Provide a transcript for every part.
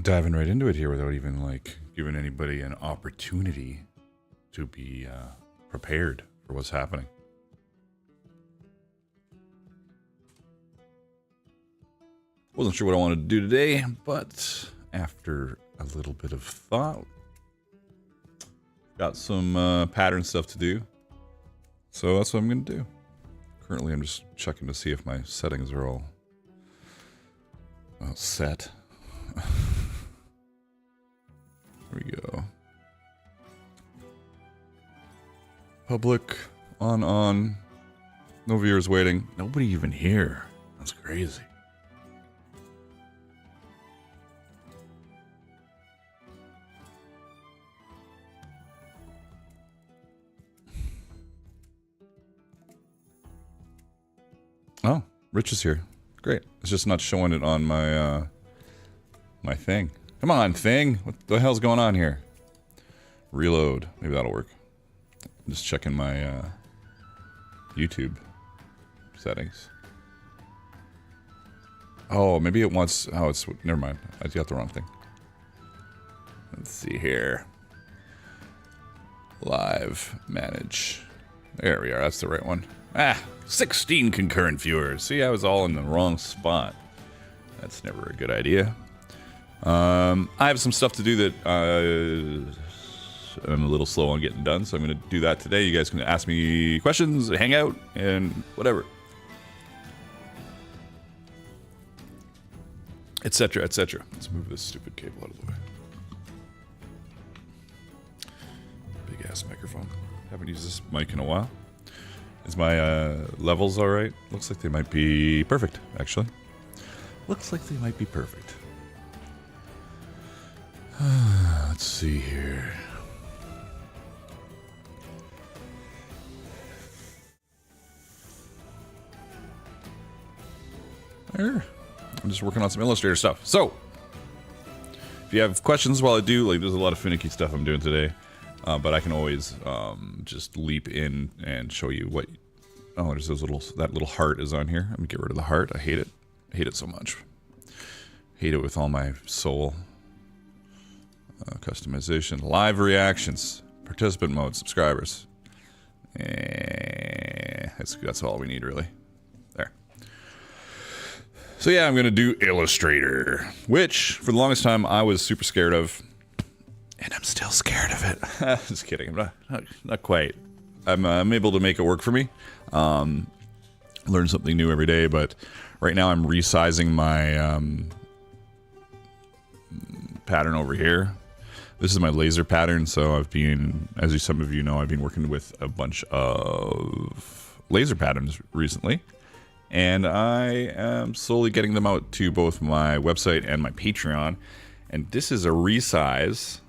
diving right into it here without even like giving anybody an opportunity to be prepared for what's happening. Wasn't sure what I wanted to do today, but after a little bit of thought, got some pattern stuff to do, so that's what I'm gonna do. Currently I'm just checking to see if my settings are all set. There we go. Public, on. No viewers waiting. Nobody even here. That's crazy. Oh, Rich is here. Great. It's just not showing it on my my thing. Come on, thing. What the hell's going on here? Reload. Maybe that'll work. I'm just checking my YouTube settings. Oh, maybe it wants... Oh, it's... Never mind. I got the wrong thing. Let's see here. Live. Manage. There we are. That's the right one. Ah! 16 concurrent viewers. See, I was all in the wrong spot. That's never a good idea. I have some stuff to do that I'm a little slow on getting done, so I'm going to do that today. You guys can ask me questions, hang out, and whatever. Etc., etc. Let's move this stupid cable out of the way. Big ass microphone. Haven't used this mic in a while. Is my levels alright? Looks like they might be perfect, actually. Looks like they might be perfect. Let's see here. There. I'm just working on some Illustrator stuff. So, if you have questions while I do, like, there's a lot of finicky stuff I'm doing today. But I can always just leap in and show you what... Oh, there's those little... That little heart is on here. I'm gonna get rid of the heart. I hate it. I hate it so much. Hate it with all my soul. Customization. Live reactions. Participant mode. Subscribers. That's all we need, really. There. So yeah, I'm gonna do Illustrator. Which, for the longest time, I was super scared of. And I'm still scared of it. Just kidding. I'm not quite. I'm able to make it work for me. Learn something new every day, but right now I'm resizing my pattern over here. This is my laser pattern, so I've been, as some of you know, I've been working with a bunch of laser patterns recently. And I am slowly getting them out to both my website and my Patreon. And this is a resize.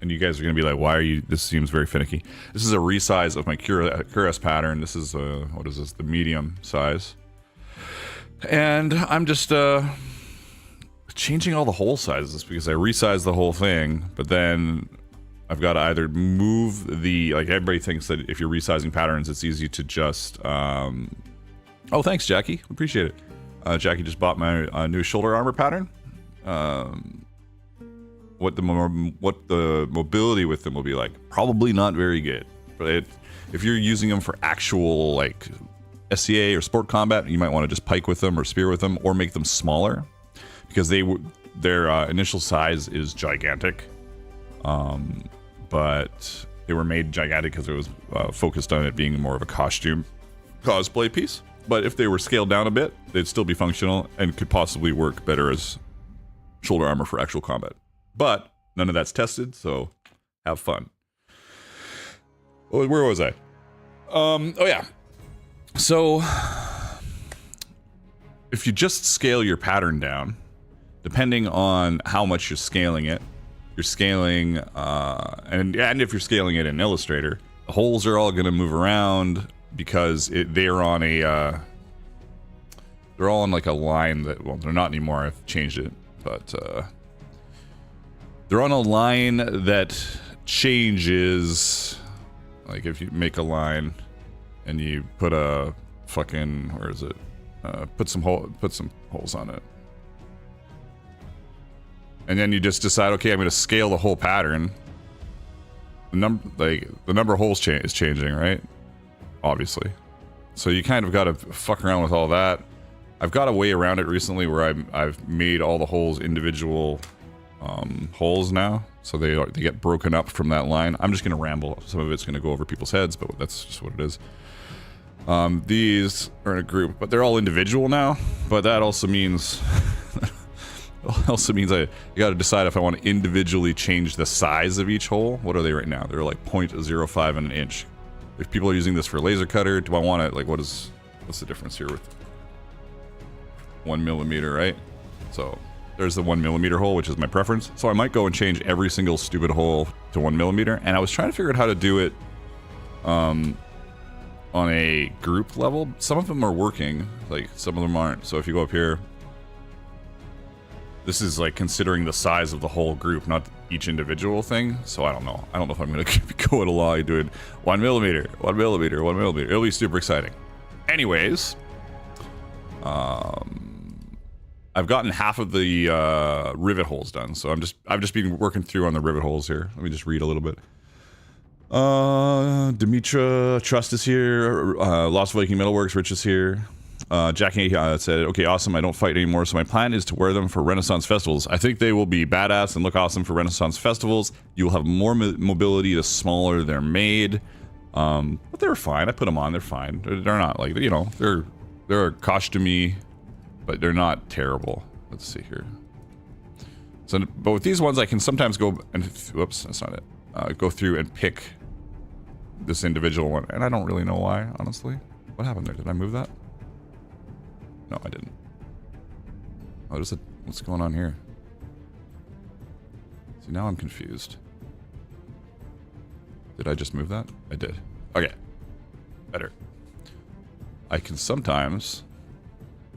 And you guys are going to be like, why are you... This seems very finicky. This is a resize of my Cuirass pattern. This is, what is this? The medium size. And I'm just changing all the hole sizes because I resized the whole thing. But then I've got to either move the... Like, everybody thinks that if you're resizing patterns, it's easy to just... Oh, thanks, Jackie. Appreciate it. Jackie just bought my new shoulder armor pattern. What the mobility with them will be like, probably not very good. But if you're using them for actual like SCA or sport combat, you might want to just pike with them or spear with them or make them smaller because their initial size is gigantic. But they were made gigantic because it was focused on it being more of a costume cosplay piece. But if they were scaled down a bit, they'd still be functional and could possibly work better as shoulder armor for actual combat. But none of that's tested, so have fun. Where was I? Oh yeah. So if you just scale your pattern down, depending on how much you're scaling it, you're scaling, and if you're scaling it in Illustrator, the holes are all going to move around because they're on a, they're all on like a line that, well, they're not anymore. I've changed it, but they're on a line that changes. Like if you make a line and you put a fucking, where is it? Put some holes on it. And then you just decide, okay, I'm going to scale the whole pattern. The number of holes is changing, right? Obviously. So you kind of got to fuck around with all that. I've got a way around it recently where I've made all the holes individual holes now. So they get broken up from that line. I'm just going to ramble. Some of it's going to go over people's heads, but that's just what it is. These are in a group, but they're all individual now. But that also means... I got to decide if I want to individually change the size of each hole. What are they right now? They're like 0.05 in an inch. If people are using this for a laser cutter, do I want to, like, what's the difference here with 1 millimeter, right? So there's the 1 millimeter hole, which is my preference. So I might go and change every single stupid hole to 1 millimeter. And I was trying to figure out how to do it on a group level. Some of them are working, like some of them aren't. So if you go up here, this is like considering the size of the whole group, not each individual thing. So I don't know. I don't know if I'm going to keep going along doing 1 millimeter, 1 millimeter, 1 millimeter. It'll be super exciting. Anyways, I've gotten half of the rivet holes done. So I've just been working through on the rivet holes here. Let me just read a little bit. Dimitra Trust is here. Lost Viking Metalworks, Rich is here. Jackie said, okay, awesome, I don't fight anymore, so my plan is to wear them for Renaissance festivals. I think they will be badass and look awesome for Renaissance festivals. You will have more mobility the smaller they're made. But they're fine. I put them on, they're fine. They're not like, you know, they're costumey, but they're not terrible. Let's see here. So, but with these ones, I can sometimes go and, whoops, that's not it. Go through and pick this individual one, and I don't really know why, honestly. What happened there? Did I move that? No, I didn't. Oh, what's going on here? See, now I'm confused. Did I just move that? I did. Okay. Better. I can sometimes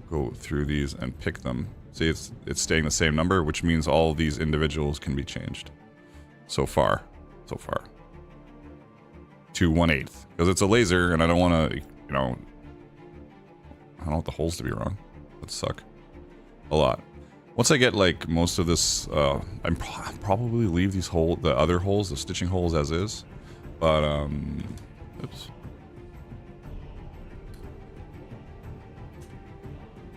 go through these and pick them. See, it's staying the same number, which means all these individuals can be changed. So far. To 1/8. Because it's a laser, and I don't want to, you know... I don't want the holes to be wrong. That'd suck. A lot. Once I get, like, most of this, I'm probably leave these the other holes, the stitching holes as is. But, oops.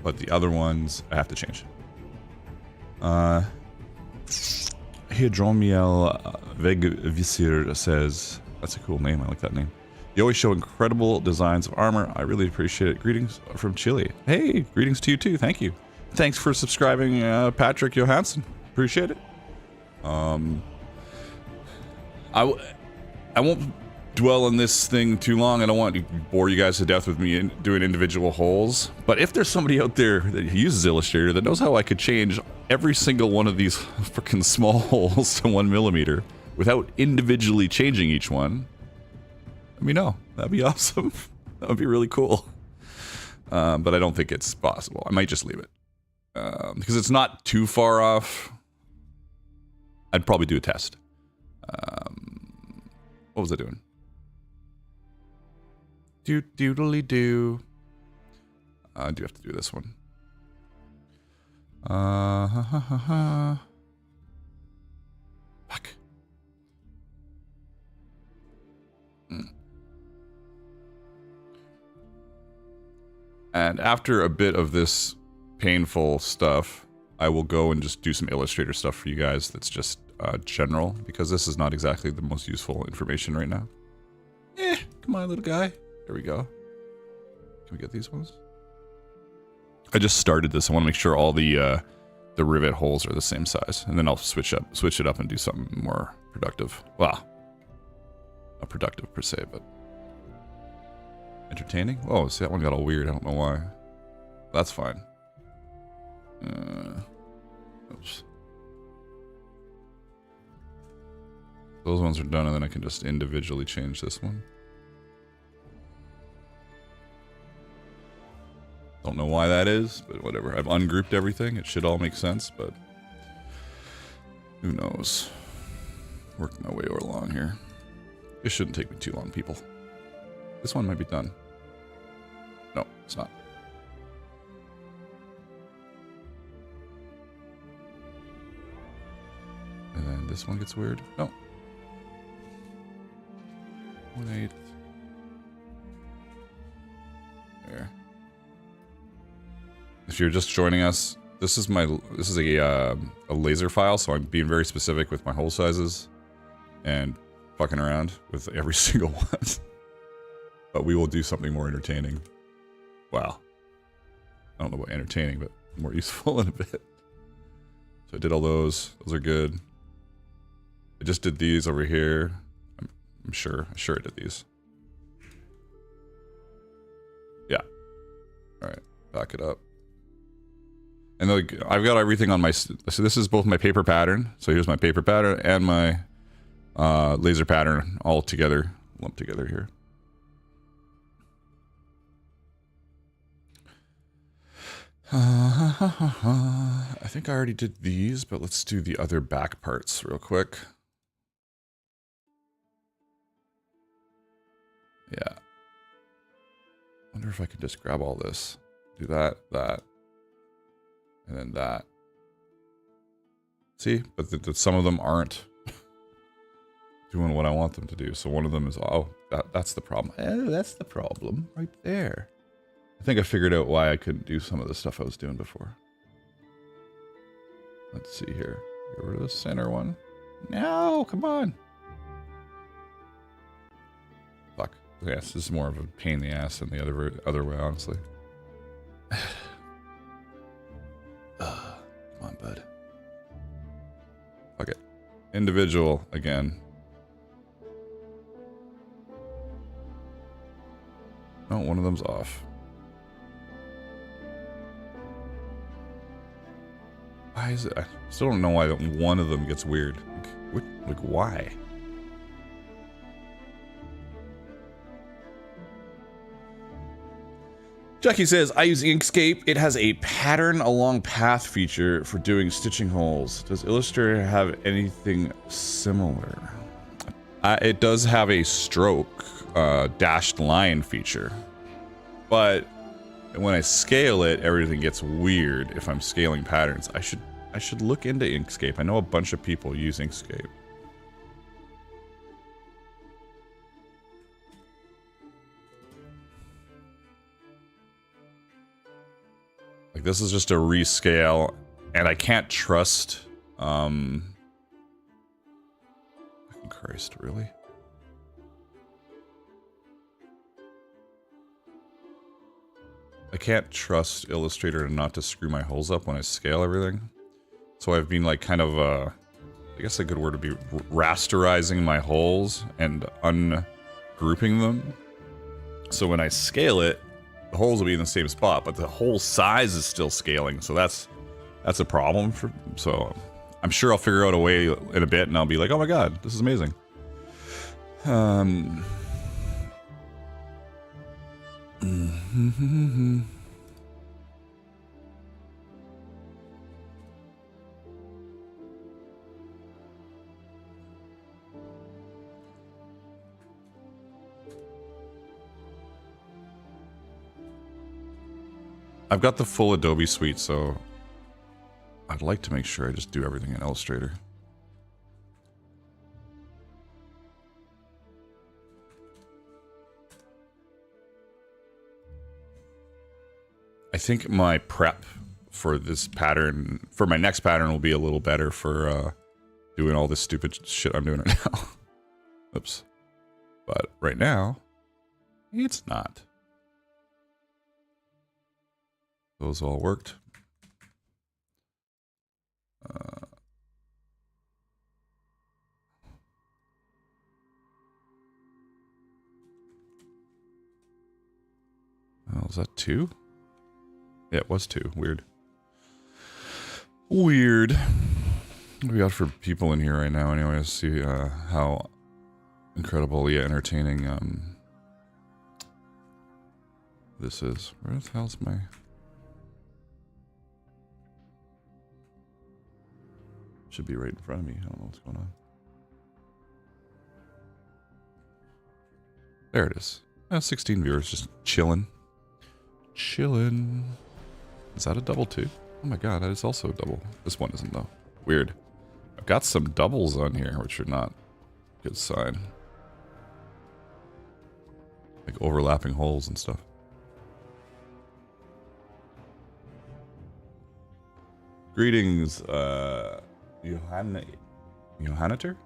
But the other ones, I have to change. Hydromiel Vegvisir says, that's a cool name, I like that name. You always show incredible designs of armor. I really appreciate it. Greetings from Chile. Hey, greetings to you too. Thank you. Thanks for subscribing, Patrick Johansson. Appreciate it. I won't dwell on this thing too long. I don't want to bore you guys to death with me doing individual holes. But if there's somebody out there that uses Illustrator that knows how I could change every single one of these freaking small holes to 1 millimeter without individually changing each one, let me know. That'd be awesome. That would be really cool. But I don't think it's possible. I might just leave it. Because it's not too far off. I'd probably do a test. What was I doing? Doodly-doo. I do have to do this one. Fuck. And after a bit of this painful stuff, I will go and just do some Illustrator stuff for you guys that's just general, because this is not exactly the most useful information right now. Come on, little guy. There we go. Can we get these ones? I just started this. I want to make sure all the rivet holes are the same size, and then I'll switch it up and do something more productive. Well, not productive per se, but entertaining. Oh, see, that one got all weird. I don't know why. That's fine. Oops. Those ones are done, and then I can just individually change this one. Don't know why that is, but whatever. I've ungrouped everything. It should all make sense, but who knows? Working my way along here. This shouldn't take me too long, people. This one might be done. No, it's not. And then this one gets weird. No. 1/8. There. If you're just joining us, this is a laser file, so I'm being very specific with my hole sizes and fucking around with every single one. But we will do something more entertaining. Wow. I don't know about entertaining, but more useful in a bit. So I did all those. Those are good. I just did these over here. I'm sure I did these. Yeah. All right, back it up. And like, I've got everything on my, so this is both my paper pattern. So here's my paper pattern and my laser pattern all together, lumped together here. I think I already did these, but let's do the other back parts real quick. Yeah. Wonder if I could just grab all this. Do that, and then that. See? But some of them aren't doing what I want them to do. So one of them is, oh, that's the problem. Oh, that's the problem right there. I think I figured out why I couldn't do some of the stuff I was doing before. Let's see here. Get rid of the center one. No, come on. Fuck. Yes, this is more of a pain in the ass than the other way, honestly. Come on, bud. Fuck it. Individual again. Oh, one of them's off. Why is it? I still don't know why one of them gets weird. Like why? Jackie says, I use Inkscape. It has a pattern along path feature for doing stitching holes. Does Illustrator have anything similar? It does have a stroke dashed line feature. But when I scale it, everything gets weird if I'm scaling patterns. I should look into Inkscape. I know a bunch of people use Inkscape. Like, this is just a rescale, and I can't trust, fucking Christ, really? I can't trust Illustrator not to screw my holes up when I scale everything. So I've been like kind of, I guess a good word would be rasterizing my holes and ungrouping them. So when I scale it, the holes will be in the same spot, but the hole size is still scaling. So that's a problem. So I'm sure I'll figure out a way in a bit and I'll be like, oh my God, this is amazing. I've got the full Adobe suite, so I'd like to make sure I just do everything in Illustrator. I think my prep for this pattern, for my next pattern, will be a little better for doing all this stupid shit I'm doing right now. Oops. But right now, it's not. Those all worked. Oh, was that 2? Yeah, it was 2. Weird. Weird. What do we got for people in here right now anyway? Let's see how incredibly entertaining this is. Where the hell's my... Should be right in front of me. I don't know what's going on. There it is. 16 viewers just chilling. Chilling. Is that a double too? Oh my God, that is also a double. This one isn't though. Weird. got some doubles on here, which are not a good sign. Like overlapping holes and stuff. Greetings, Johanniter? Johanniter?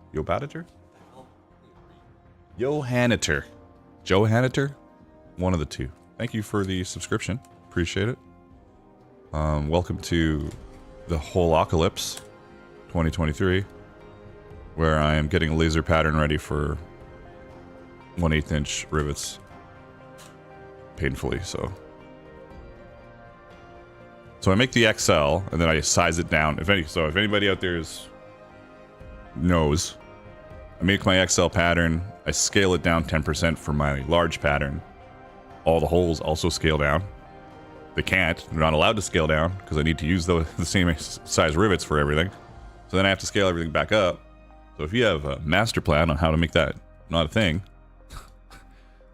Johanniter. Johanniter? One of the two. Thank you for the subscription. Appreciate it. Welcome to the Holocalypse 2023, where I am getting a laser pattern ready for 1/8 inch rivets. Painfully so. So I make the XL and then I size it down. If anybody out there knows, I make my XL pattern, I scale it down 10% for my large pattern. All the holes also scale down. They can't. They're not allowed to scale down because I need to use the same size rivets for everything. So then I have to scale everything back up. So if you have a master plan on how to make that not a thing,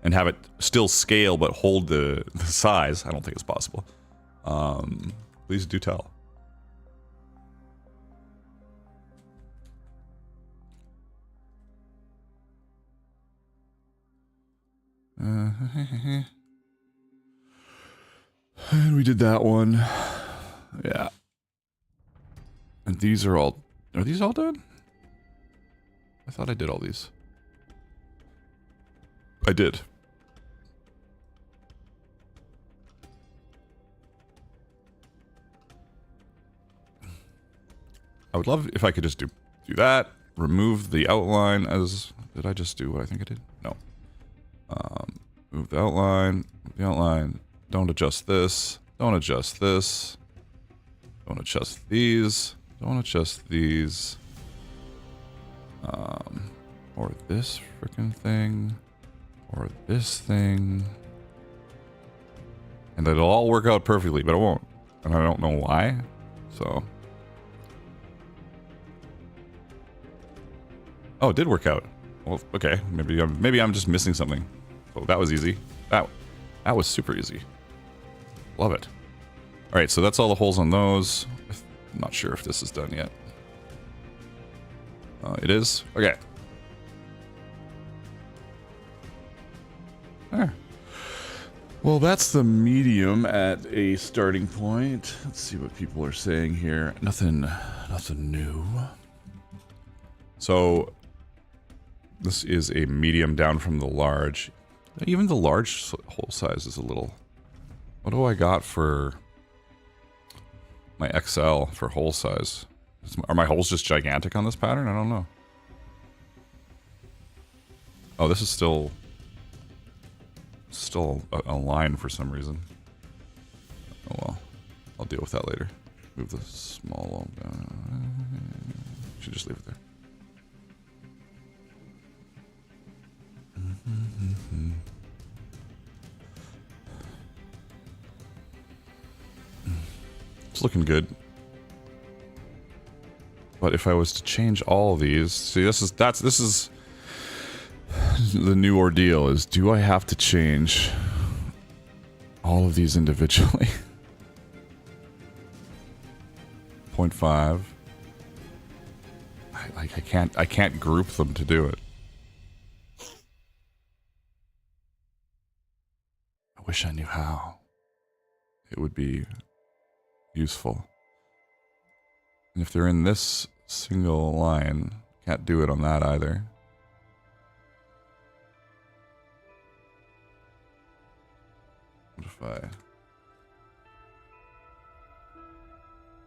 and have it still scale but hold the size, I don't think it's possible. Please do tell. And we did that one. Yeah. And these are all... Are these all done? I thought I did all these. I did. I would love if I could just do that. Remove the outline as... Did I just do what I think I did? No. Move the outline. Move the outline. Don't adjust this. Don't adjust this. Don't adjust these. Don't adjust these. Or this freaking thing. Or this thing. And it'll all work out perfectly, but it won't. And I don't know why. So... Oh, it did work out. Well, okay. Maybe I'm just missing something. Oh, that was easy. That was super easy. Love it. All right, so that's all the holes on those. I'm not sure if this is done yet. It is. Okay. There. Well, that's the medium at a starting point. Let's see what people are saying here. Nothing new. So this is a medium down from the large. Even the large hole size is a little... What do I got for my XL for hole size? Are my holes just gigantic on this pattern? I don't know. Oh, this is still a line for some reason. Oh well, I'll deal with that later. Move the small down. Should just leave it there. It's looking good. But if I was to change all these, see, this is the new ordeal is, do I have to change all of these individually? 0.5. I can't group them to do it. I wish I knew how. It would be useful. And if they're in this single line, can't do it on that either. What if I...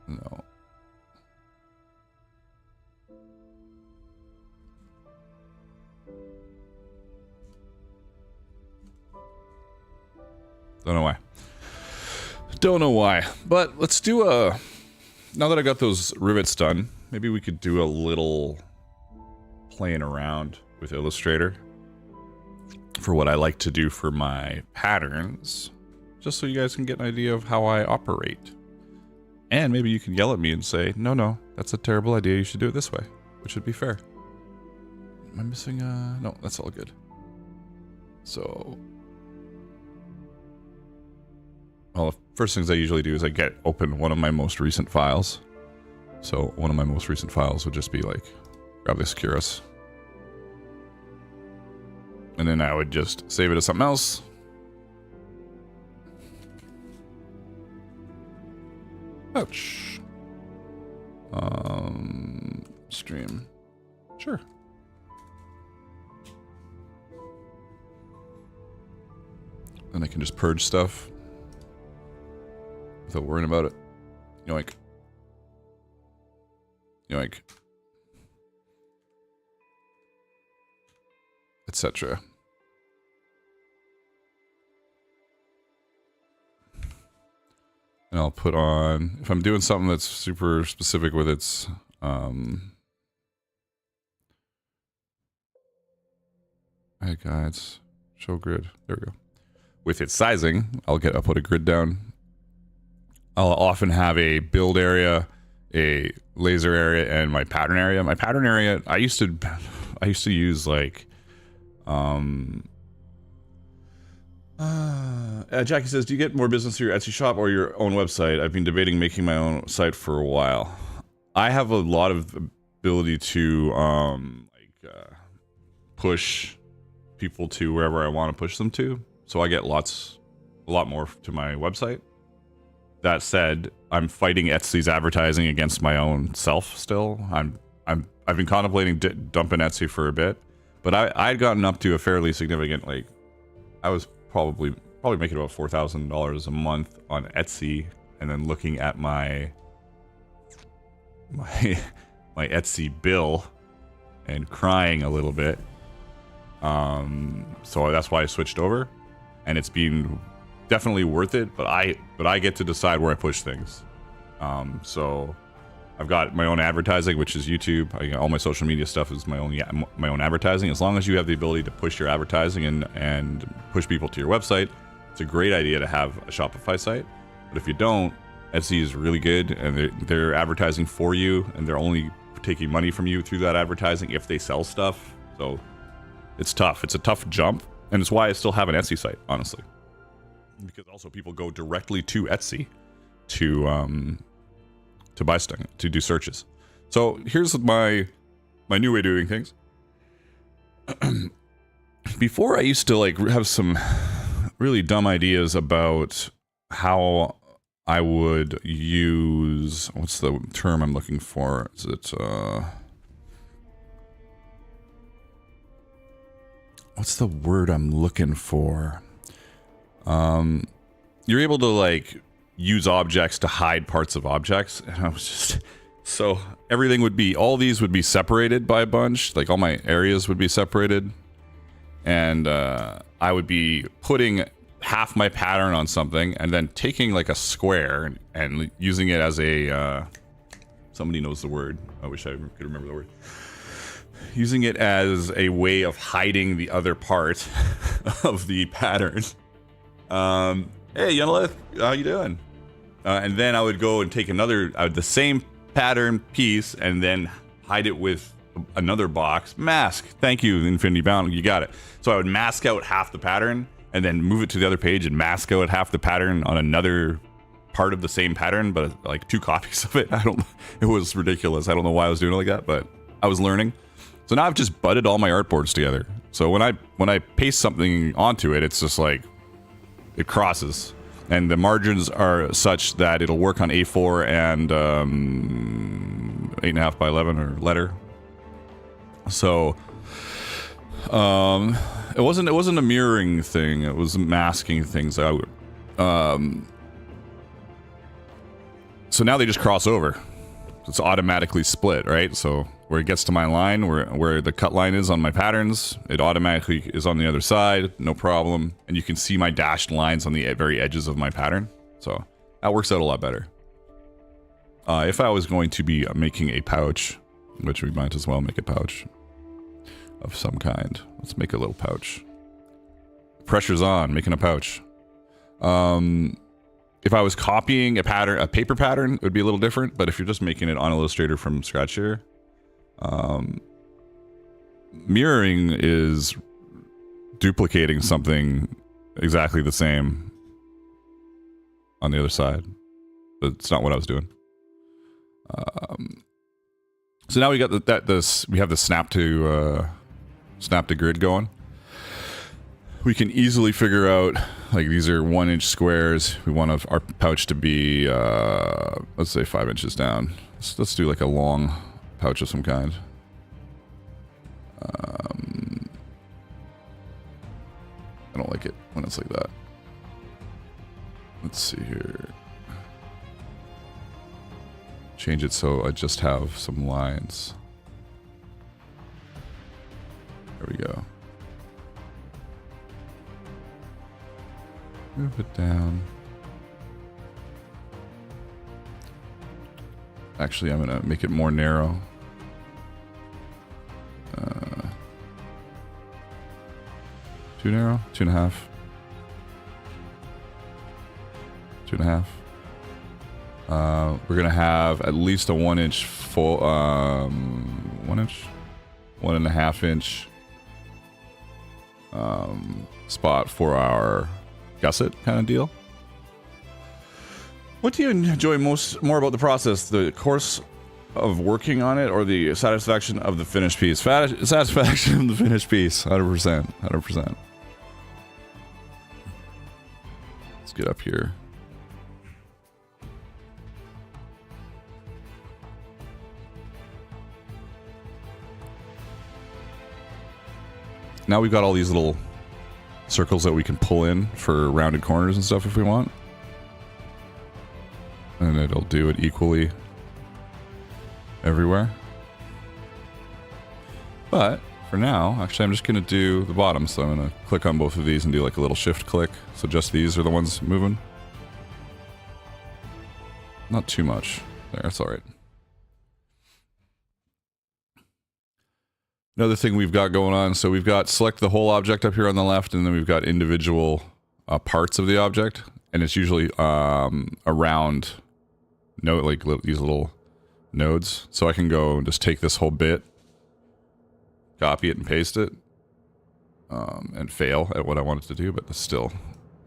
No. Don't know why. Don't know why. But let's do a... Now that I got those rivets done, maybe we could do a little playing around with Illustrator for what I like to do for my patterns, just so you guys can get an idea of how I operate. And maybe you can yell at me and say, no, that's a terrible idea, you should do it this way, which would be fair. Am I missing no, that's all good. So... Well, the first things I usually do is I open one of my most recent files. So one of my most recent files would just be like, grab this Curious. And then I would just save it as something else. Ouch. Stream. Sure. And I can just purge stuff without worrying about it. Yoink. Yoink. Etc. And I'll put on, if I'm doing something that's super specific with its hey guys, show grid. There we go. With its sizing, I'll put a grid down. I'll often have a build area, a laser area, and my pattern area. My pattern area, I used to use like Jackie says, do you get more business through your Etsy shop or your own website? I've been debating making my own site for a while. I have a lot of ability to push people to wherever I want to push them to. So I get a lot more to my website. That said, I'm fighting Etsy's advertising against my own self still. I've been contemplating dumping Etsy for a bit, but I'd gotten up to a fairly significant, like, I was probably making about $4,000 a month on Etsy, and then looking at my Etsy bill and crying a little bit. So that's why I switched over, and it's been definitely worth it, but I get to decide where I push things. So I've got my own advertising, which is YouTube. All my social media stuff is my own advertising. As long as you have the ability to push your advertising and push people to your website, it's a great idea to have a Shopify site. But if you don't, Etsy is really good, and they're advertising for you, and they're only taking money from you through that advertising if they sell stuff. So it's tough. It's a tough jump, and it's why I still have an Etsy site, honestly. Because also people go directly to Etsy to buy stuff, to do searches. So here's my new way of doing things. Before, I used to like have some really dumb ideas about how I would use, what's the term I'm looking for? Is it what's the word I'm looking for? You're able to like use objects to hide parts of objects, and I was just, so everything would be, all these would be separated by a bunch, like all my areas would be separated, and I would be putting half my pattern on something and then taking like a square and using it as a somebody knows the word, I wish I could remember the word, using it as a way of hiding the other part of the pattern. Hey Yunalith, how you doing? And then I would go and take the same pattern piece and then hide it with another box. Mask. Thank you, Infinity Bound. You got it. So I would mask out half the pattern and then move it to the other page and mask out half the pattern on another part of the same pattern, but like 2 copies of it. It was ridiculous. I don't know why I was doing it like that, but I was learning. So now I've just butted all my artboards together. So when I paste something onto it, it's just like, it crosses. And the margins are such that it'll work on A4 and 8.5 by 11 or letter. So it wasn't a mirroring thing. It was masking things. So now they just cross over. It's automatically split, right? So where it gets to my line, where the cut line is on my patterns, it automatically is on the other side, no problem. And you can see my dashed lines on the very edges of my pattern. So that works out a lot better. If I was going to be making a pouch, which we might as well make a pouch of some kind. Let's make a little pouch. Pressure's on, making a pouch. If I was copying a paper pattern, it would be a little different. But if you're just making it on Illustrator from scratch here, mirroring is duplicating something exactly the same on the other side, but it's not what I was doing. So now we got we have the snap to grid going. We can easily figure out, like, these are 1-inch squares. We want our pouch to be, let's say 5 inches down. Let's do like a long pouch of some kind. I don't like it when it's like that. Let's see here. Change it so I just have some lines. There we go. Move it down. Actually, I'm gonna make it more narrow. Too narrow? 2.5. 2.5. We're gonna have at least a 1-inch full, 1 inch, 1.5 inch spot for our gusset kind of deal. What do you enjoy more about the process? The course of working on it, or the satisfaction of the finished piece? Satisfaction of the finished piece, 100%, 100%. Let's get up here. Now we've got all these little circles that we can pull in for rounded corners and stuff if we want. And it'll do it equally everywhere. But for now, actually I'm just going to do the bottom. So I'm going to click on both of these and do like a little shift click. So just these are the ones moving. Not too much. There, that's all right. Another thing we've got going on, so we've got select the whole object up here on the left, and then we've got individual parts of the object, and it's usually around like these little nodes. So I can go and just take this whole bit, copy it and paste it, and fail at what I want it to do, but it's still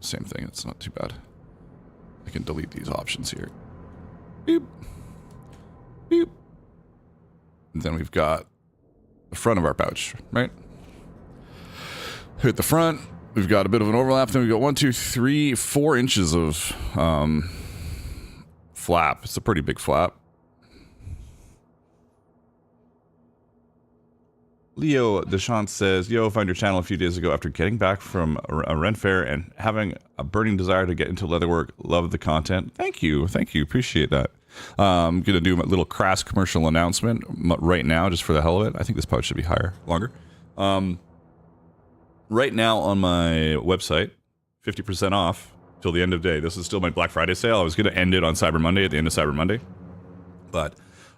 the same thing. It's not too bad. I can delete these options here. Boop. Boop. And then we've got the front of our pouch, right? Hit the front. We've got a bit of an overlap. Then we've got 1, 2, 3, 4 inches of flap. It's a pretty big flap. Leo Deschamps says, yo, found your channel a few days ago after getting back from a rent fair and having a burning desire to get into leatherwork. Love the content. Thank you. Thank you. Appreciate that. I'm going to do a little crass commercial announcement right now, just for the hell of it. I think this pouch should be longer. Right now on my website, 50% off till the end of day. This is still my Black Friday sale. I was going to end it on Cyber Monday at the end of Cyber Monday. But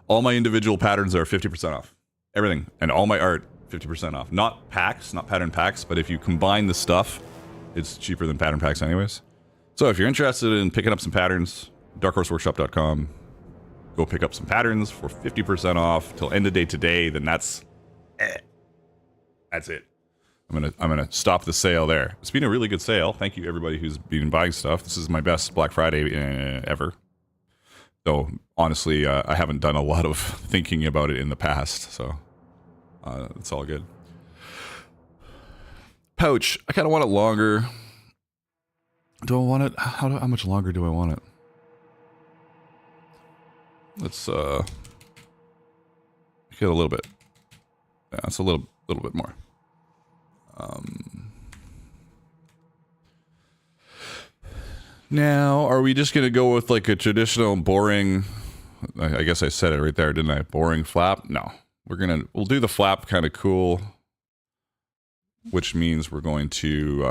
all my individual patterns are 50% off. Everything. And all my art, 50% off. Not packs, not pattern packs, but if you combine the stuff, it's cheaper than pattern packs anyways. So if you're interested in picking up some patterns, darkhorseworkshop.com. Go pick up some patterns for 50% off till end of day today. Then that's it. I'm gonna stop the sale there. It's been a really good sale. Thank you everybody who's been buying stuff. This is my best Black Friday ever. Though honestly, I haven't done a lot of thinking about it in the past, so it's all good. Pouch. I kind of want it longer. Do I want it? How much longer do I want it? Let's get a little bit. Yeah, it's a little bit more. Now, are we just gonna go with like a traditional boring? I guess I said it right there, didn't I? Boring flap? No, we'll do the flap kind of cool, which means we're going to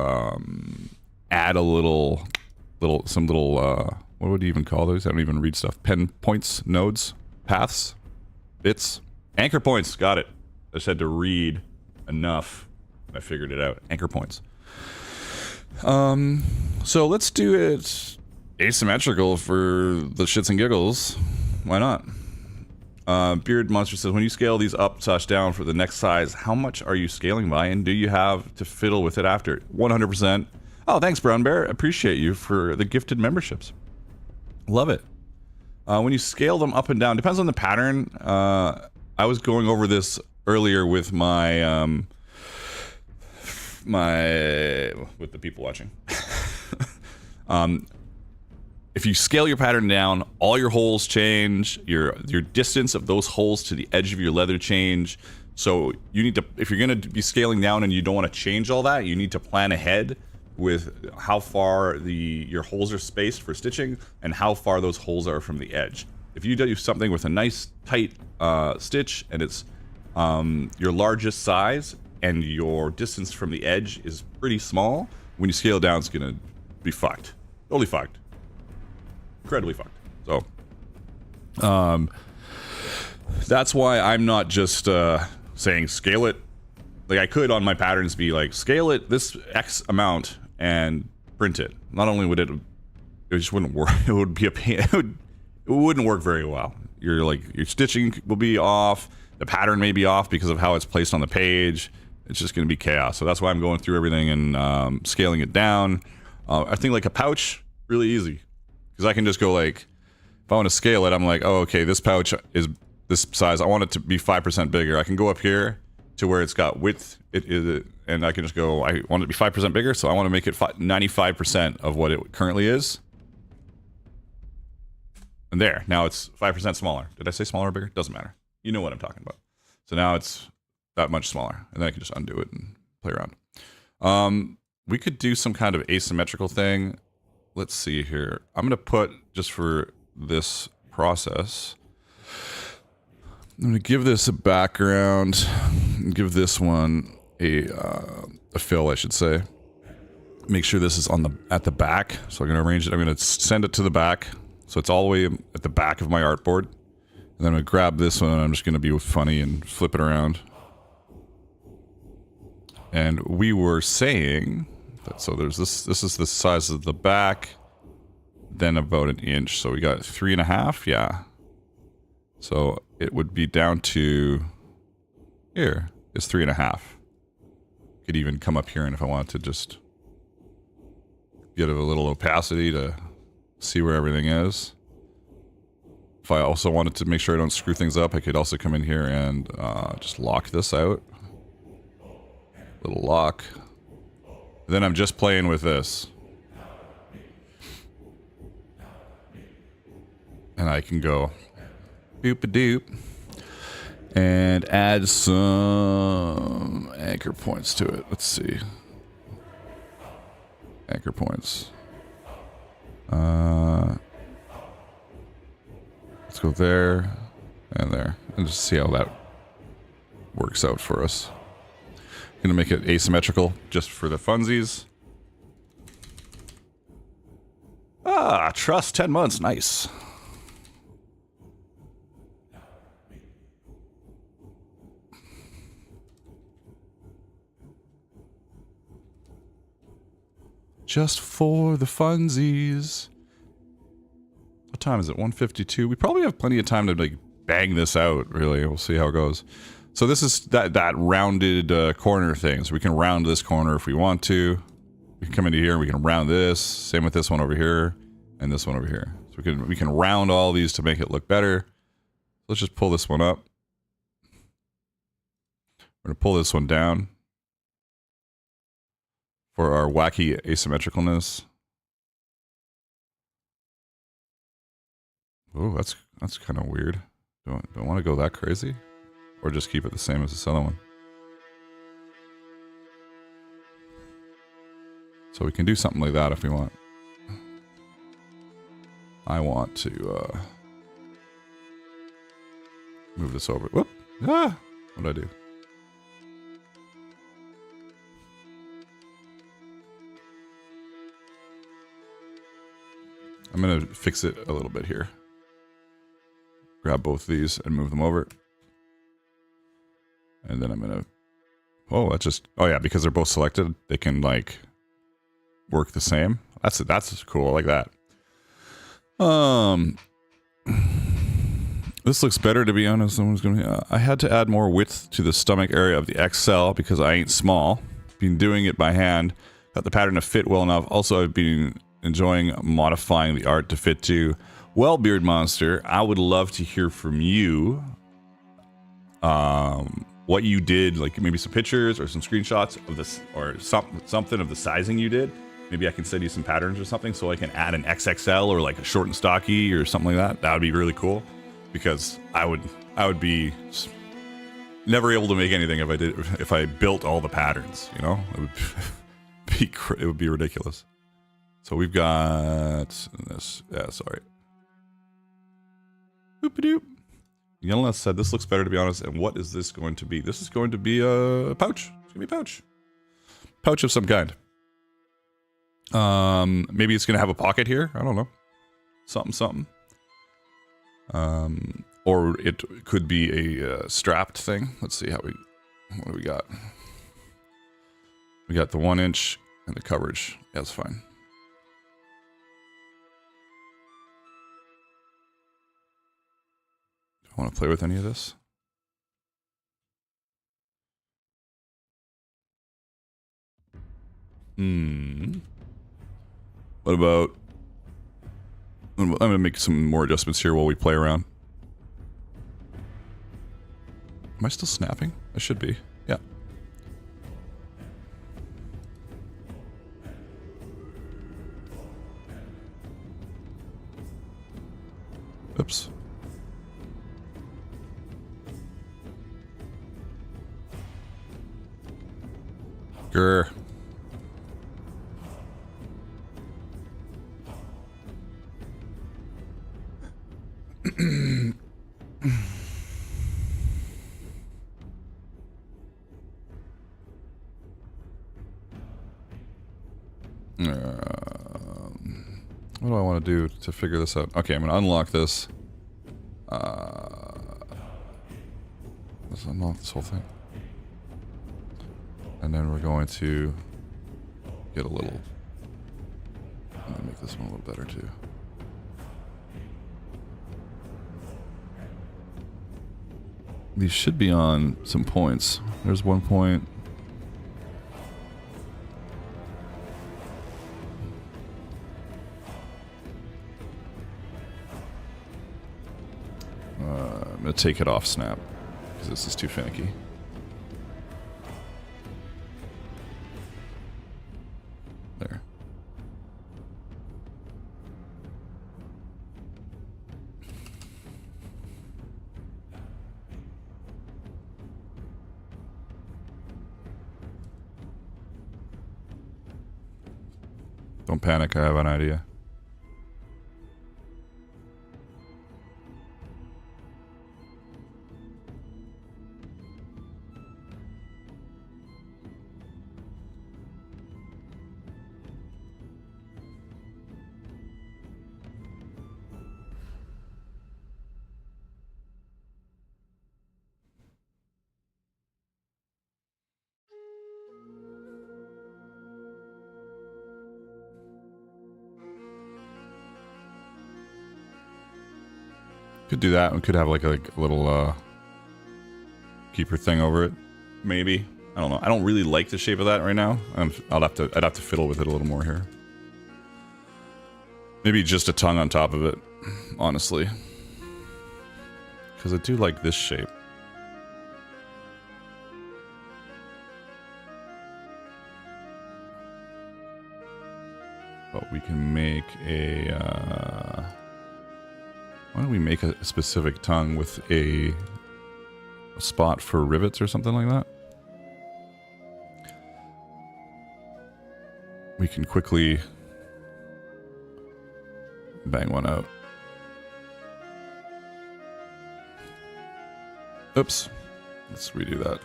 add a some little. What would you even call those? I don't even read stuff. Pen points, nodes, paths, bits, anchor points. Got it. I just had to read enough. I figured it out. Anchor points. So let's do it asymmetrical for the shits and giggles. Why not? Beard Monster says, when you scale these up/down for the next size, how much are you scaling by, and do you have to fiddle with it after? 100%. Oh, thanks, Brown Bear. Appreciate you for the gifted memberships. Love it. When you scale them up and down, depends on the pattern. I was going over this earlier with my with the people watching. If you scale your pattern down, all your holes change. Your distance of those holes to the edge of your leather change. So you need to, if you're going to be scaling down and you don't want to change all that, you need to plan ahead with how far your holes are spaced for stitching and how far those holes are from the edge. If you do something with a nice tight stitch and it's your largest size and your distance from the edge is pretty small, when you scale down, it's gonna be fucked. Totally fucked. Incredibly fucked. So, that's why I'm not just saying scale it. Like, I could on my patterns be like, scale it this X amount and print it. Not only would it just wouldn't work. It would be a pain. It wouldn't work very well. Your stitching will be off. The pattern may be off because of how it's placed on the page. It's just going to be chaos. So that's why I'm going through everything and scaling it down. I think like a pouch, really easy. Because I can just go like, if I want to scale it, I'm like, oh, okay, this pouch is this size. I want it to be 5% bigger. I can go up here to where it's got width, and I can just go, I want it to be 5% bigger, so I want to make it 95% of what it currently is. And there, now it's 5% smaller. Did I say smaller or bigger? Doesn't matter. You know what I'm talking about. So now it's that much smaller, and then I can just undo it and play around. We could do some kind of asymmetrical thing. Let's see here. I'm gonna put, just for this process, I'm gonna give this a background, and give this one a fill, I should say. Make sure this is at the back. So I'm gonna arrange it. I'm gonna send it to the back, so it's all the way at the back of my artboard. And then I'm gonna grab this one. And I'm just gonna be funny and flip it around. And we were saying that, so there's this. This is the size of the back, then about an inch. So we got 3.5. Yeah. So it would be down to here is 3.5. Could even come up here, and if I wanted to just get a little opacity to see where everything is. If I also wanted to make sure I don't screw things up, I could also come in here and just lock this out. Little lock. Then I'm just playing with this. And I can go boop-a-doop and add some anchor points to it. Let's see. Anchor points. Let's go there and there and just see how that works out for us. Gonna make it asymmetrical just for the funsies. Trust 10 months, nice. Just for the funsies. What time is it? 1:52. We probably have plenty of time to like bang this out, really. We'll see how it goes. So this is that rounded corner thing. So we can round this corner if we want to. We can come into here and we can round this. Same with this one over here and this one over here. So we can round all these to make it look better. Let's just pull this one up. We're gonna pull this one down for our wacky asymmetricalness. Oh, that's kind of weird. Don't want to go that crazy, or just keep it the same as this other one. So we can do something like that if we want. I want to move this over. Whoop! Ah! What did I do? I'm gonna fix it a little bit here. Grab both these and move them over. And then I'm gonna... Oh, that's just... Oh yeah, because they're both selected, they can like work the same. That's cool, I like that. This looks better, to be honest. I had to add more width to the stomach area of the XL because I ain't small. Been doing it by hand. Got the pattern to fit well enough. Also, I've been enjoying modifying the art to fit to Well, Beard Monster, I would love to hear from you. What you did, like maybe some pictures or some screenshots of this, or something of the sizing you did. Maybe I can send you some patterns or something so I can add an XXL or like a short and stocky or something like that. That would be really cool, because I would be never able to make anything if I built all the patterns. You know, it would be ridiculous. So we've got this. Yeah, sorry. Boop-a-doop. Yelena said this looks better, to be honest. And what is this going to be? This is going to be a pouch. It's gonna be a pouch. Pouch of some kind. Maybe it's gonna have a pocket here. I don't know. Something. Or it could be a strapped thing. Let's see what do we got? We got the 1 inch and the coverage. Yeah, that's fine. I want to play with any of this. What about... I'm going to make some more adjustments here while we play around. Am I still snapping? I should be. Yeah. Oops. Grr. What do I want to do to figure this out? Okay, I'm going to unlock this. Let's unlock this whole thing. And then we're going to get a little... I'm going to make this one a little better too. These should be on some points. There's 1 point. I'm going to take it off snap, because this is too finicky. There. Don't panic, I have an idea. Could do that. We could have like a little keeper thing over it. Maybe. I don't know. I don't really like the shape of that right now. I'd have to fiddle with it a little more here. Maybe just a tongue on top of it, honestly. Because I do like this shape. But we can make a... why don't we make a specific tongue with a spot for rivets or something like that? We can quickly bang one out. Oops. Let's redo that.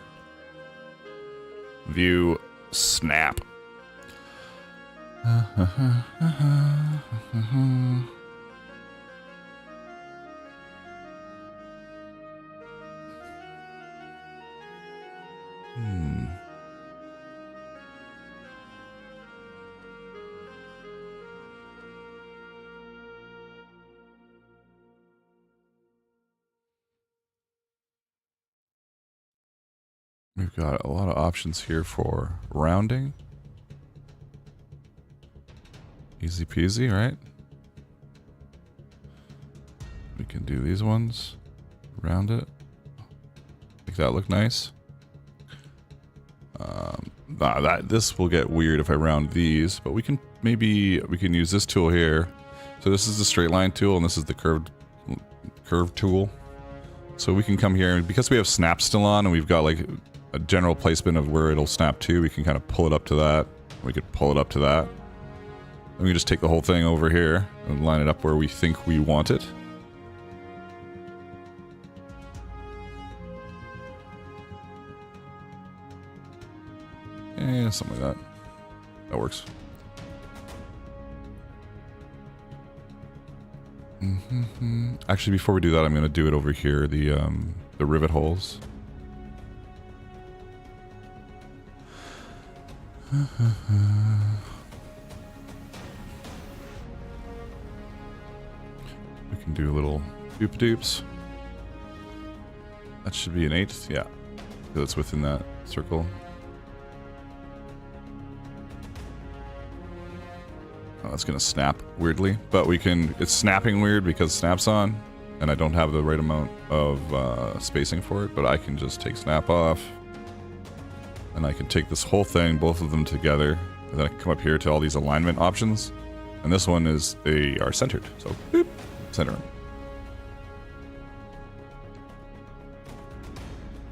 View, snap. We've got a lot of options here for rounding. Easy peasy, right? We can do these ones around it. Make that look nice. This will get weird if I round these, but we can use this tool here. So this is the straight line tool, and this is the curve tool. So we can come here, and because we have snap still on, and we've got like a general placement of where it'll snap to, we can kind of pull it up to that. We could pull it up to that. And we can just take the whole thing over here and line it up where we think we want it. Yeah, something like that. That works. Actually, before we do that, I'm going to do it over here, the rivet holes. We can do little doop-doops. That should be an 1/8, yeah. Because it's within that circle. Oh, that's gonna snap weirdly, but it's snapping weird because snap's on, and I don't have the right amount of spacing for it, but I can just take snap off, and I can take this whole thing, both of them together, and then I can come up here to all these alignment options, and this one is, they are centered, so boop, center them.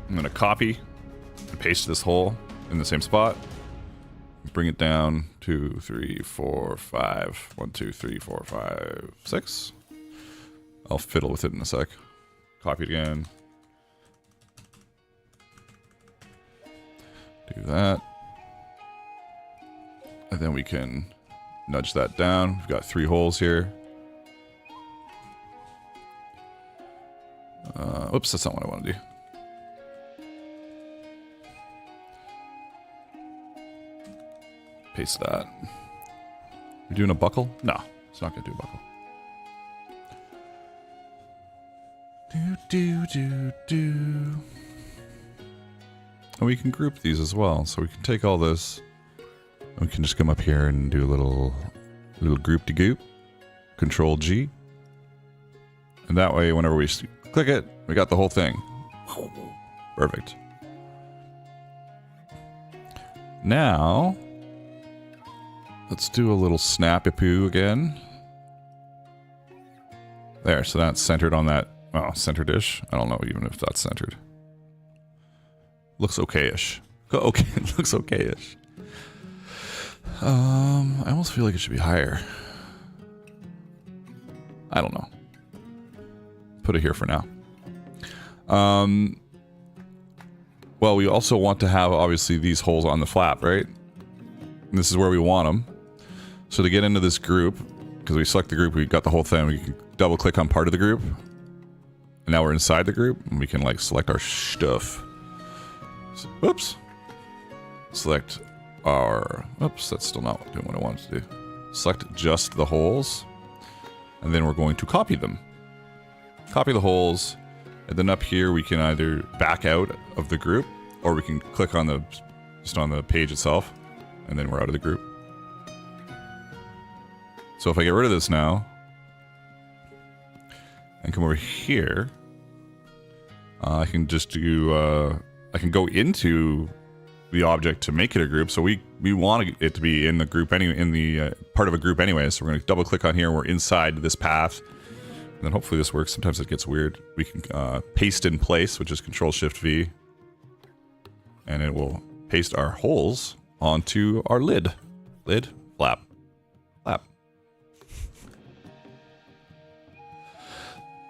I'm gonna copy and paste this hole in the same spot. Bring it down 2, 3, 4, 5. 1, 2, 3, 4, 5, 6. I'll fiddle with it in a sec. Copy it again. Do that. And then we can nudge that down. We've got 3 holes here. Oops, that's not what I want to do. Paste that. We're doing a buckle? No, it's not gonna do a buckle. And we can group these as well. So we can take all this, and we can just come up here and do a little group to goop. Control G. And that way, whenever we click it, we got the whole thing. Perfect. Now, let's do a little snappy-poo again. There, so that's centered on that, well, centered-ish. I don't know even if that's centered. Looks okay-ish. Okay, it looks okay-ish. I almost feel like it should be higher. I don't know. Put it here for now. Well, we also want to have, obviously, these holes on the flap, right? And this is where we want them. So to get into this group, because we select the group, we've got the whole thing, we can double click on part of the group. And now we're inside the group, and we can like select our stuff. So, oops. Select our, oops, that's still not doing what I wanted to do. Select just the holes, and then we're going to copy them. Copy the holes, and then up here we can either back out of the group, or we can click on just on the page itself, and then we're out of the group. So if I get rid of this now, and come over here, I can just do, I can go into the object to make it a group. So we want it to be in the group anyway, in the part of a group anyway. So we're going to double click on here. We're inside this path, and then hopefully this works. Sometimes it gets weird. We can paste in place, which is Control-Shift-V, and it will paste our holes onto our lid. Lid, flap, flap.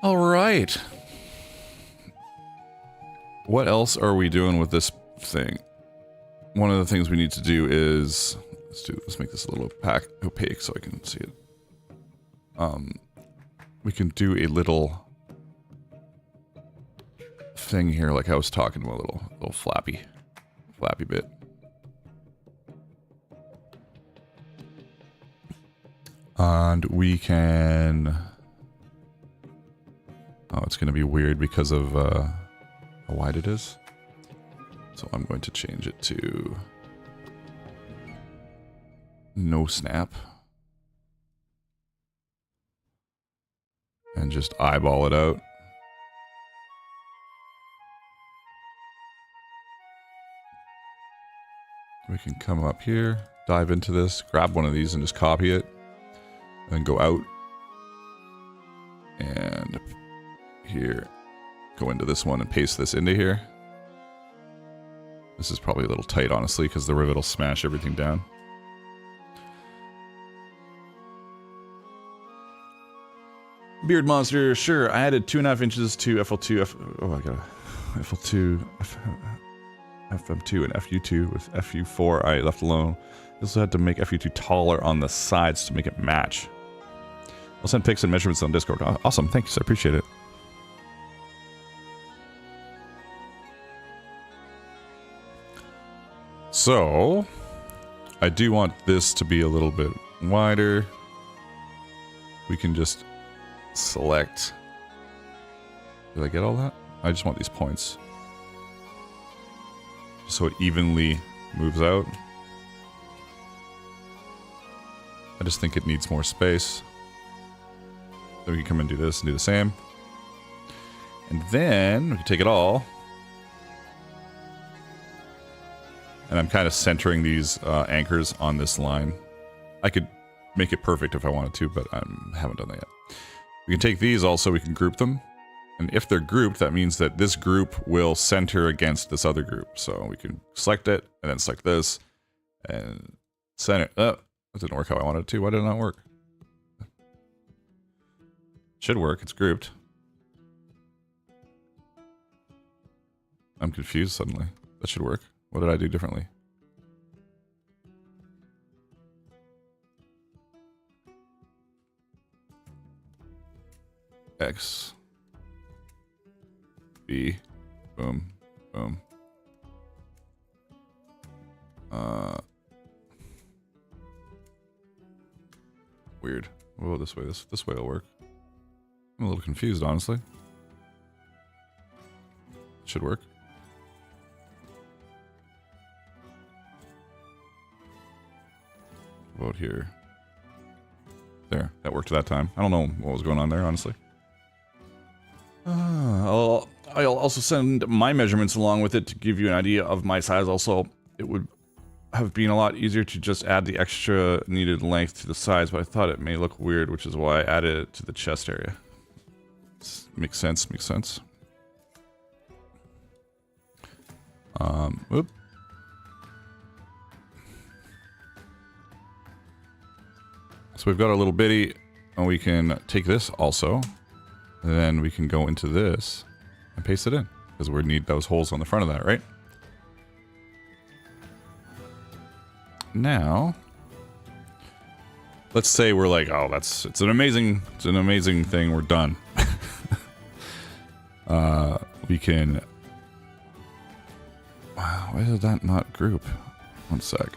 All right. What else are we doing with this thing? One of the things we need to do is, let's make this a little opaque so I can see it. We can do a little thing here, like I was talking about, a little flappy bit. And we can, oh, it's going to be weird because of how wide it is. So I'm going to change it to no snap. and just eyeball it out. We can come up here, dive into this, grab one of these and just copy it, and go out. And here, go into this one and paste this into here. This is probably a little tight, honestly, because the rivet will smash everything down. Beard Monster, sure. I added 2.5 inches to FL2, oh, I got FL2, FM2 and FU2 with FU4 I left alone. I also had to make FU2 taller on the sides to make it match. I'll send pics and measurements on Discord. Awesome, thanks, I appreciate it. So, I do want this to be a little bit wider. We can just select. Did I get all that? I just want these points. So it evenly moves out. I just think it needs more space. Then we can come and do this and do the same. And then we can take it all. And I'm kind of centering these anchors on this line. I could make it perfect if I wanted to, but I haven't done that yet. We can take these also, we can group them. And if they're grouped, that means that this group will center against this other group. So we can select it, and then select this, and center. Oh, that didn't work how I wanted it to. Why did it not work? Should work, it's grouped. I'm confused suddenly. That should work. What did I do differently? X. B. Boom. Boom. Weird. Oh, this way. This way will work. I'm a little confused, honestly. Should work. About here. There. That worked that time. I don't know what was going on there, honestly. I'll also send my measurements along with it to give you an idea of my size. Also, it would have been a lot easier to just add the extra needed length to the sides, but I thought it may look weird, which is why I added it to the chest area. Makes sense, makes sense. Whoop. So we've got our little bitty, and we can take this also, and then we can go into this and paste it in, because we need those holes on the front of that, right? Now, let's say we're like, oh, it's an amazing thing, we're done. We can, wow, why did that not group? One sec.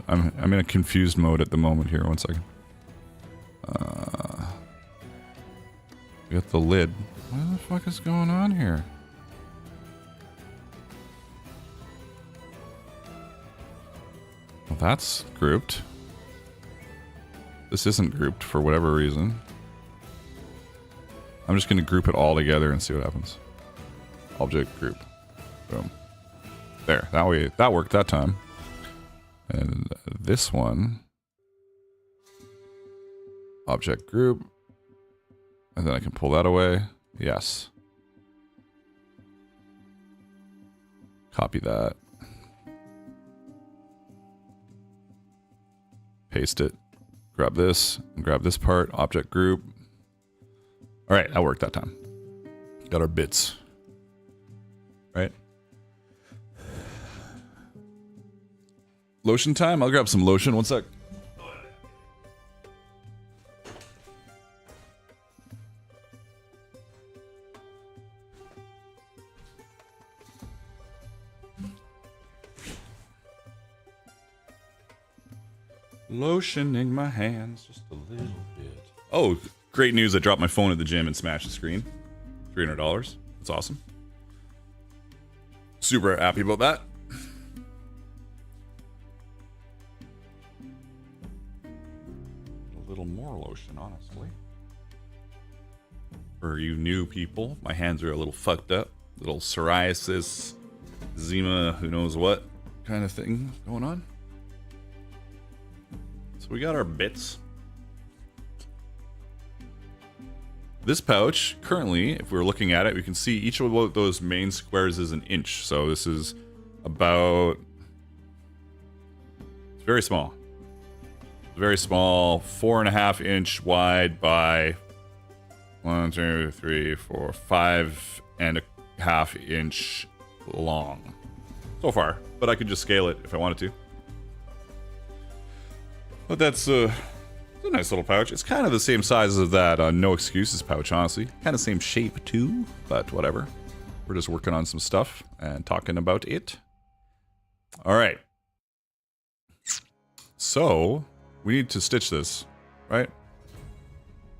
I'm in a confused mode at the moment here. One second. We got the lid. What the fuck is going on here? Well, that's grouped. This isn't grouped for whatever reason. I'm just going to group it all together and see what happens. Object group. Boom. There. That way, that worked that time. And this one, object group, and then I can pull that away. Yes. Copy that. Paste it. Grab this, and grab this part, object group. All right, that worked that time. Got our bits. Right? Lotion time? I'll grab some lotion. One sec. Lotioning my hands just a little bit. Oh, great news. I dropped my phone at the gym and smashed the screen. $300. That's awesome. Super happy about that. A little more lotion, honestly. For you new people, my hands are a little fucked up. Little psoriasis, eczema, who knows what kind of thing going on. So we got our bits. This pouch, currently, if we're looking at it, we can see each of those main squares is an inch. So this is about, it's very small. Very small, 4.5 inch wide by 1, 2, 3, 4, 5.5 inch long. So far, but I could just scale it if I wanted to. But that's a nice little pouch. It's kind of the same size as that No Excuses pouch, honestly. Kind of same shape too, but whatever. We're just working on some stuff and talking about it. All right. So we need to stitch this, right?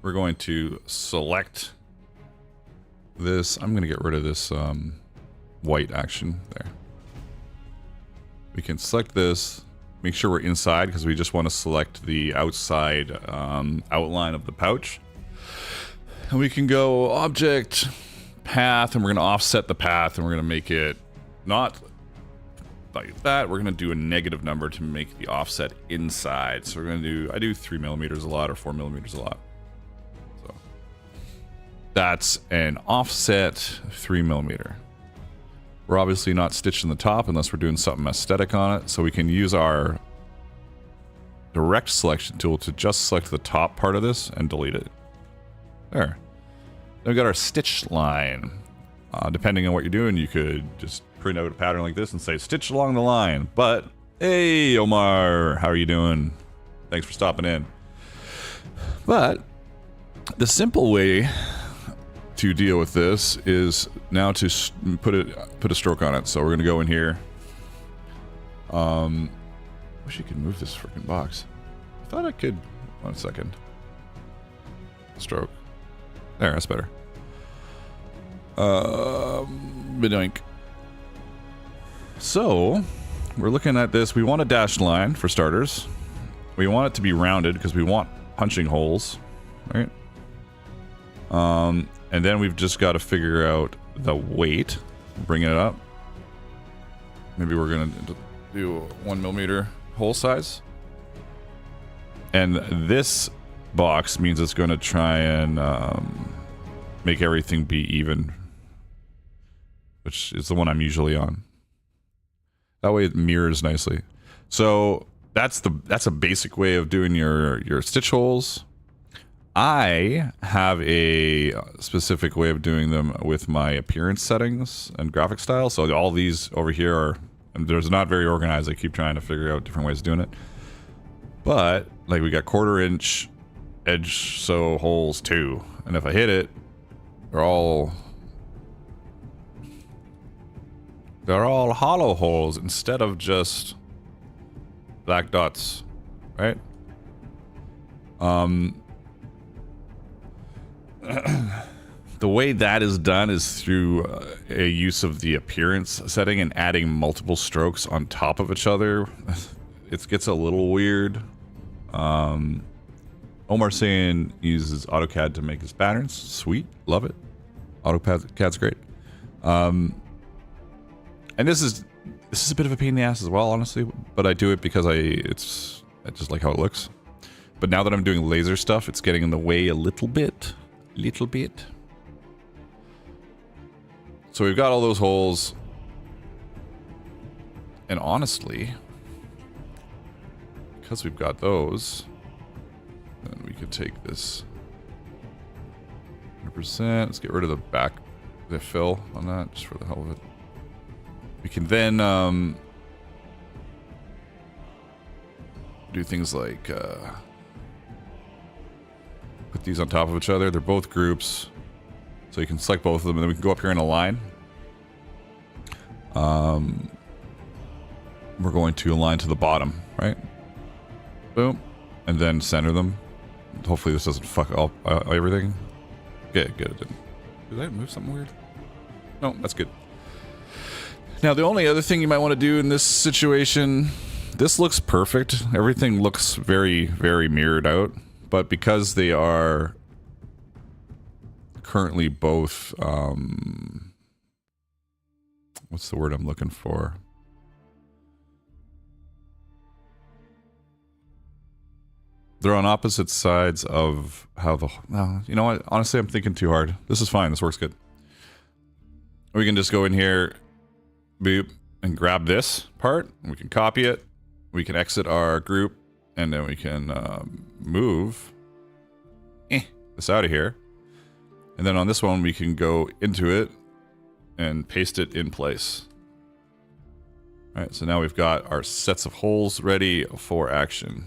We're going to select this. I'm going to get rid of this white action there. We can select this. Make sure we're inside because we just want to select the outside outline of the pouch. And we can go object, path, and we're going to offset the path, and we're going to make it not like that. We're going to do a negative number to make the offset inside. So we're going to do, I do 3 millimeters a lot or 4 millimeters a lot. So that's an offset 3 millimeter. We're obviously not stitching the top unless we're doing something aesthetic on it. So we can use our direct selection tool to just select the top part of this and delete it. There. Then we got our stitch line. Depending on what you're doing, you could just print out a pattern like this and say stitch along the line. But hey, Omar, how are you doing? Thanks for stopping in. But the simple way to deal with this is now to put a stroke on it. So we're gonna go in here. Wish you could move this freaking box. I thought I could. 1 second. Stroke. There, that's better. Bidoink. So we're looking at this. We want a dashed line for starters. We want it to be rounded because we want punching holes, right? And then we've just got to figure out the weight, bringing it up. Maybe we're going to do 1 millimeter hole size. And this box means it's going to try and make everything be even, which is the one I'm usually on. That way it mirrors nicely. So that's a basic way of doing your stitch holes. I have a specific way of doing them with my appearance settings and graphic style. So all these over here are, and there's not very organized. I keep trying to figure out different ways of doing it. But like we got 1/4 inch edge sew holes too. And if I hit it, they're all hollow holes instead of just black dots, right? The way that is done is through a use of the appearance setting and adding multiple strokes on top of each other. It gets a little weird. Omar saying uses AutoCAD to make his patterns. Sweet, love it. AutoCAD's great. And this is a bit of a pain in the ass as well, honestly. But I do it because I just like how it looks. But now that I'm doing laser stuff, it's getting in the way a little bit. So we've got all those holes. And honestly, because we've got those, then we could take this 100%. Let's get rid of the back, the fill on that, just for the hell of it. We can then do things like put these on top of each other. They're both groups, so you can select both of them, and then we can go up here in a line. We're going to align to the bottom, right? Boom, and then center them. Hopefully this doesn't fuck up everything. Yeah, good, it didn't. Did I move something weird? No, that's good. Now, the only other thing you might want to do in this situation, this looks perfect. Everything looks very, very mirrored out. But because they are currently both, what's the word I'm looking for? They're on opposite sides of how the... No, you know what? Honestly, I'm thinking too hard. This is fine. This works good. We can just go in here, boop, and grab this part. We can copy it. We can exit our group, and then we can move this out of here. And then on this one, we can go into it and paste it in place. All right, so now we've got our sets of holes ready for action.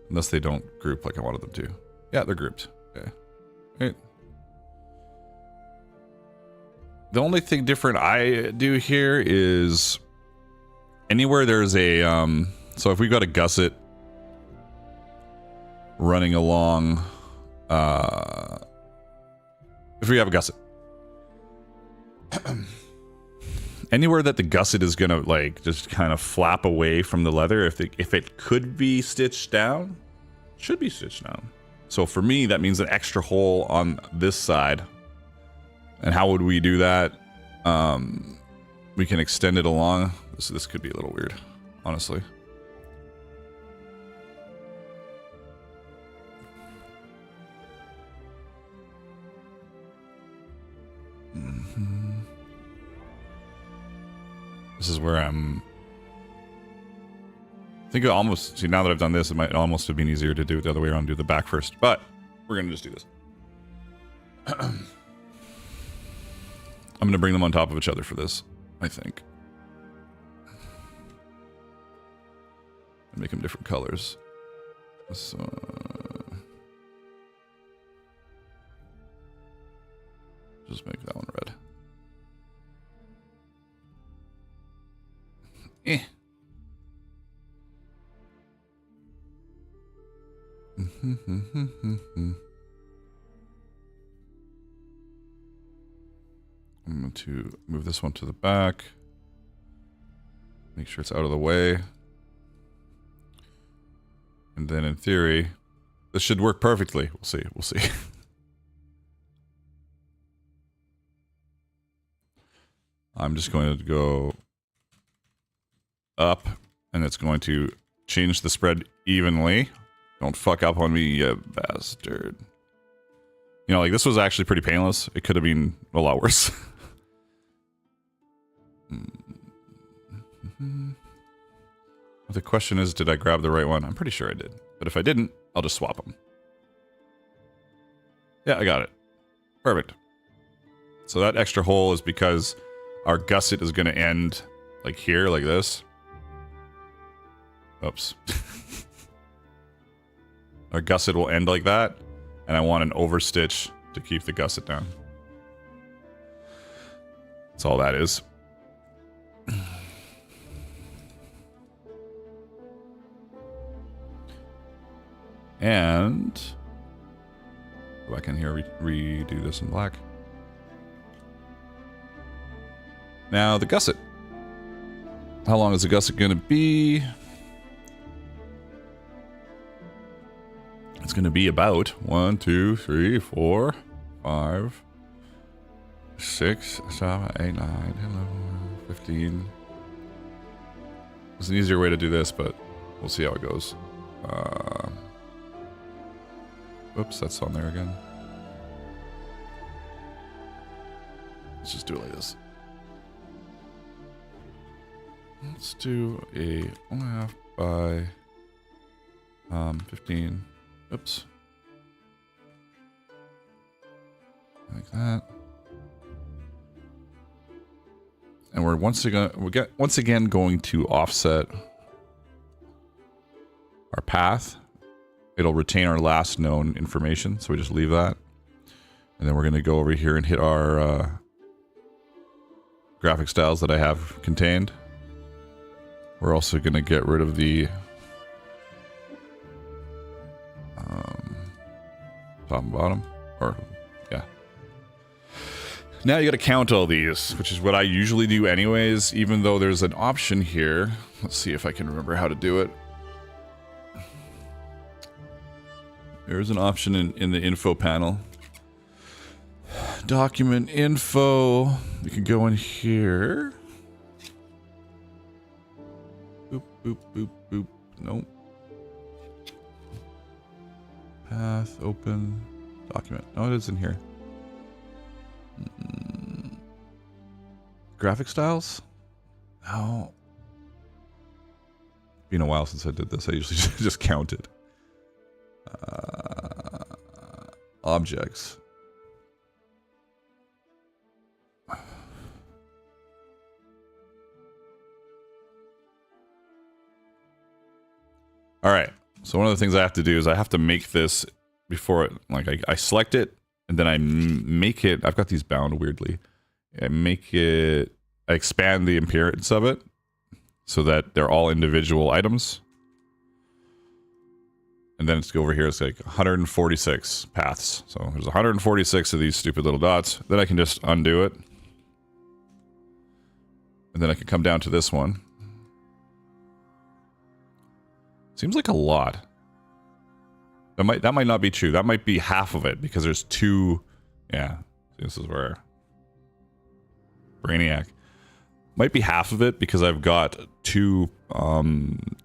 Unless they don't group like I wanted them to. Yeah, they're grouped. Okay. Right. The only thing different I do here is anywhere there's a so if we've got a gusset running along, if we have a gusset, anywhere that the gusset is gonna like just kind of flap away from the leather, if it could be stitched down, should be stitched down. So for me, that means an extra hole on this side. And how would we do that? We can extend it along. This could be a little weird, honestly. This is where I'm... I think it almost... See, now that I've done this, it might almost have been easier to do it the other way around, do the back first. But we're going to just do this. I'm going to bring them on top of each other for this, I think. And make them different colors. So... just make that one red. I'm going to move this one to the back. Make sure it's out of the way. And then in theory, this should work perfectly. We'll see. We'll see. I'm just going to go up, and it's going to change the spread evenly. Don't fuck up on me, you bastard. You know, like, this was actually pretty painless. It could have been a lot worse. The question is, did I grab the right one? I'm pretty sure I did. But if I didn't, I'll just swap them. Yeah, I got it. Perfect. So that extra hole is because our gusset is going to end like here, like this. Oops. Our gusset will end like that, and I want an overstitch to keep the gusset down. That's all that is. And go back in here, redo this in black. Now the gusset. How long is the gusset going to be? It's going to be about 1, 2, 3, 4, 5, 6, 7, 8, 9, 11, 15. There's an easier way to do this, but we'll see how it goes. Oops, that's on there again. Let's just do it like this. Let's do a 1.5 by 15. Oops. Like that. And we're once again going to offset our path. It'll retain our last known information, so we just leave that. And then we're going to go over here and hit our graphic styles that I have contained. We're also going to get rid of the top and bottom, or yeah. Now you got to count all these, which is what I usually do anyways, even though there's an option here. Let's see if I can remember how to do it. There's an option in the info panel. Document info. You can go in here. Boop, boop, boop, boop. Nope. Path, open, document. No, it is in here. Graphic styles? No. Been a while since I did this. I usually just count it. Objects. All right. So one of the things I have to do is I have to make this before it, like I select it and then I make it. I've got these bound weirdly. I make it, I expand the appearance of it so that they're all individual items. And then it's over here, it's like 146 paths. So there's 146 of these stupid little dots. Then I can just undo it. And then I can come down to this one. Seems like a lot. That might not be true. That might be half of it because there's two. Yeah, this is where Brainiac might be half of it because I've got two on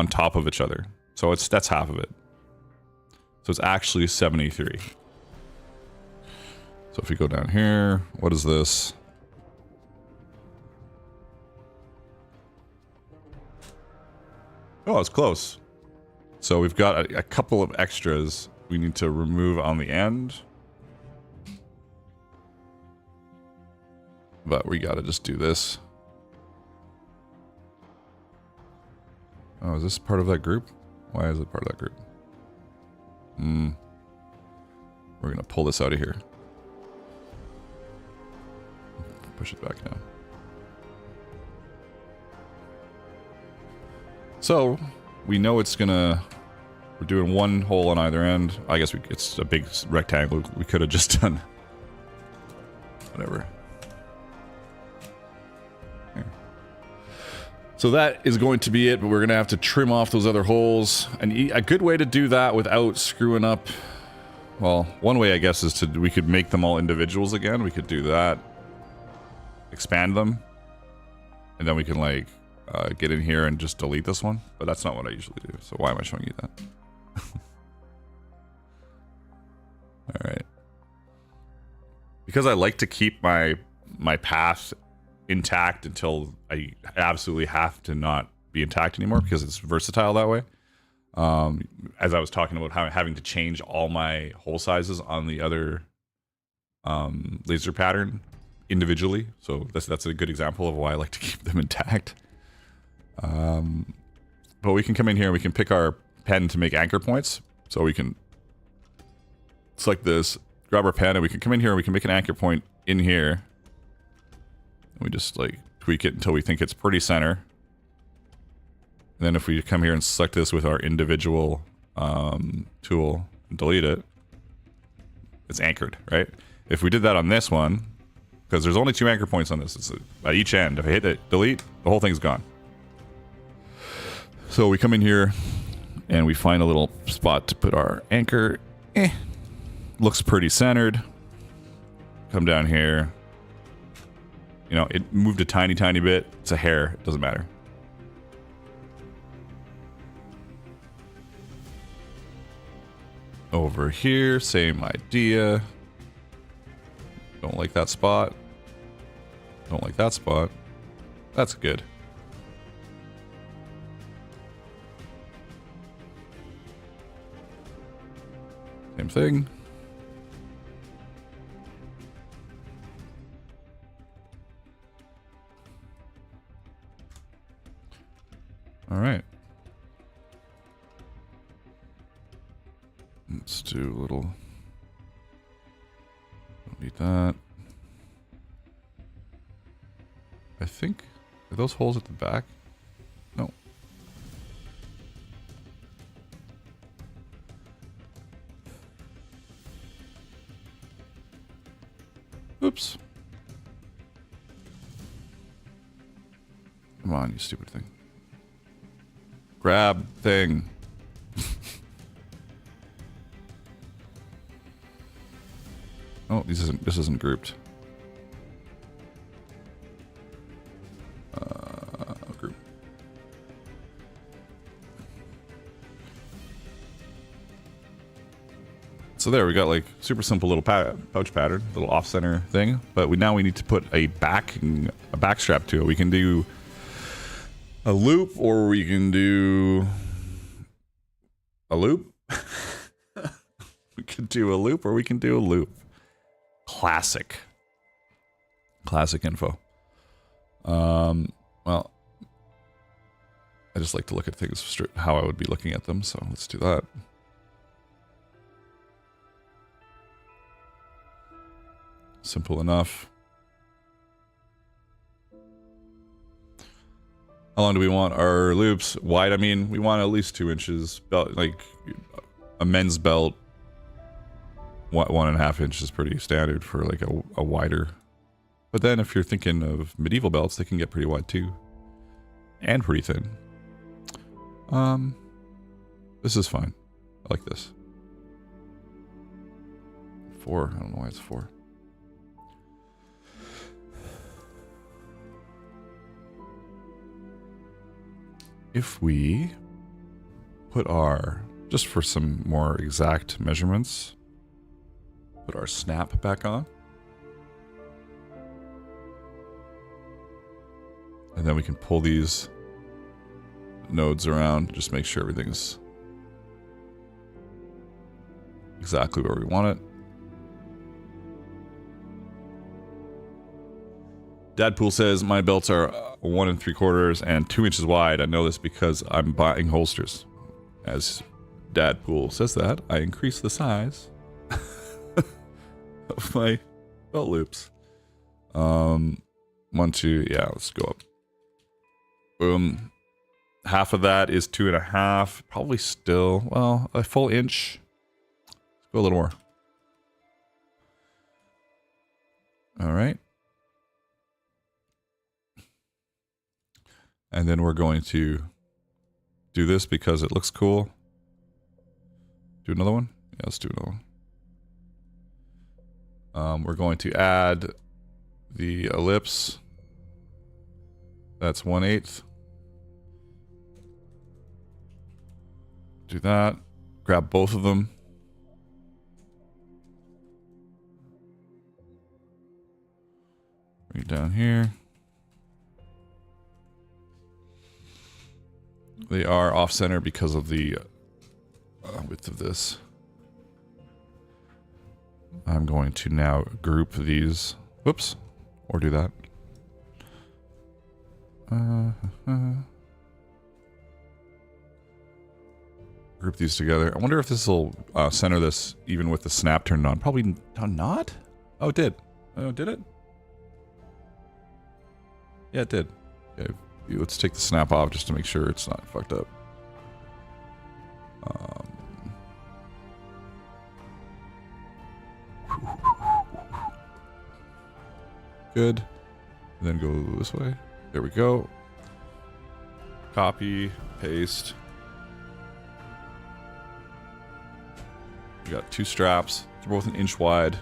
top of each other. So that's half of it. So it's actually 73. So if we go down here, what is this? Oh, it's close. So we've got a couple of extras we need to remove on the end. But we gotta just do this. Oh, is this part of that group? Why is it part of that group? We're gonna pull this out of here. Push it back now. So, we know it's gonna... We're doing one hole on either end. I guess it's a big rectangle. We could have just done... whatever. Here. So that is going to be it, but we're gonna have to trim off those other holes. And a good way to do that without screwing up... Well, one way I guess is we could make them all individuals again. We could do that. Expand them. And then we can like... get in here and just delete this one, but that's not what I usually do. So why am I showing you that? All right. Because I like to keep my path intact until I absolutely have to not be intact anymore because it's versatile that way. As I was talking about having to change all my hole sizes on the other laser pattern individually. So that's a good example of why I like to keep them intact. But we can come in here and we can pick our pen to make anchor points. So we can select this, grab our pen, and we can come in here and we can make an anchor point in here. And we just like tweak it until we think it's pretty center. And then if we come here and select this with our individual tool and delete it, it's anchored, right? If we did that on this one, because there's only 2 anchor points on this, it's at each end. If I hit it, delete, the whole thing's gone. So we come in here and we find a little spot to put our anchor. Looks pretty centered. Come down here. You know, it moved a tiny, tiny bit. It's a hair. It doesn't matter. Over here, same idea. Don't like that spot. Don't like that spot. That's good. Same thing. All right. Let's do a little... Don't need that. I think... Are those holes at the back? No. Oops. Come on, you stupid thing. Grab thing. Oh, this isn't grouped. Group. So there, we got like super simple little pouch pattern, little off-center thing. But now we need to put a back strap to it. We can do a loop, or we can do a loop. We can do a loop, or we can do a loop. Classic info. Well, I just like to look at things how I would be looking at them, so let's do that. Simple enough. How long do we want our loops? Wide, I mean, we want at least 2 inches. Belt, like a men's belt, 1.5 inches is pretty standard for like a wider. But then if you're thinking of medieval belts, they can get pretty wide too. And pretty thin. This is fine. I like this. 4, I don't know why it's 4. If we put our, just for some more exact measurements, put our snap back on. And then we can pull these nodes around, just make sure everything's exactly where we want it. Dadpool says, my belts are 1 3/4 and 2 inches wide. I know this because I'm buying holsters. As Dadpool says that, I increase the size of my belt loops. 1, 2, yeah, let's go up. Boom. Half of that is 2.5. Probably still, well, a full inch. Let's go a little more. All right. And then we're going to do this because it looks cool. Do another one? Yeah, let's do another one. We're going to add the ellipse. That's 1/8. Do that. Grab both of them. Bring it down here. They are off-center because of the width of this. I'm going to now group these. Whoops. Or do that. Group these together. I wonder if this will center this even with the snap turned on. Probably not. Oh, it did. Oh, did it? Yeah, it did. Okay. Let's take the snap off just to make sure it's not fucked up. Good. And then go this way. There we go. Copy, paste. We got 2 straps. They're both 1 inch wide.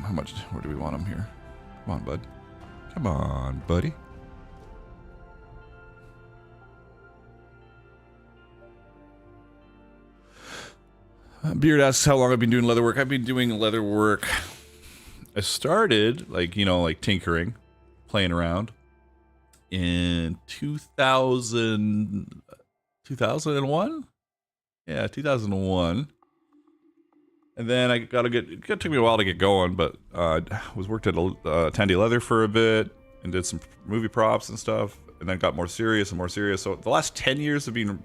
How much? Where do we want them here? Come on, bud. Come on, buddy. Beard asks how long I've been doing leather work. I've been doing leather work. I started, like, like tinkering, playing around in 2001? Yeah, 2001. And then it took me a while to get going, but I was worked at Tandy Leather for a bit and did some movie props and stuff, and then got more serious and more serious. So the last 10 years have been,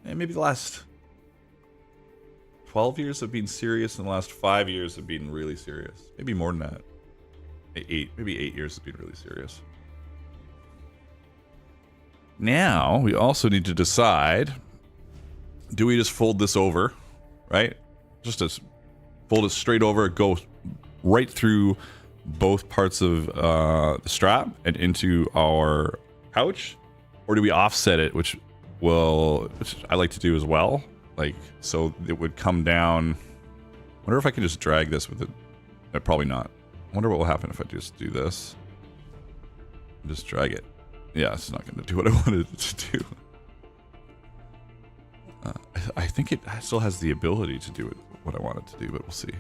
maybe the last 12 years have been serious, and the last 5 years have been really serious. Maybe more than that. Maybe 8 years have been really serious. Now, we also need to decide, do we just fold this over, right? just to fold it straight over, go right through both parts of the strap and into our pouch? Or do we offset it, which I like to do as well? Like, so it would come down. I wonder if I can just drag this with it. Probably not. I wonder what will happen if I just do this. Just drag it. Yeah, it's not going to do what I wanted it to do. I think it still has the ability to do what I want it to do, but we'll see.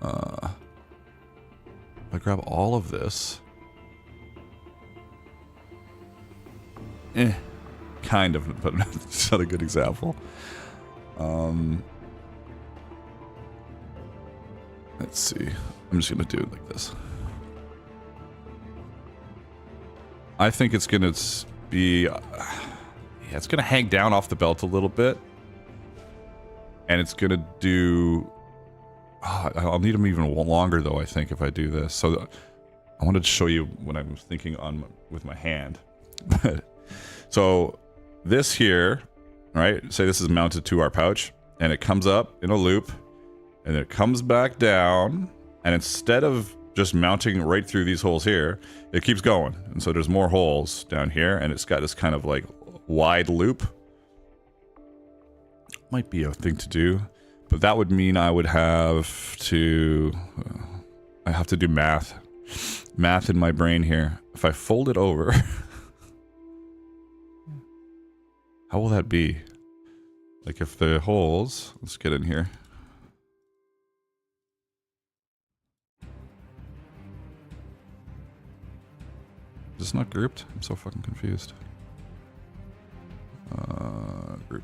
If I grab all of this. Kind of, but it's not a good example. Let's see. I'm just going to do it like this. I think it's going to be... yeah, it's going to hang down off the belt a little bit. And it's going to do... Oh, I'll need them even longer, though, I think, if I do this. So I wanted to show you what I'm thinking with my hand. So this here, right? Say this is mounted to our pouch, and it comes up in a loop, and it comes back down, and instead of just mounting right through these holes here, it keeps going. And so there's more holes down here, and it's got this kind of like wide loop. Might be a thing to do, but that would mean I would have to... I have to do math. Math in my brain here. If I fold it over... how will that be? Like if the holes... Let's get in here. Is this not grouped? I'm so fucking confused. Group.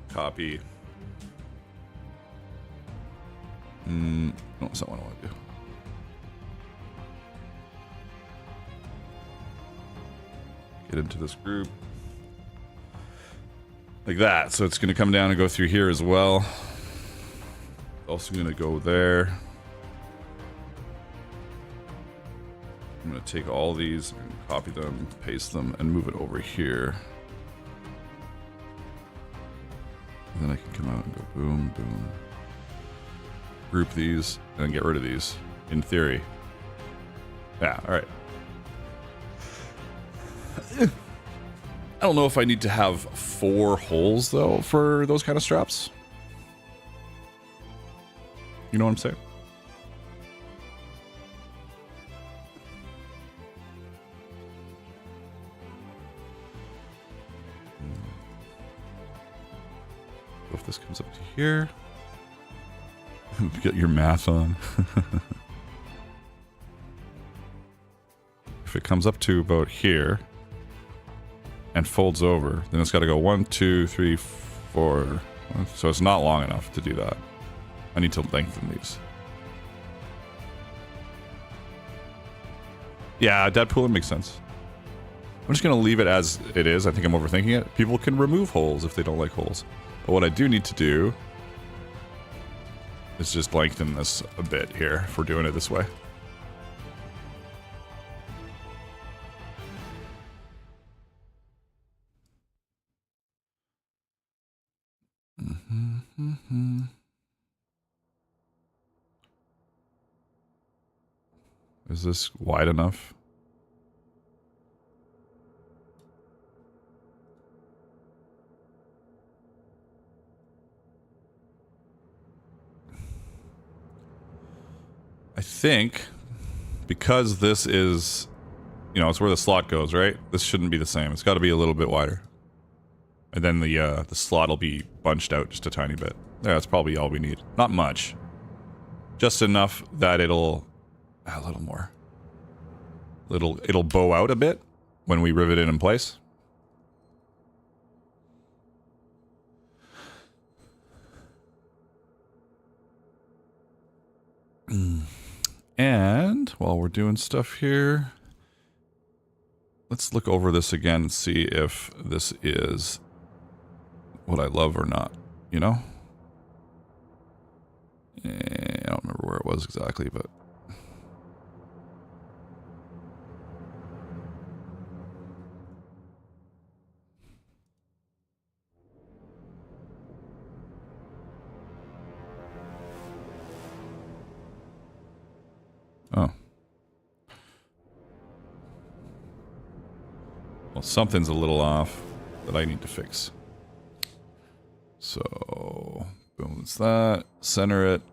Copy. No, that's not what I want to do. Get into this group. Like that. So it's going to come down and go through here as well. Also going to go there. I'm going to take all these and copy them, paste them, and move it over here. And then I can come out and go boom, boom. Group these, and then get rid of these, in theory. Yeah, alright. I don't know if I need to have 4 holes, though, for those kind of straps. You know what I'm saying? If this comes up to here, get your math on. If it comes up to about here and folds over, then it's got to go 1, 2, 3, 4. So it's not long enough to do that. I need to lengthen these. Yeah, Deadpool, it makes sense. I'm just going to leave it as it is. I think I'm overthinking it. People can remove holes if they don't like holes. But what I do need to do is just lengthen this a bit here if we're doing it this way. Is this wide enough? I think because this is, you know, it's where the slot goes, right? This shouldn't be the same. It's got to be a little bit wider. And then the slot will be bunched out just a tiny bit. Yeah, that's probably all we need. Not much. Just enough that it'll... a little more. It'll bow out a bit when we rivet it in place. And while we're doing stuff here, let's look over this again and see if this is what I love or not, you know? I don't remember where it was exactly, but... Well, something's a little off that I need to fix. So, boom, it's that. Center it.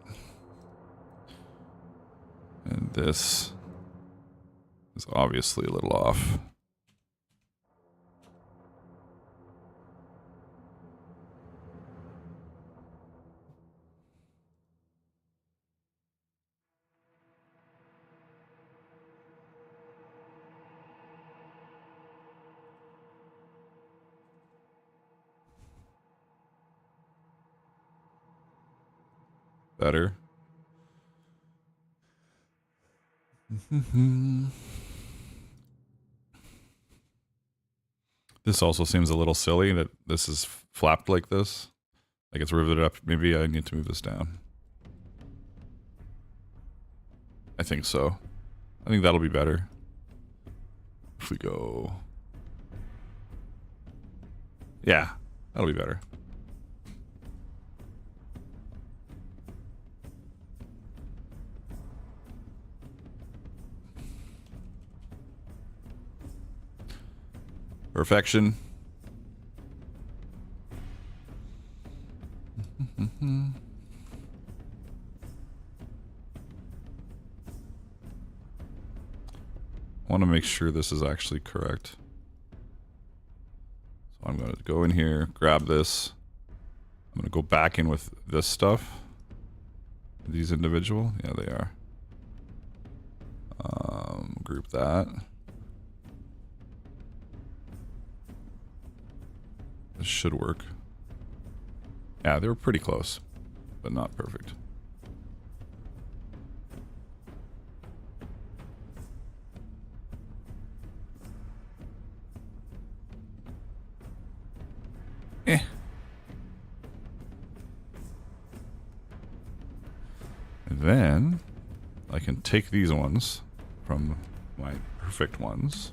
And this is obviously a little off. Better. This also seems a little silly that this is flapped like this. Like it's riveted up. Maybe I need to move this down. I think so. I think that'll be better. If we go... Yeah, that'll be better. Perfection. I want to make sure this is actually correct. So I'm going to go in here, grab this. I'm going to go back in with this stuff. Are these individual? Yeah, they are. Group that. This should work. Yeah, they were pretty close, but not perfect. Eh. And then I can take these ones from my perfect ones,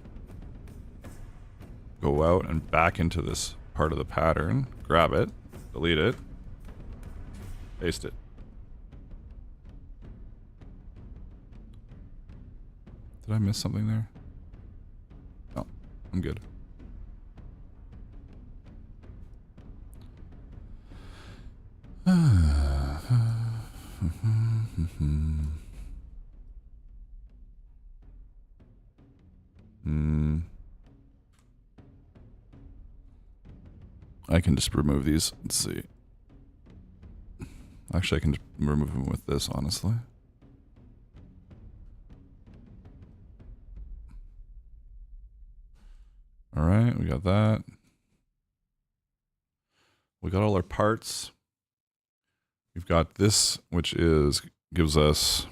go out and back into this part of the pattern, grab it, delete it, paste it. Did I miss something there? No, I'm good. I can just remove these. Let's see. Actually, I can just remove them with this, honestly. All right, we got that. We got all our parts. We've got this, which gives us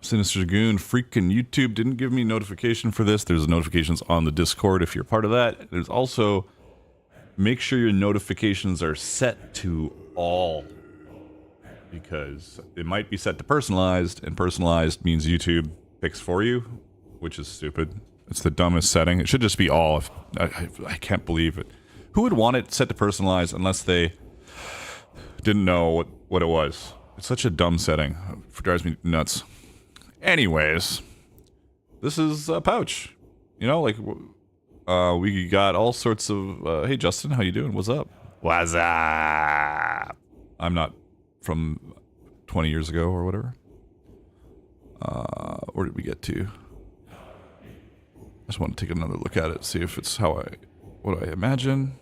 Sinister Dragoon. Freaking YouTube didn't give me notification for this. There's notifications on the Discord if you're part of that. There's also, make sure your notifications are set to all, because it might be set to personalized, and personalized means YouTube picks for you, which is stupid. It's the dumbest setting. It should just be all. I can't believe it. Who would want it set to personalized unless they didn't know what it was? It's such a dumb setting. It drives me nuts. Anyways, this is a pouch. You know, like, we got all sorts of... hey, Justin, how you doing? What's up? What's up? I'm not from 20 years ago or whatever. Where did we get to? I just want to take another look at it, see if it's what I imagine.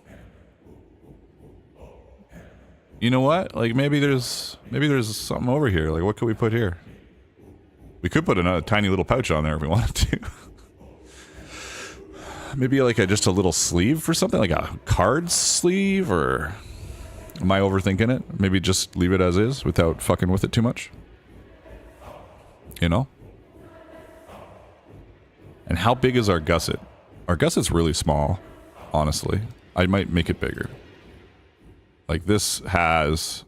You know what? Like, maybe there's something over here. Like, what could we put here? We could put another tiny little pouch on there if we wanted to. Maybe like just a little sleeve for something, like a card sleeve, or am I overthinking it? Maybe just leave it as is without fucking with it too much. You know? And how big is our gusset? Our gusset's really small, honestly. I might make it bigger. Like, this has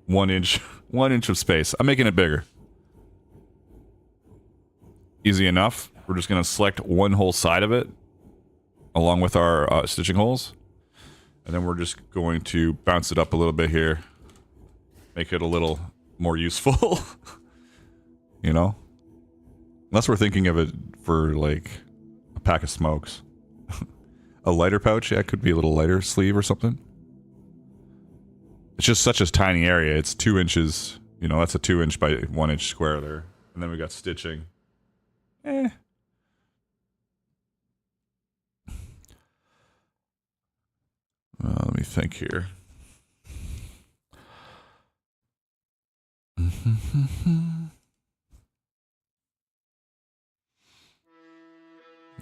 1 inch of space. I'm making it bigger. Easy enough. We're just going to select one whole side of it along with our stitching holes. And then we're just going to bounce it up a little bit here. Make it a little more useful. You know? Unless we're thinking of it for like a pack of smokes. A lighter pouch, yeah, it could be a little lighter sleeve or something. It's just such a tiny area. It's 2 inches. You know, that's a 2-inch by 1-inch square there. And then we got stitching. Let me think here.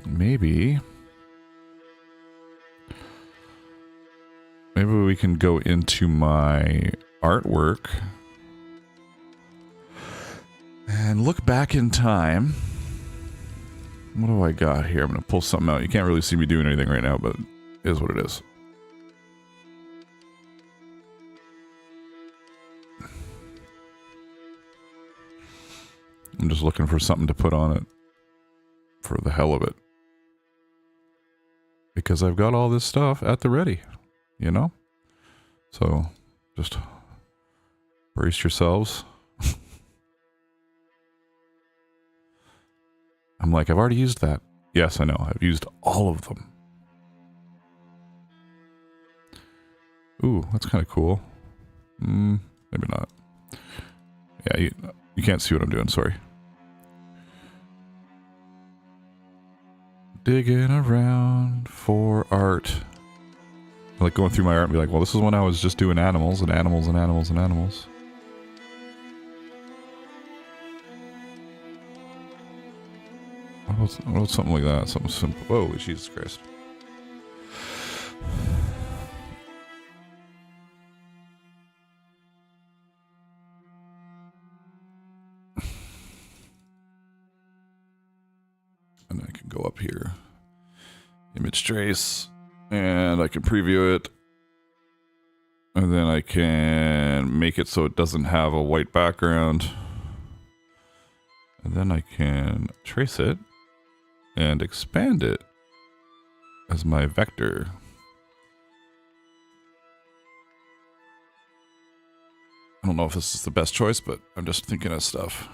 Maybe we can go into my artwork and look back in time. What do I got here? I'm going to pull something out. You can't really see me doing anything right now, but it is what it is. I'm just looking for something to put on it for the hell of it. Because I've got all this stuff at the ready, you know? So, just brace yourselves. I'm like, I've already used that. Yes, I know. I've used all of them. Ooh, that's kind of cool. Maybe not. Yeah, you can't see what I'm doing, sorry. Digging around for art. I like going through my art and be like, well, this is when I was just doing animals and animals and animals and animals. What about something like that? Something simple. Whoa, Jesus Christ. And I can go up here. Image trace. And I can preview it. And then I can make it so it doesn't have a white background. And then I can trace it and expand it as my vector. I don't know if this is the best choice, but I'm just thinking of stuff.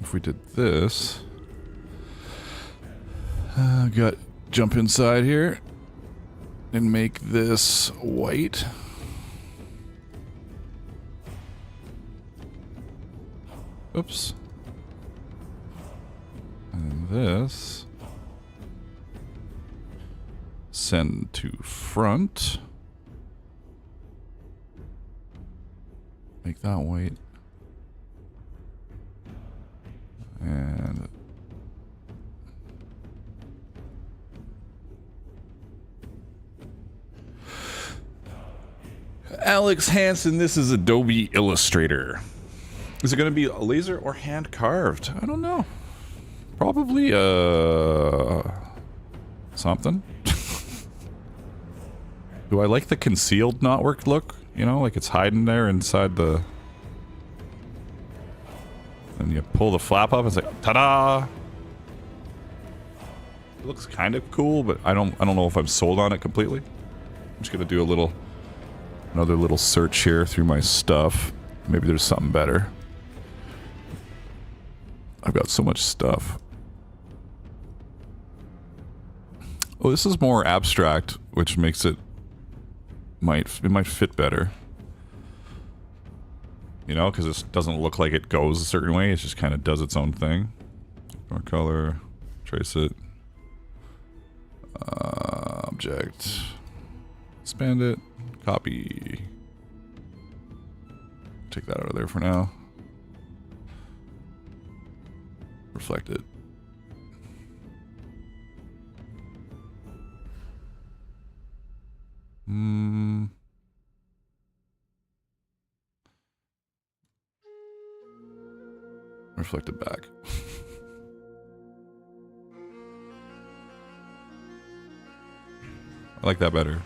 If we did this, got jump inside here and make this white. Oops. And this send to front. Make that white. And Alex Hansen, this is Adobe Illustrator. Is it going to be a laser or hand carved? I don't know. Probably something. Do I like the concealed not worked look? You know, like it's hiding there inside the... And you pull the flap up and it's like, ta-da! It looks kind of cool, but I don't know if I'm sold on it completely. I'm just gonna do another little search here through my stuff. Maybe there's something better. I've got so much stuff. Oh, this is more abstract, which makes it might fit better. You know, because it doesn't look like it goes a certain way. It just kind of does its own thing. More color, trace it. Object. Expand it. Copy. Take that out of there for now. Reflect it. Reflect it back. I like that better.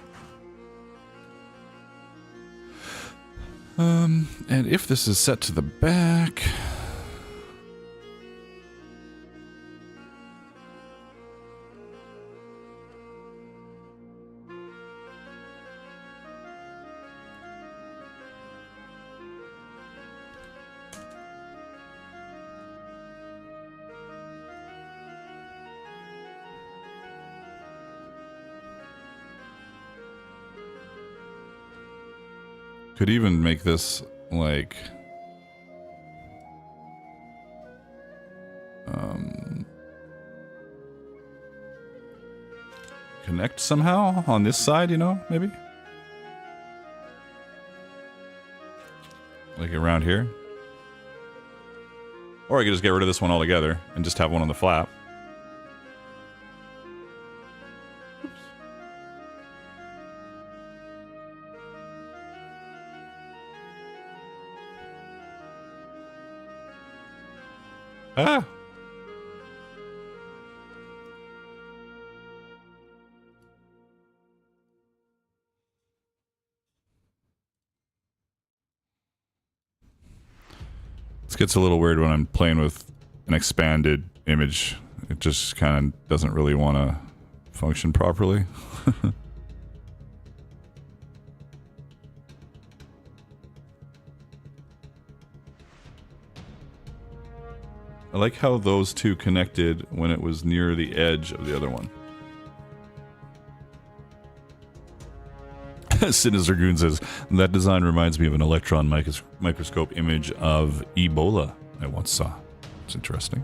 And if this is set to the back... Could even make this like connect somehow on this side, you know, maybe? Like around here. Or I could just get rid of this one altogether and just have one on the flap. Ah! This gets a little weird when I'm playing with an expanded image. It just kind of doesn't really want to function properly. I like how those two connected when it was near the edge of the other one. Sinister Goon says, that design reminds me of an electron microscope image of Ebola I once saw. It's interesting.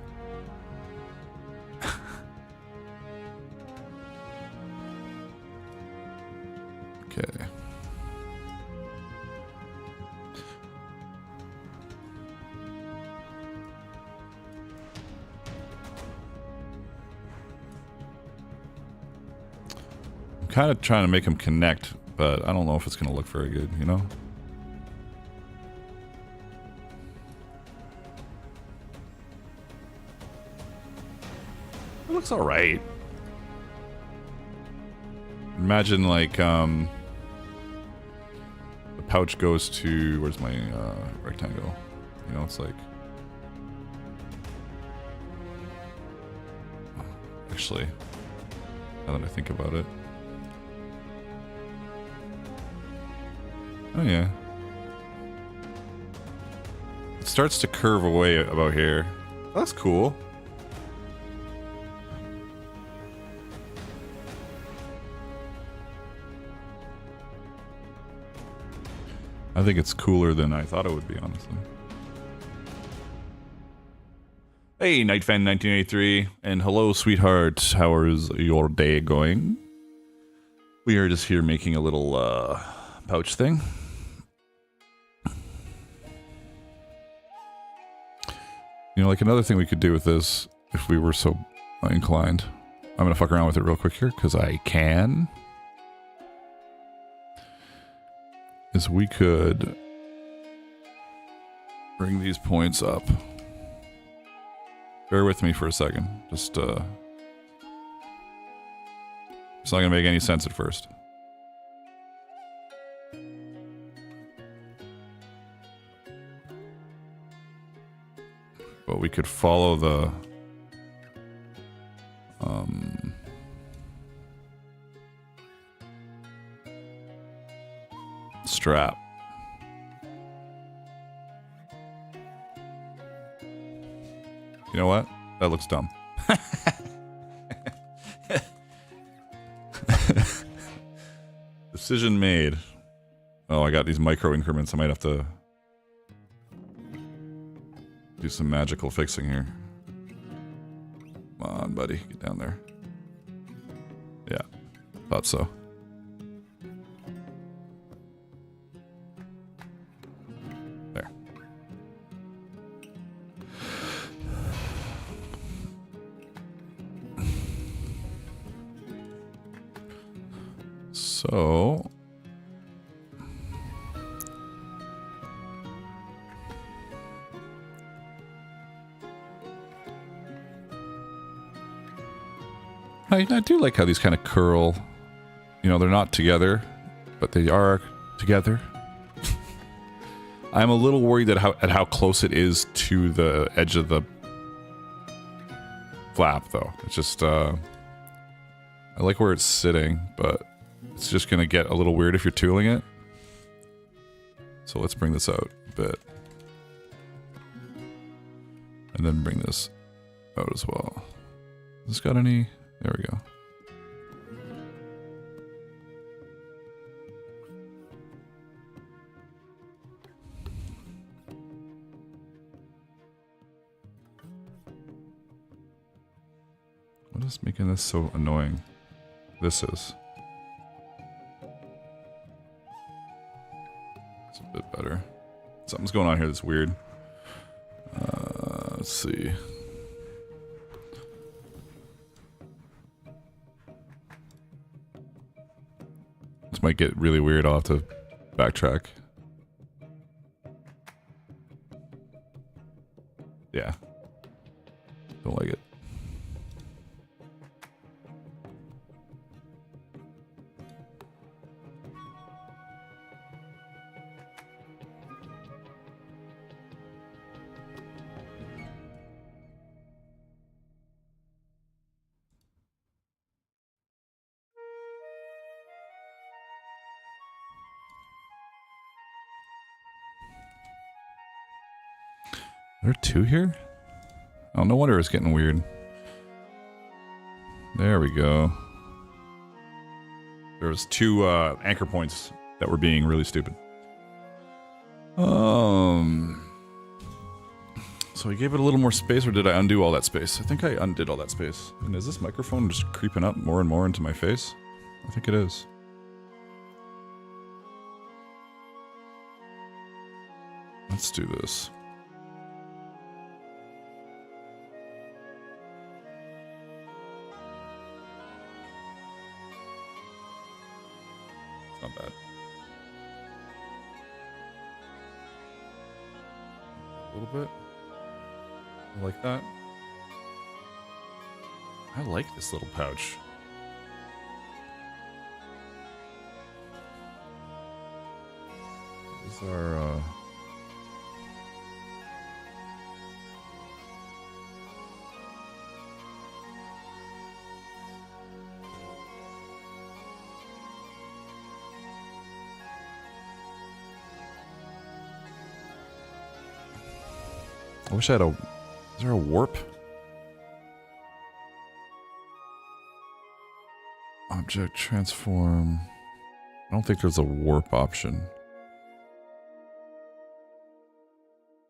Okay. I'm kind of trying to make them connect, but I don't know if it's going to look very good, you know? It looks alright. Imagine, like, the pouch goes to... Where's my rectangle? You know, it's like... Actually, now that I think about it... Oh yeah. It starts to curve away about here. That's cool. I think it's cooler than I thought it would be, honestly. Hey, NightFan1983, and hello, sweetheart. How is your day going? We are just here making a little pouch thing. You know, like another thing we could do with this, if we were so inclined. I'm gonna fuck around with it real quick here, because I can. Is we could bring these points up. Bear with me for a second. Just, it's not gonna make any sense at first. But we could follow the strap. You know what? That looks dumb. Decision made. Oh, I got these micro increments. I might have to do some magical fixing here. Come on, buddy. Get down there. Yeah. Thought so. There. So... I do like how these kind of curl you know, they're not together, but they are together. I'm a little worried at how close it is to the edge of the flap, though. It's just, I like where it's sitting, but it's just going to get a little weird if you're tooling it. So let's bring this out a bit. And then bring this out as well. Has this got any? There we go. What is making this so annoying? This is. It's a bit better. Something's going on here that's weird. Let's see. This might get really weird. I'll have to backtrack. Yeah. Don't like it. There are two here? Oh, no wonder it's getting weird. There we go. There was two anchor points that were being really stupid. So I gave it a little more space, or did I undo all that space? I think I undid all that space. And is this microphone just creeping up more and more into my face? I think it is. Let's do this. Not bad. A little bit. I like that. I like this little pouch. These are, I wish I had a... Is there a warp? Object transform... I don't think there's a warp option.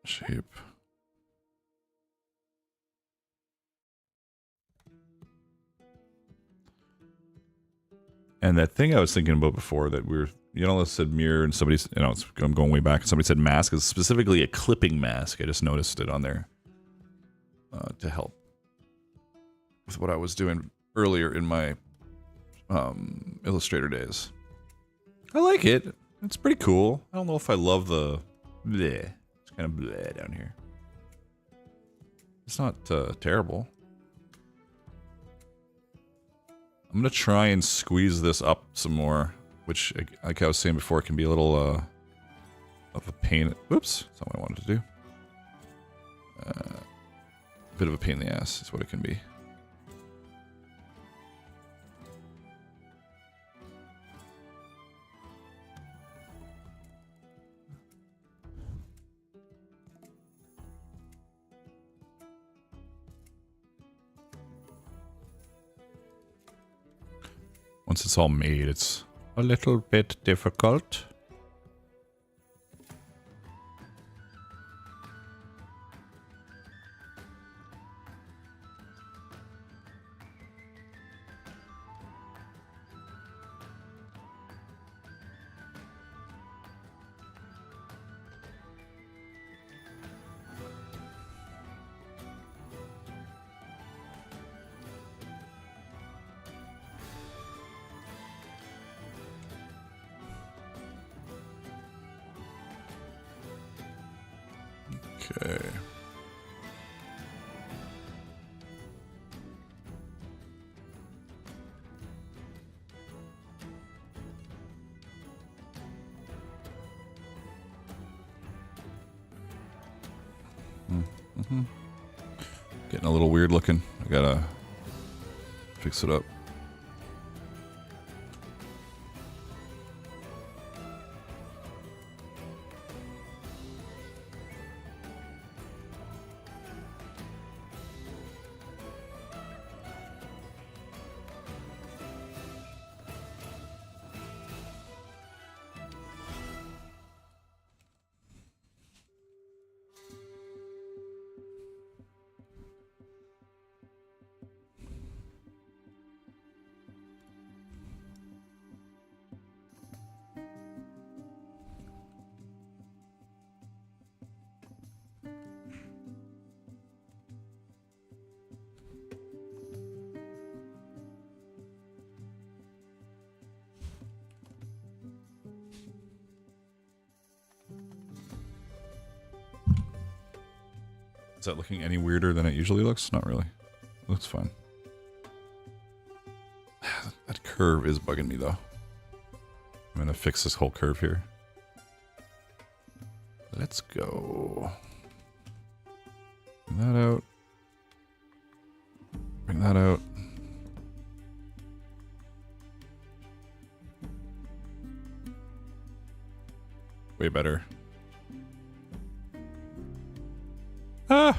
Shape. And that thing I was thinking about before that we were... You know, I said mirror and somebody's... You know, I'm going way back. Somebody said mask is specifically a clipping mask. I just noticed it on there. To help with what I was doing earlier in my Illustrator days. I like it. It's pretty cool. I don't know if I love the... Bleh. It's kind of bleh down here. It's not terrible. I'm going to try and squeeze this up some more, which, like I was saying before, can be a little of a pain. Oops, that's not what I wanted to do. A bit of a pain in the ass is what it can be. Once it's all made, it's a little bit difficult. Getting a little weird looking. I gotta fix it up. Is that looking any weirder than it usually looks? Not really. It looks fine. That curve is bugging me though. I'm gonna fix this whole curve here. Let's go. Bring that out. Bring that out. Way better. Ah!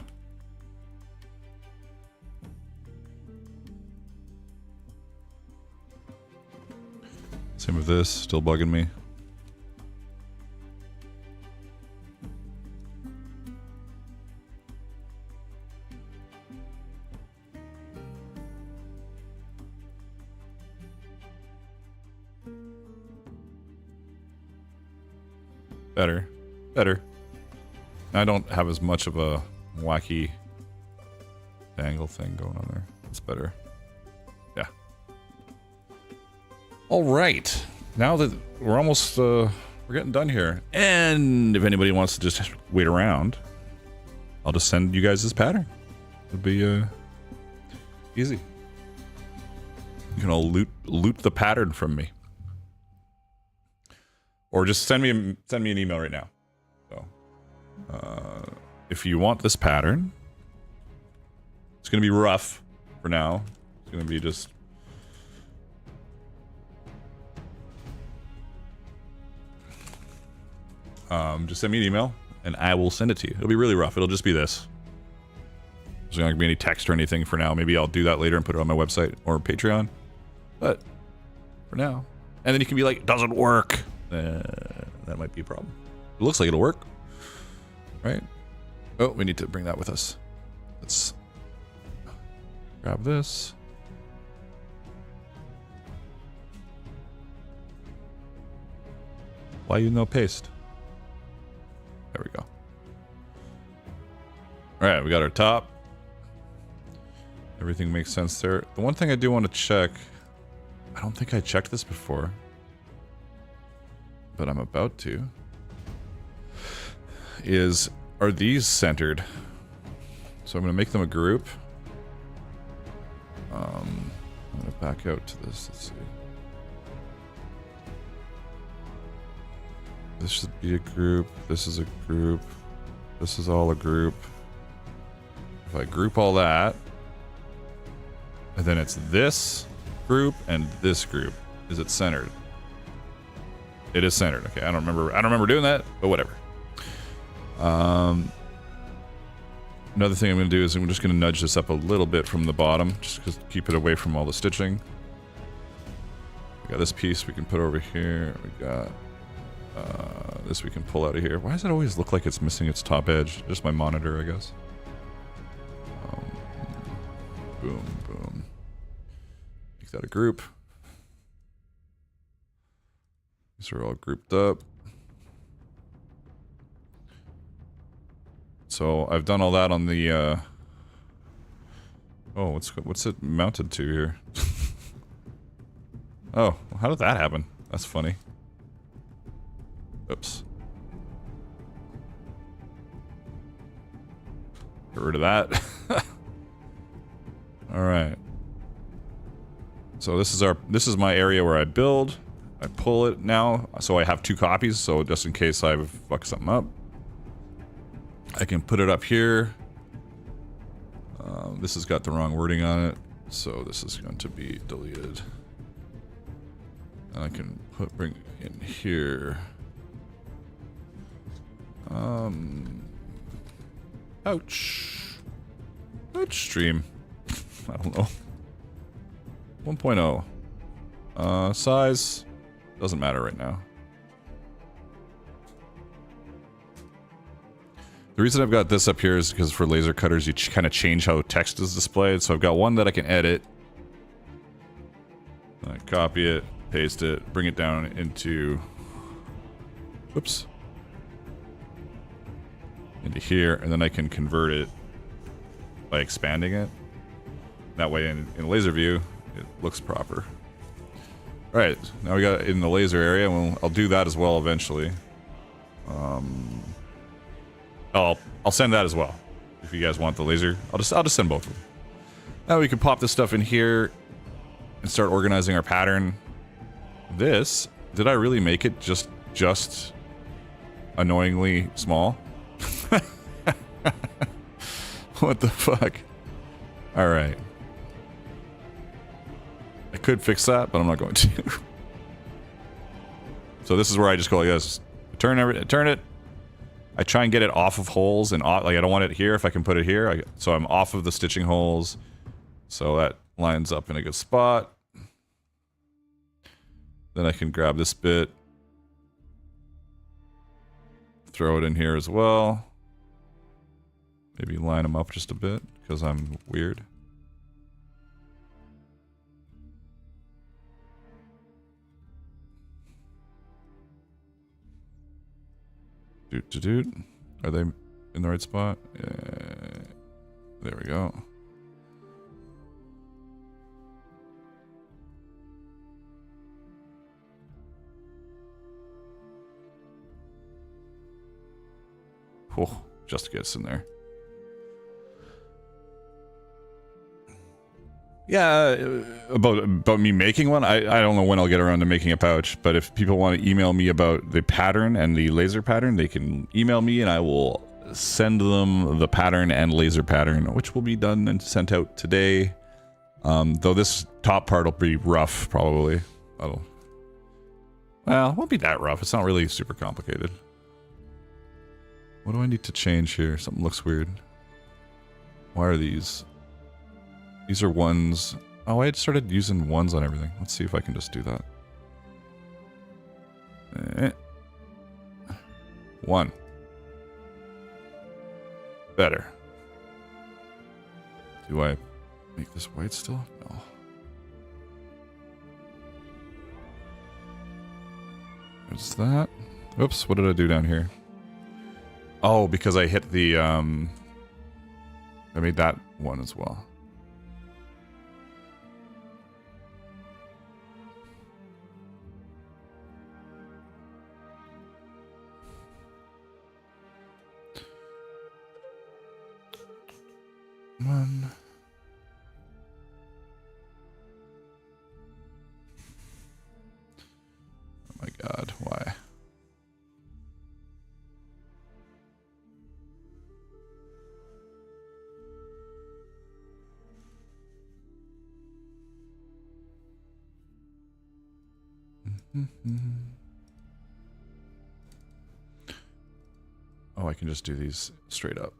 Same with this, still bugging me. Better. Better. I don't have as much of a wacky angle thing going on there. It's better. Yeah. All right. Now that we're almost, we're getting done here. And if anybody wants to just wait around, I'll just send you guys this pattern. It'll be, easy. You can all loot the pattern from me. Or just send me an email right now. So, if you want this pattern, it's gonna be rough for now. It's gonna be just send me an email and I will send it to you. It'll be really rough. It'll just be this. There's not gonna be any text or anything for now. Maybe I'll do that later and put it on my website or Patreon. But for now, and then you can be like, it doesn't work. That might be a problem. It looks like it'll work, right? Oh, we need to bring that with us. Let's grab this. Why you no paste? There we go. All right, we got our top. Everything makes sense there. The one thing I do want to check, I don't think I checked this before, but I'm about to, is, are these centered? So I'm going to make them a group. I'm going to back out to this. Let's see. This should be a group. This is a group. This is all a group. If I group all that, and then it's this group and this group, is it centered? It is centered. Okay, I don't remember doing that, but whatever. Another thing I'm going to do is I'm just going to nudge this up a little bit from the bottom, just to keep it away from all the stitching. We got this piece we can put over here. We got this we can pull out of here. Why does it always look like it's missing its top edge? Just my monitor, I guess. Boom, boom. Make that a group. These are all grouped up. So I've done all that on the oh, what's it mounted to here? Oh, how did that happen? That's funny. Oops. Get rid of that. All right. So this is my area where I build. I pull it now, so I have two copies, so just in case I fuck something up, I can put it up here, This has got the wrong wording on it, so this is going to be deleted. And I can bring in here. Ouch. Ouch stream. I don't know. 1.0. Size. Doesn't matter right now. The reason I've got this up here is because for laser cutters you kind of change how text is displayed. So I've got one that I can edit. I copy it, paste it, bring it down into... Oops. Into here, and then I can convert it by expanding it. That way in laser view, it looks proper. Alright, now we got it in the laser area, and I'll do that as well eventually. I'll send that as well. If you guys want the laser, I'll just send both of them. Now we can pop this stuff in here and start organizing our pattern. This, did I really make it just annoyingly small? What the fuck? Alright. I could fix that, but I'm not going to. So this is where I just go like this. Turn it. I try and get it off of holes and like I don't want it here. If I can put it here, so I'm off of the stitching holes. So that lines up in a good spot. Then I can grab this bit, throw it in here as well. Maybe line them up just a bit because I'm weird. Doot. Are they in the right spot? There we go. Oh, just gets in there. Yeah, about me making one, I don't know when I'll get around to making a pouch, but if people want to email me about the pattern and the laser pattern, they can email me and I will send them the pattern and laser pattern, which will be done and sent out today. Though this top part will be rough, probably. Well, it won't be that rough. It's not really super complicated. What do I need to change here? Something looks weird. Why are these? These are ones. Oh, I had started using ones on everything. Let's see if I can just do that. One. Better. Do I make this white still? No. What's that? Oops, what did I do down here? Oh, because I hit the, I made that one as well. One. Oh my God, why? Oh, I can just do these straight up.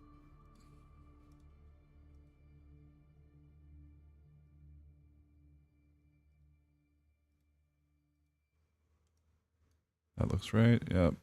That looks right, yep.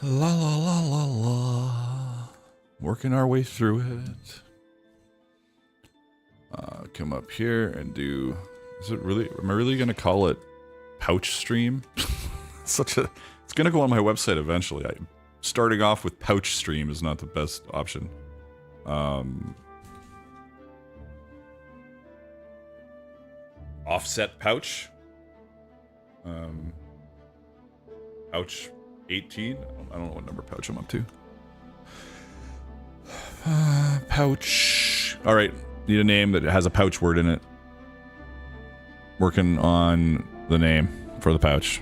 La la la la la. Working our way through it. Come up here and do. Is it really? Am I really gonna call it pouch stream? It's gonna go on my website eventually. Starting off with pouch stream is not the best option. Offset pouch. Pouch 18. I don't know what number pouch I'm up to. Pouch. All right, need a name that has a pouch word in it. Working on the name for the pouch.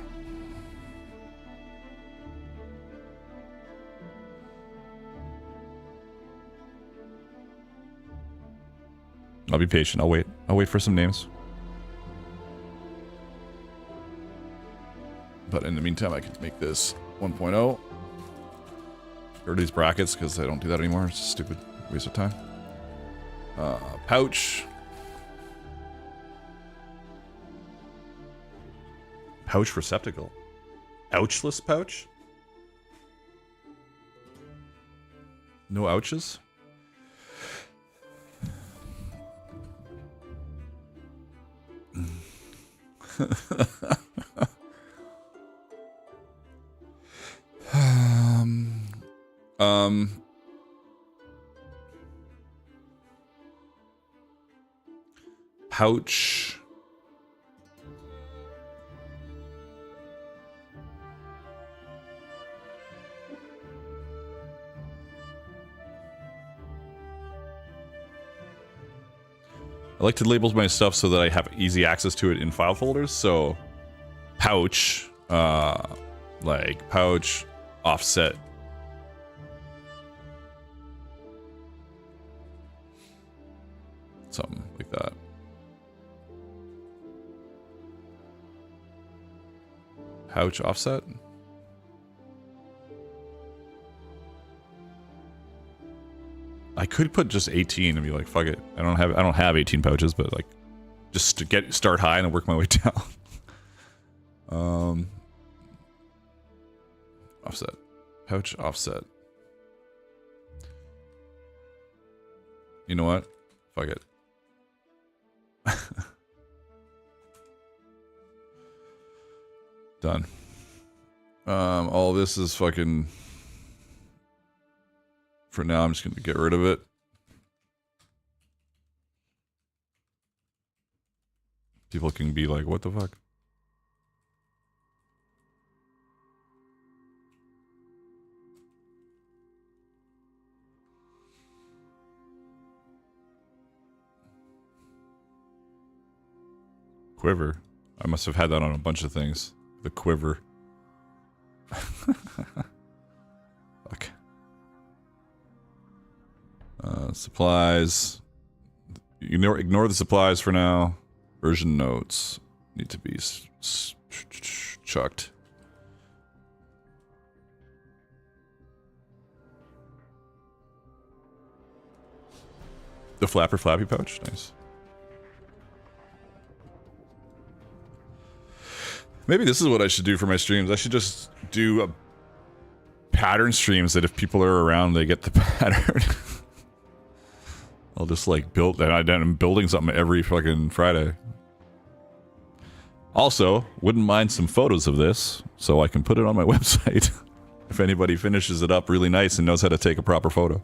I'll be patient. I'll wait. I'll wait for some names. But in the meantime, I can make this 1.0. Get rid of these brackets because I don't do that anymore. It's a stupid waste of time. Pouch. Pouch receptacle. Ouchless pouch? No ouches? Pouch. I like to label my stuff so that I have easy access to it in file folders. So, pouch, like pouch, offset. Something like that. Pouch offset. I could put just 18 and be like, fuck it. I don't have 18 pouches, but like, just to start high and work my way down. Offset. Pouch offset. You know what? Fuck it. Done. All this is fucking... For now, I'm just going to get rid of it. People can be like, what the fuck? Quiver. I must have had that on a bunch of things. The quiver. Fuck. Supplies. Ignore the supplies for now. Version notes need to be chucked. The flapper flappy pouch, nice. Maybe this is what I should do for my streams. I should just do a pattern streams that if people are around, they get the pattern. I'll just like build, and I'm building something every fucking Friday. Also, wouldn't mind some photos of this, so I can put it on my website. If anybody finishes it up really nice and knows how to take a proper photo.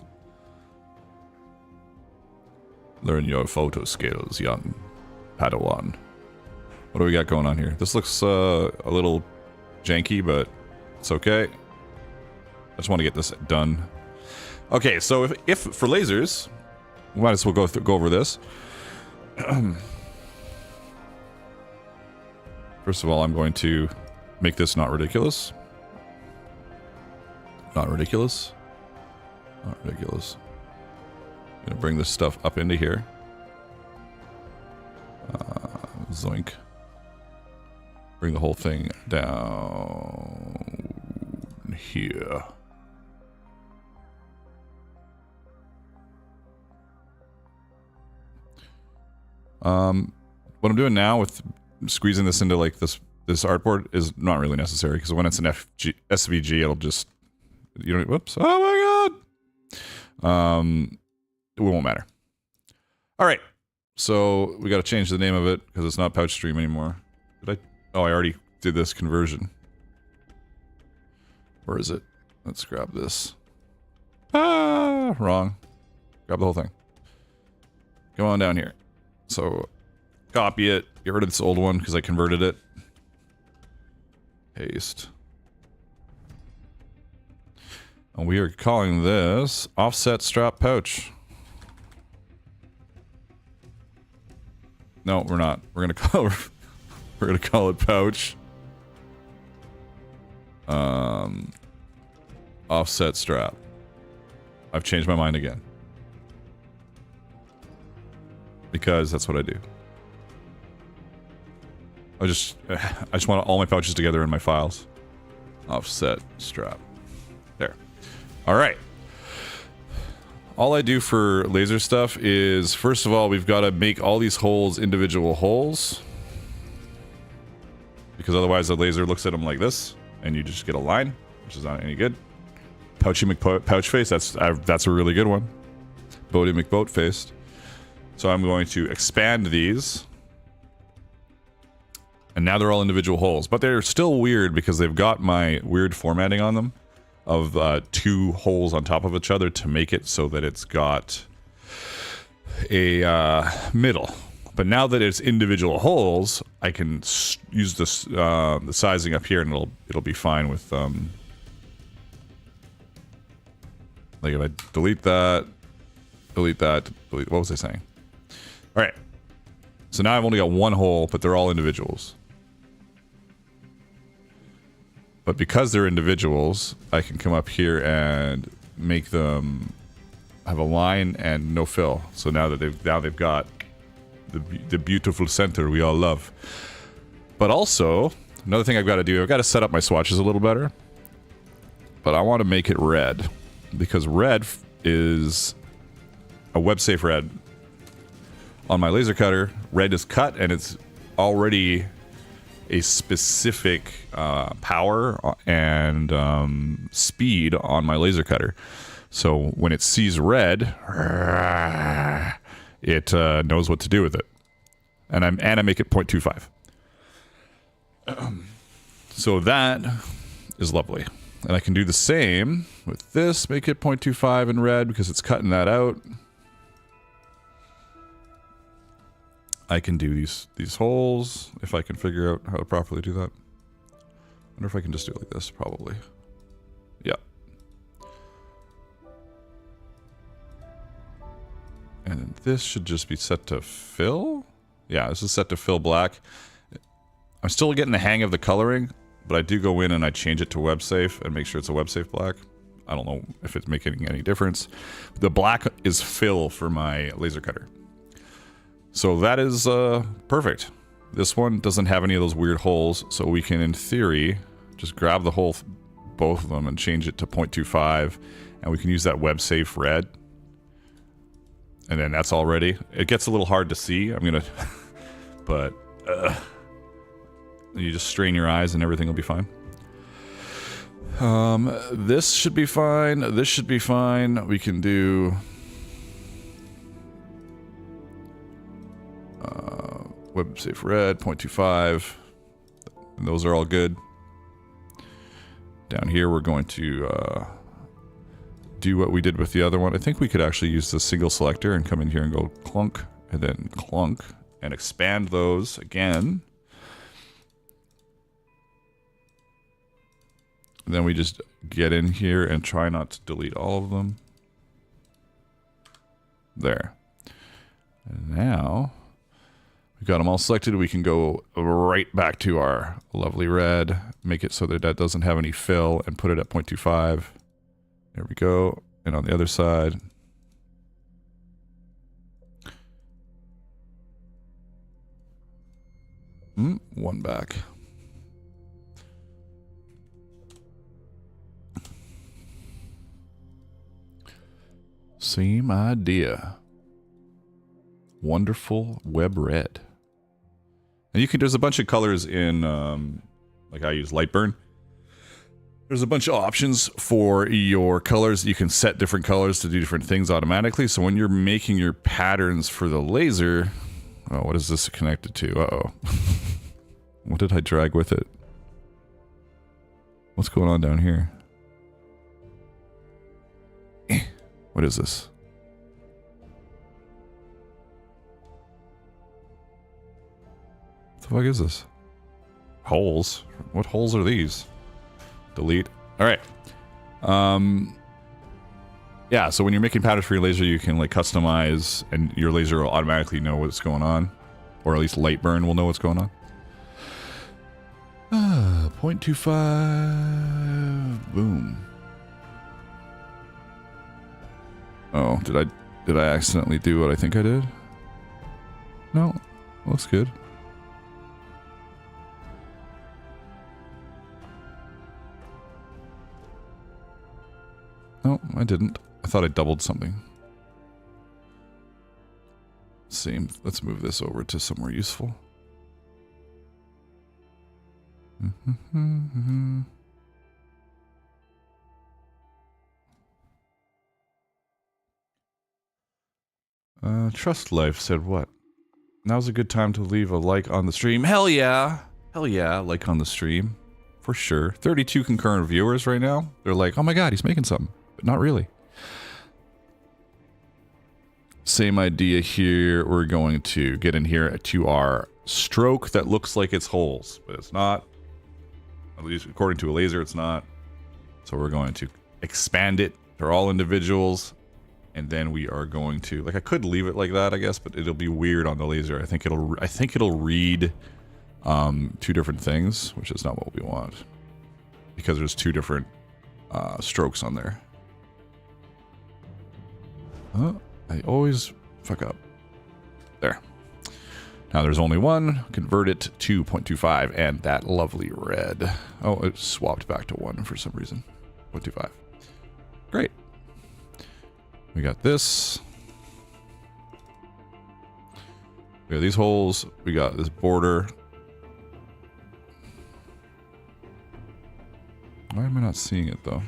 Learn your photo skills, young Padawan. What do we got going on here? This looks a little janky, but it's okay. I just want to get this done. Okay, so if for lasers, we might as well go over this. First of all, I'm going to make this not ridiculous. Not ridiculous. Not ridiculous. I'm gonna bring this stuff up into here. Zoink. Bring the whole thing down here. What I'm doing now with squeezing this into like this artboard is not really necessary, because when it's an SVG, it'll just, you know, whoops, oh my god, it won't matter. All right, so we got to change the name of it because it's not Pouch Stream anymore. Did I? Oh, I already did this conversion. Where is it? Let's grab this. Ah, wrong. Grab the whole thing. Come on down here. So, copy it. Get rid of this old one because I converted it. Paste. And we are calling this offset strap pouch. No, we're not. We're gonna call it pouch. Offset strap. I've changed my mind again. Because that's what I do. I just want all my pouches together in my files. Offset strap. There. All right. All I do for laser stuff is, first of all, we've got to make all these holes individual holes. Because otherwise the laser looks at them like this, and you just get a line, which is not any good. Pouchy McPouch face, that's a really good one. Boaty McBoat faced. So I'm going to expand these. And now they're all individual holes. But they're still weird because they've got my weird formatting on them of 2 holes on top of each other to make it so that it's got a middle. But now that it's individual holes, I can use this the sizing up here, and it'll be fine with like if I delete that, what was I saying? All right. So now I've only got 1 hole, but they're all individuals. But because they're individuals, I can come up here and make them have a line and no fill. So now that they've got the beautiful center we all love. But also, another thing I've got to do, I've got to set up my swatches a little better. But I want to make it red, because red is a web safe red. On my laser cutter, red is cut, and it's already a specific power and speed on my laser cutter. So when it sees red, it knows what to do with it. And I make it 0.25. So that is lovely. And I can do the same with this, make it 0.25 in red because it's cutting that out. I can do these holes if I can figure out how to properly do that. I wonder if I can just do it like this, probably. Yeah. And then this should just be set to fill. Yeah, this is set to fill black. I'm still getting the hang of the coloring, but I do go in and I change it to web safe and make sure it's a web safe black. I don't know if it's making any difference. The black is fill for my laser cutter. So that is perfect. This one doesn't have any of those weird holes, so we can, in theory, just grab the whole, both of them, and change it to 0.25, and we can use that web safe red. And then that's all ready. It gets a little hard to see. I'm gonna, but you just strain your eyes and everything will be fine. This should be fine. This should be fine. We can do web safe red 0.25, and those are all good. Down here we're going to do what we did with the other one. I think we could actually use the single selector and come in here and go clunk and then clunk and expand those again. And then we just get in here and try not to delete all of them. There. And now we've got them all selected. We can go right back to our lovely red, make it so that that doesn't have any fill, and put it at 0.25. There we go. And on the other side, one back. Same idea. Wonderful web red. And you can, there's a bunch of colors in, like I use Lightburn. There's a bunch of options for your colors. You can set different colors to do different things automatically. So when you're making your patterns for the laser, oh, what is this connected to? Uh-oh. What did I drag with it? What's going on down here? What is this? What the fuck is this? Holes? What holes are these? Delete. All right. Yeah, so when you're making patterns for your laser, you can like customize, and your laser will automatically know what's going on, or at least Lightburn will know what's going on. 0.25. Boom. Oh, did I accidentally do what I think I did? No, looks good. No, I didn't. I thought I doubled something. Same. Let's move this over to somewhere useful. Trust Life said what? Now's a good time to leave a like on the stream. Hell yeah! Hell yeah, like on the stream. For sure. 32 concurrent viewers right now. They're like, oh my god, he's making something. But not really. Same idea here. We're going to get in here to our stroke that looks like it's holes, but it's not. At least according to a laser, it's not. So we're going to expand it to all individuals, and then we are going to, like, I could leave it like that, I guess, but it'll be weird on the laser. I think it'll read two different things, which is not what we want, because there's two different strokes on there. I always fuck up. There. Now there's only one. Convert it to 0.25 and that lovely red. Oh, it swapped back to 1 for some reason. 0.25. Great. We got this. We got these holes. We got this border. Why am I not seeing it though?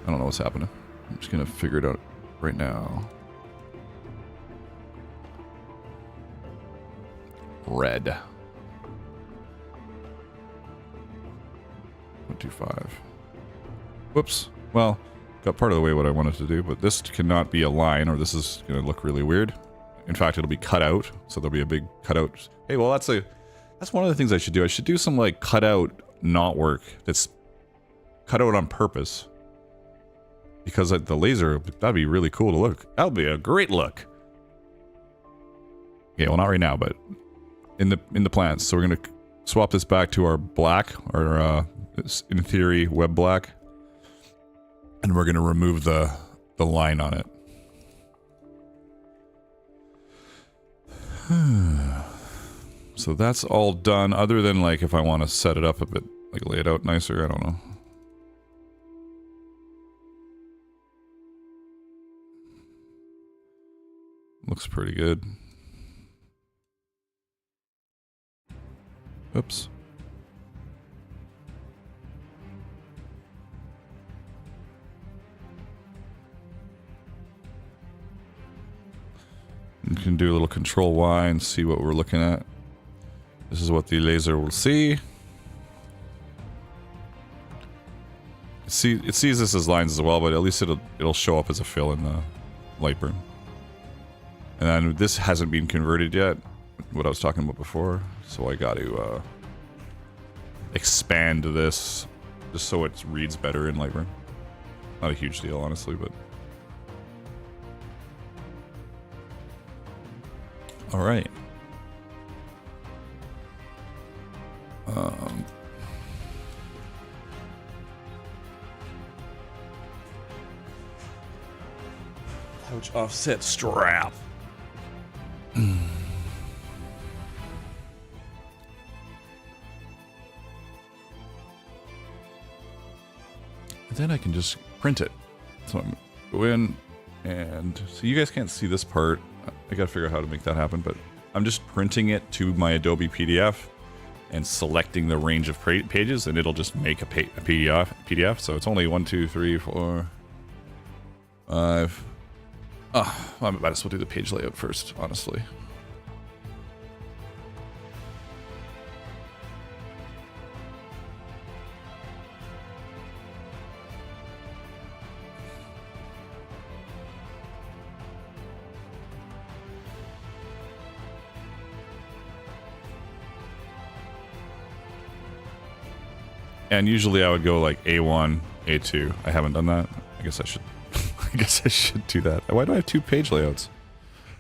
I don't know what's happening. I'm just gonna figure it out right now. Red. 0.25. Whoops. Well, got part of the way what I wanted to do, but this cannot be a line, or this is gonna look really weird. In fact, it'll be cut out, so there'll be a big cutout. Hey, well, that's one of the things I should do. I should do some like cutout knot work that's cut out on purpose. Because the laser, that'd be really cool to look. That would be a great look. Yeah, well, not right now, but in the plans. So we're gonna swap this back to our black, or in theory web black, and we're gonna remove the line on it. So that's all done. Other than like if I want to set it up a bit, like lay it out nicer. I don't know. Looks pretty good. Oops. You can do a little Control Y and see what we're looking at. This is what the laser will see. It sees this as lines as well, but at least it'll show up as a fill in the Lightburn. And then this hasn't been converted yet, what I was talking about before, so I got to expand this just so it reads better in Lightburn. Not a huge deal, honestly, but... Alright. Pouch offset strap. Then I can just print it. So I'm go in, and so you guys can't see this part. I gotta figure out how to make that happen, but I'm just printing it to my Adobe PDF and selecting the range of pages, and it'll just make a PDF. So it's only 1, 2, 3, 4, 5. Oh, I might as well do the page layout first, honestly. And usually I would go like A1 A2. I haven't done that. I guess I should. I guess I should do that. Why do I have 2 page layouts?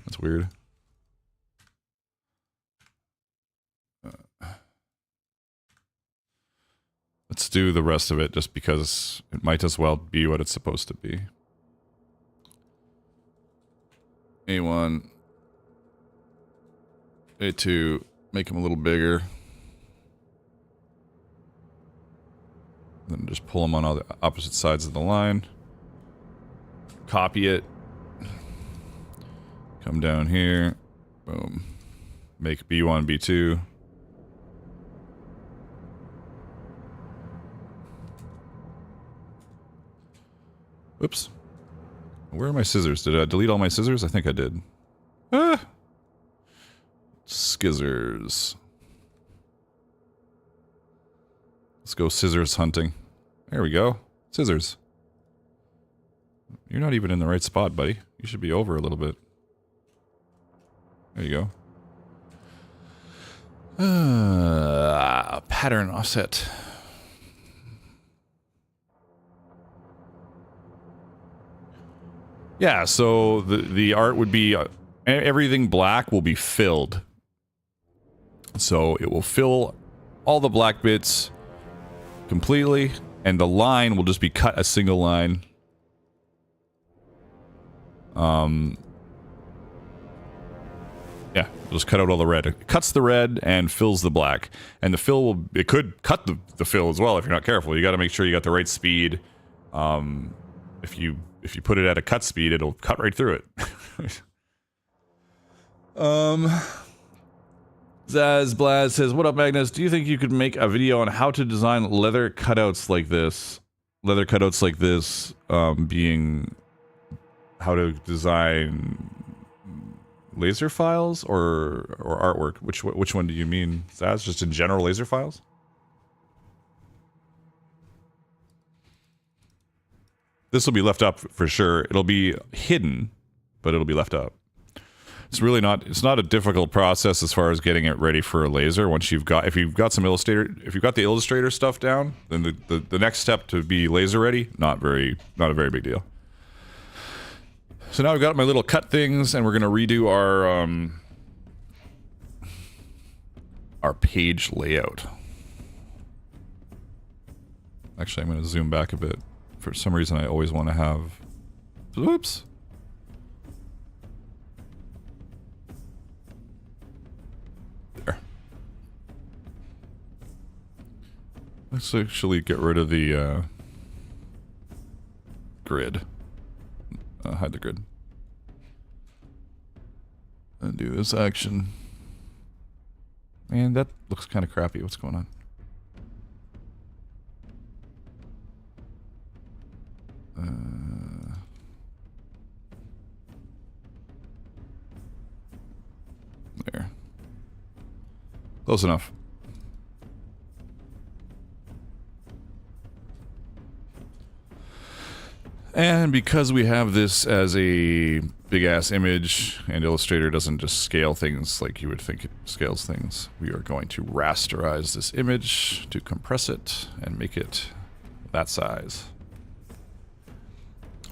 That's weird. Let's do the rest of it just because it might as well be what it's supposed to be. A1. A2. Make them a little bigger. Then just pull them on all the opposite sides of the line. Copy it. Come down here. Boom. Make B1, B2. Oops. Where are my scissors? Did I delete all my scissors? I think I did. Ah! Skizzers. Let's go scissors hunting. There we go. Scissors. You're not even in the right spot, buddy. You should be over a little bit. There you go. Pattern offset. Yeah, so the art would be... everything black will be filled. So it will fill all the black bits completely, and the line will just be cut a single line. Yeah, just cut out all the red. It cuts the red and fills the black. And the fill will... it could cut the fill as well if you're not careful. You got to make sure you got the right speed. If you put it at a cut speed, it'll cut right through it. Zaz Blaz says, "What up, Magnus? Do you think you could make a video on how to design leather cutouts like this? Leather cutouts like this, being how to design laser files or artwork? Which one do you mean, Zaz? Just in general laser files?" This will be left up for sure. It'll be hidden, but it'll be left up. It's really not, it's not a difficult process as far as getting it ready for a laser. Once you've got, if you've got some Illustrator, if you've got the Illustrator stuff down, then the next step to be laser ready, not a very big deal. So now I've got my little cut things, and we're gonna redo our page layout. Actually, I'm gonna zoom back a bit. For some reason, I always want to have... Oops. There. Let's actually get rid of the grid. Hide the grid. And do this action. Man, that looks kind of crappy. What's going on? There. Close enough. And because we have this as a big-ass image, and Illustrator doesn't just scale things like you would think it scales things, we are going to rasterize this image to compress it and make it that size.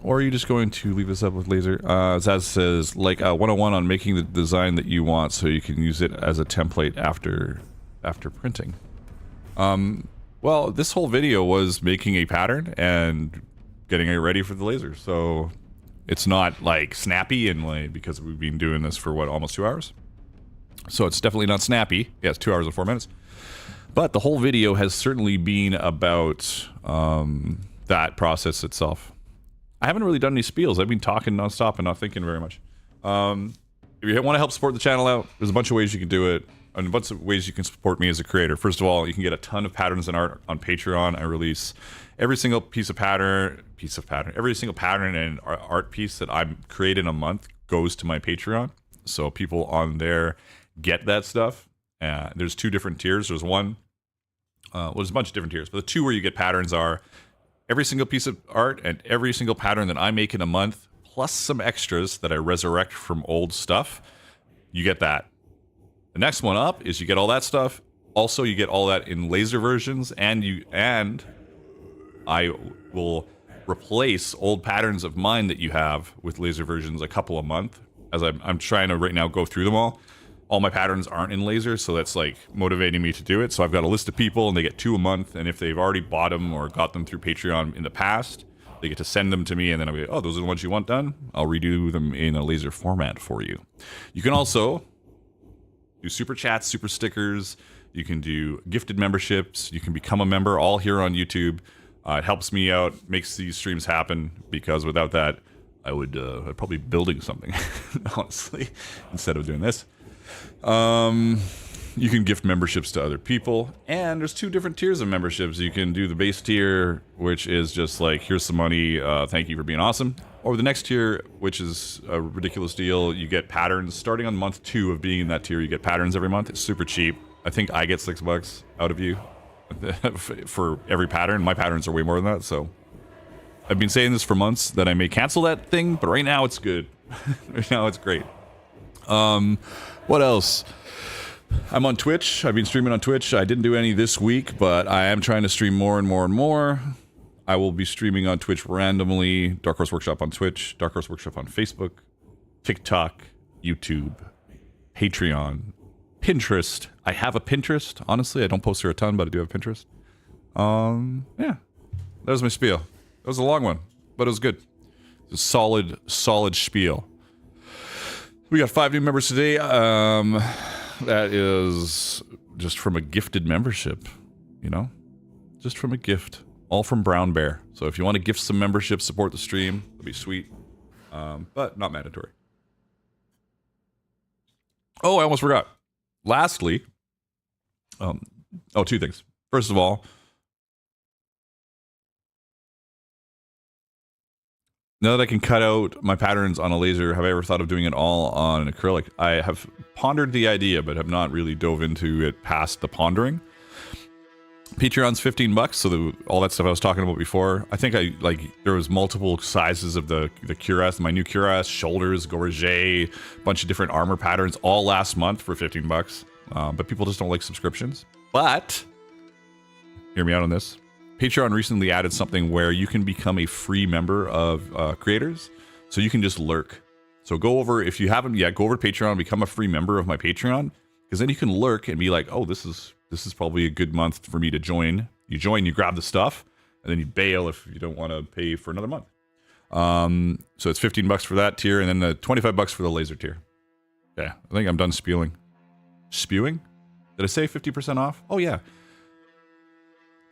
Or are you just going to leave this up with laser? Zaz says, like 101 on making the design that you want so you can use it as a template after printing. Well, this whole video was making a pattern and getting it ready for the laser. So it's not like snappy and like, because we've been doing this for what, almost 2 hours? So it's definitely not snappy. Yeah, it's 2 hours and 4 minutes. But the whole video has certainly been about that process itself. I haven't really done any spiels. I've been talking nonstop and not thinking very much. If you want to help support the channel out, there's a bunch of ways you can do it, and a bunch of ways you can support me as a creator. First of all, you can get a ton of patterns and art on Patreon. I release every single every single pattern and art piece that I create in a month goes to my Patreon. So people on there get that stuff. There's 2 different tiers. There's one, well, there's a bunch of different tiers, but the 2 where you get patterns are every single piece of art and every single pattern that I make in a month, plus some extras that I resurrect from old stuff. You get that. The next one up is you get all that stuff. Also, you get all that in laser versions, and I will replace old patterns of mine that you have with laser versions a couple a month, as I'm trying to right now go through them all. All my patterns aren't in laser, so that's like motivating me to do it. So I've got a list of people, and they get 2 a month, and if they've already bought them or got them through Patreon in the past, they get to send them to me, and then I'll be like, oh, those are the ones you want done? I'll redo them in a laser format for you. You can also do super chats, super stickers. You can do gifted memberships. You can become a member, all here on YouTube. It helps me out, makes these streams happen, because without that, I'd probably be building something, honestly, instead of doing this. You can gift memberships to other people, and there's 2 different tiers of memberships. You can do the base tier, which is just like, here's some money, thank you for being awesome. Or the next tier, which is a ridiculous deal. You get patterns starting on month 2 of being in that tier. You get patterns every month. It's super cheap. I think I get $6 out of you for every pattern. My patterns are way more than that, so I've been saying this for months that I may cancel that thing, but right now it's good. Right now it's great. What else? I'm on Twitch. I've been streaming on Twitch. I didn't do any this week, but I am trying to stream more and more and more. I will be streaming on Twitch randomly. Dark Horse Workshop on Twitch, Dark Horse Workshop on Facebook, TikTok, YouTube, Patreon, Pinterest. I have a Pinterest. Honestly, I don't post there a ton, but I do have Pinterest. Yeah. That was my spiel. That was a long one, but it was good. It was a solid spiel. We got 5 new members today. That is just from a gifted membership, you know? Just from a gift. All from Brown Bear. So if you want to gift some membership, support the stream, that'd be sweet. But not mandatory. Oh, I almost forgot. Lastly, 2 things. First of all, now that I can cut out my patterns on a laser, have I ever thought of doing it all on an acrylic? I have pondered the idea, but have not really dove into it past the pondering. Patreon's $15, so all that stuff I was talking about before. I think there was multiple sizes of the cuirass, my new cuirass, shoulders, gorget, bunch of different armor patterns, all last month for $15. But people just don't like subscriptions. But hear me out on this. Patreon recently added something where you can become a free member of creators, so you can just lurk. So go over, if you haven't yet, go over to Patreon, become a free member of my Patreon, because then you can lurk and be like, oh, this is probably a good month for me to join. You join, you grab the stuff, and then you bail if you don't want to pay for another month. So it's $15 for that tier, and then the $25 for the laser tier. Yeah, I think I'm done spewing. Spewing? Did I say 50% off? Oh yeah.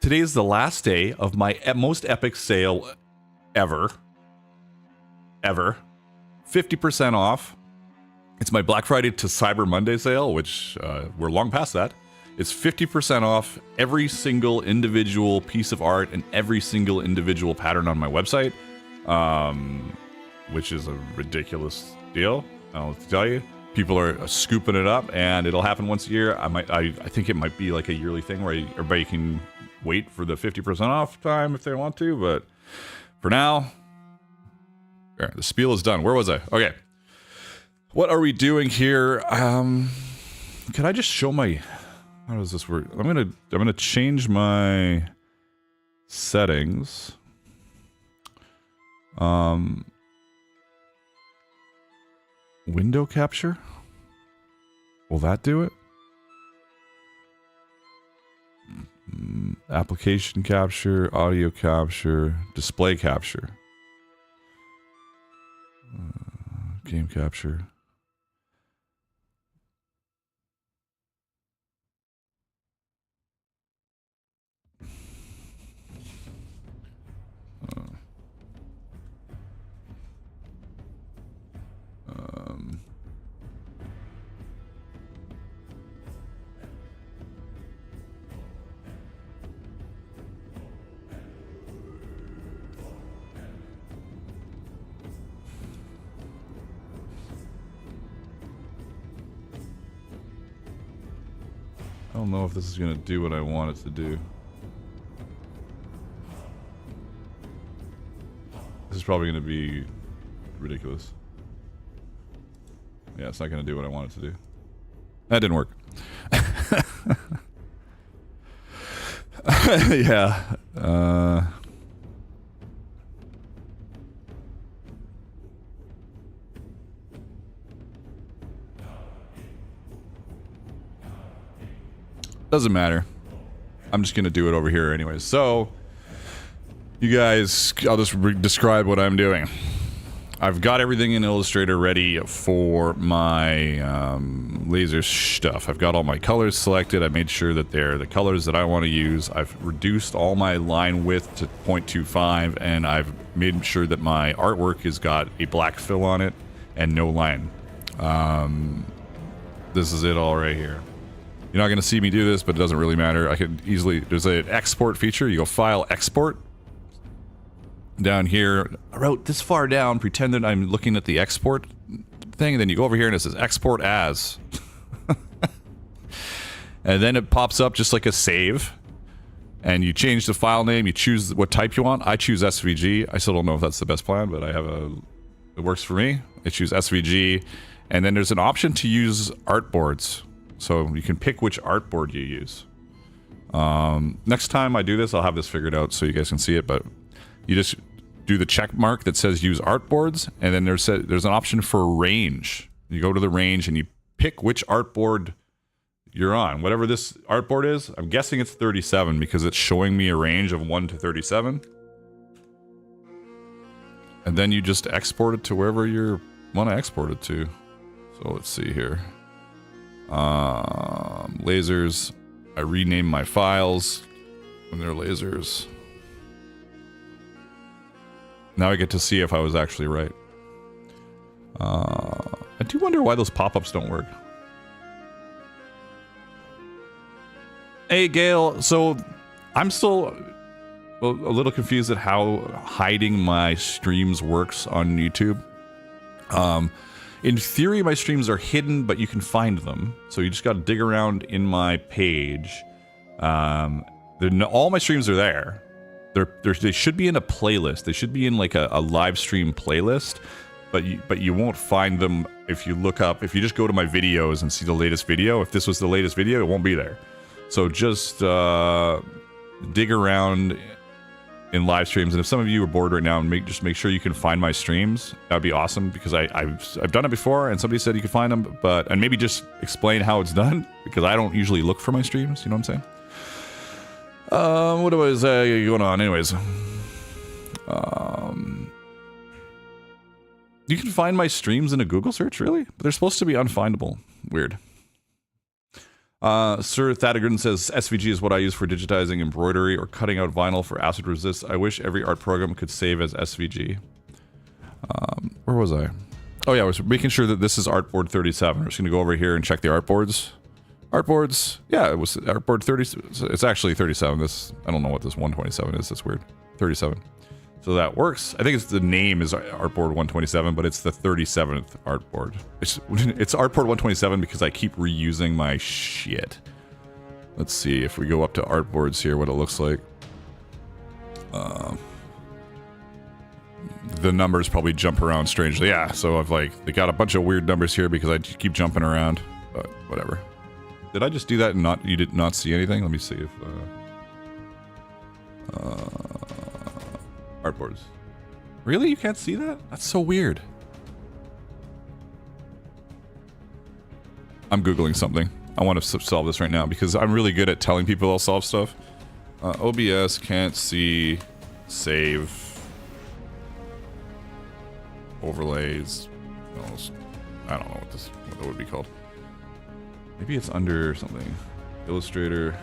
Today is the last day of my most epic sale ever. 50% off. It's my Black Friday to Cyber Monday sale, which we're long past that. It's 50% off every single individual piece of art and every single individual pattern on my website, which is a ridiculous deal. I'll tell you. People are scooping it up, and it'll happen once a year. I think it might be like a yearly thing where everybody can wait for the 50% off time if they want to, but for now, the spiel is done. Where was I? Okay. What are we doing here? Can I just show my... How does this work? I'm gonna change my settings. Window capture? Will that do it? Application capture, audio capture, display capture, game capture. I don't know if this is going to do what I want it to do. This is probably going to be ridiculous. Yeah, it's not going to do what I want it to do. That didn't work. Yeah. Doesn't matter. I'm just gonna do it over here anyways. So, you guys, I'll just describe what I'm doing. I've got everything in Illustrator ready for my laser stuff. I've got all my colors selected. I made sure that they're the colors that I want to use. I've reduced all my line width to 0.25, and I've made sure that my artwork has got a black fill on it and no line. This is it all right here. You're not going to see me do this, but it doesn't really matter. I can easily... There's an export feature. You go File, Export. Down here, about this far down, pretend that I'm looking at the export thing, and then you go over here and it says Export As. And then it pops up just like a save. And you change the file name, you choose what type you want. I choose SVG. I still don't know if that's the best plan, but I have a... It works for me. I choose SVG. And then there's an option to use artboards. So you can pick which artboard you use. Next time I do this, I'll have this figured out so you guys can see it, but you just do the check mark that says use artboards, and then there's an option for range. You go to the range and you pick which artboard you're on. Whatever this artboard is, I'm guessing it's 37 because it's showing me a range of 1 to 37. And then you just export it to wherever you want to export it to. So let's see here. Lasers. I rename my files when they're lasers. Now I get to see if I was actually right. I do wonder why those pop-ups don't work. Hey, Gail. So I'm still a little confused at how hiding my streams works on YouTube. In theory, my streams are hidden, but you can find them. So you just got to dig around in my page. All my streams are there. They should be in a playlist. They should be in like a live stream playlist, but you won't find them if you look up. If you just go to my videos and see the latest video, if this was the latest video, it won't be there. So just dig around in live streams, and if some of you are bored right now, just make sure you can find my streams. That'd be awesome, because I've done it before, and somebody said you could find them, and maybe just explain how it's done, because I don't usually look for my streams. You know what I'm saying? What was going on? Anyways, you can find my streams in a Google search, really? But they're supposed to be unfindable. Weird. Sir Thadagrin says, SVG is what I use for digitizing embroidery or cutting out vinyl for acid resist. I wish every art program could save as SVG. Where was I? Oh yeah, I was making sure that this is artboard 37. I'm just gonna go over here and check the artboards. Artboards, yeah, it was artboard 30. It's actually 37. I don't know what this 127 is. That's weird. 37. So that works. I think the name is artboard 127, but it's the 37th artboard. It's artboard 127 because I keep reusing my shit. Let's see if we go up to artboards here, what it looks like. The numbers probably jump around strangely. Yeah, so they got a bunch of weird numbers here because I keep jumping around, but whatever. Did I just do that and you did not see anything? Let me see if artboards. Really? You can't see that? That's so weird. I'm Googling something. I want to solve this right now because I'm really good at telling people I'll solve stuff. OBS can't see save overlays. I don't know what that would be called. Maybe it's under something. Illustrator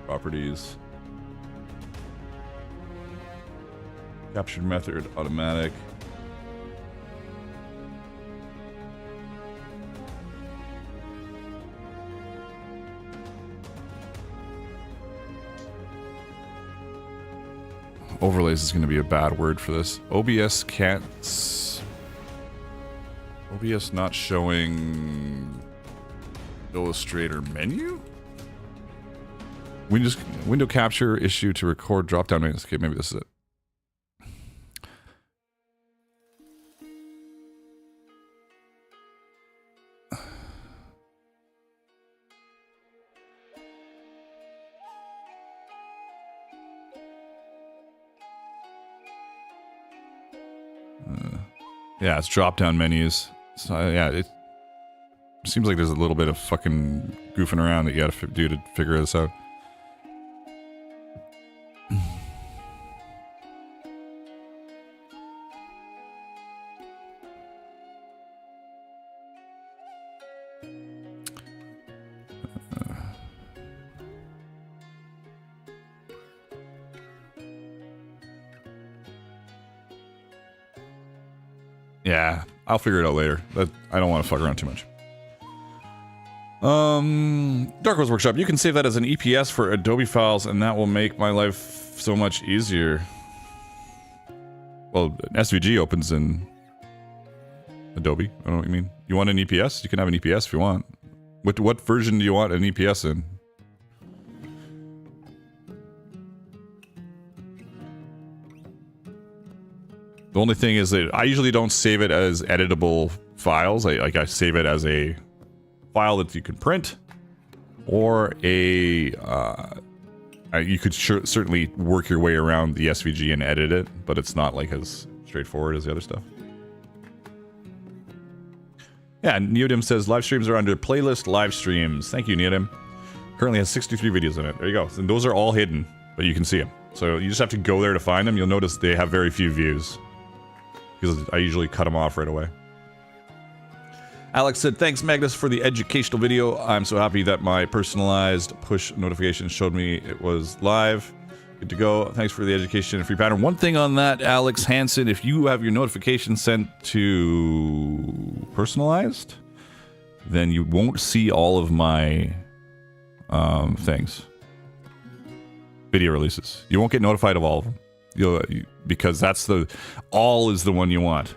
properties. Captured method, automatic. Overlays is going to be a bad word for this. OBS can't... OBS not showing Illustrator menu? Window capture issue to record drop-down menus. Okay, maybe this is it. Yeah, it's drop-down menus. So yeah, seems like there's a little bit of fucking goofing around that you gotta do to figure this out. Yeah, I'll figure it out later. I don't want to fuck around too much. Dark Horse Workshop. You can save that as an EPS for Adobe files, and that will make my life so much easier. Well, SVG opens in Adobe. I don't know what you mean. You want an EPS? You can have an EPS if you want. What version do you want an EPS in? The only thing is that I usually don't save it as editable files. I save it as a file that you can print, or a you could certainly work your way around the SVG and edit it, but it's not like as straightforward as the other stuff. Yeah, Neodim says live streams are under playlist live streams. Thank you, Neodim. Currently has 63 videos in it. There you go. And those are all hidden, but you can see them. So you just have to go there to find them. You'll notice they have very few views, because I usually cut them off right away. Alex said, thanks Magnus for the educational video. I'm so happy that my personalized push notification showed me it was live. Good to go. Thanks for the education and free pattern. One thing on that, Alex Hansen, if you have your notification sent to personalized, then you won't see all of my things. Video releases. You won't get notified of all of them. Because that's all is the one you want.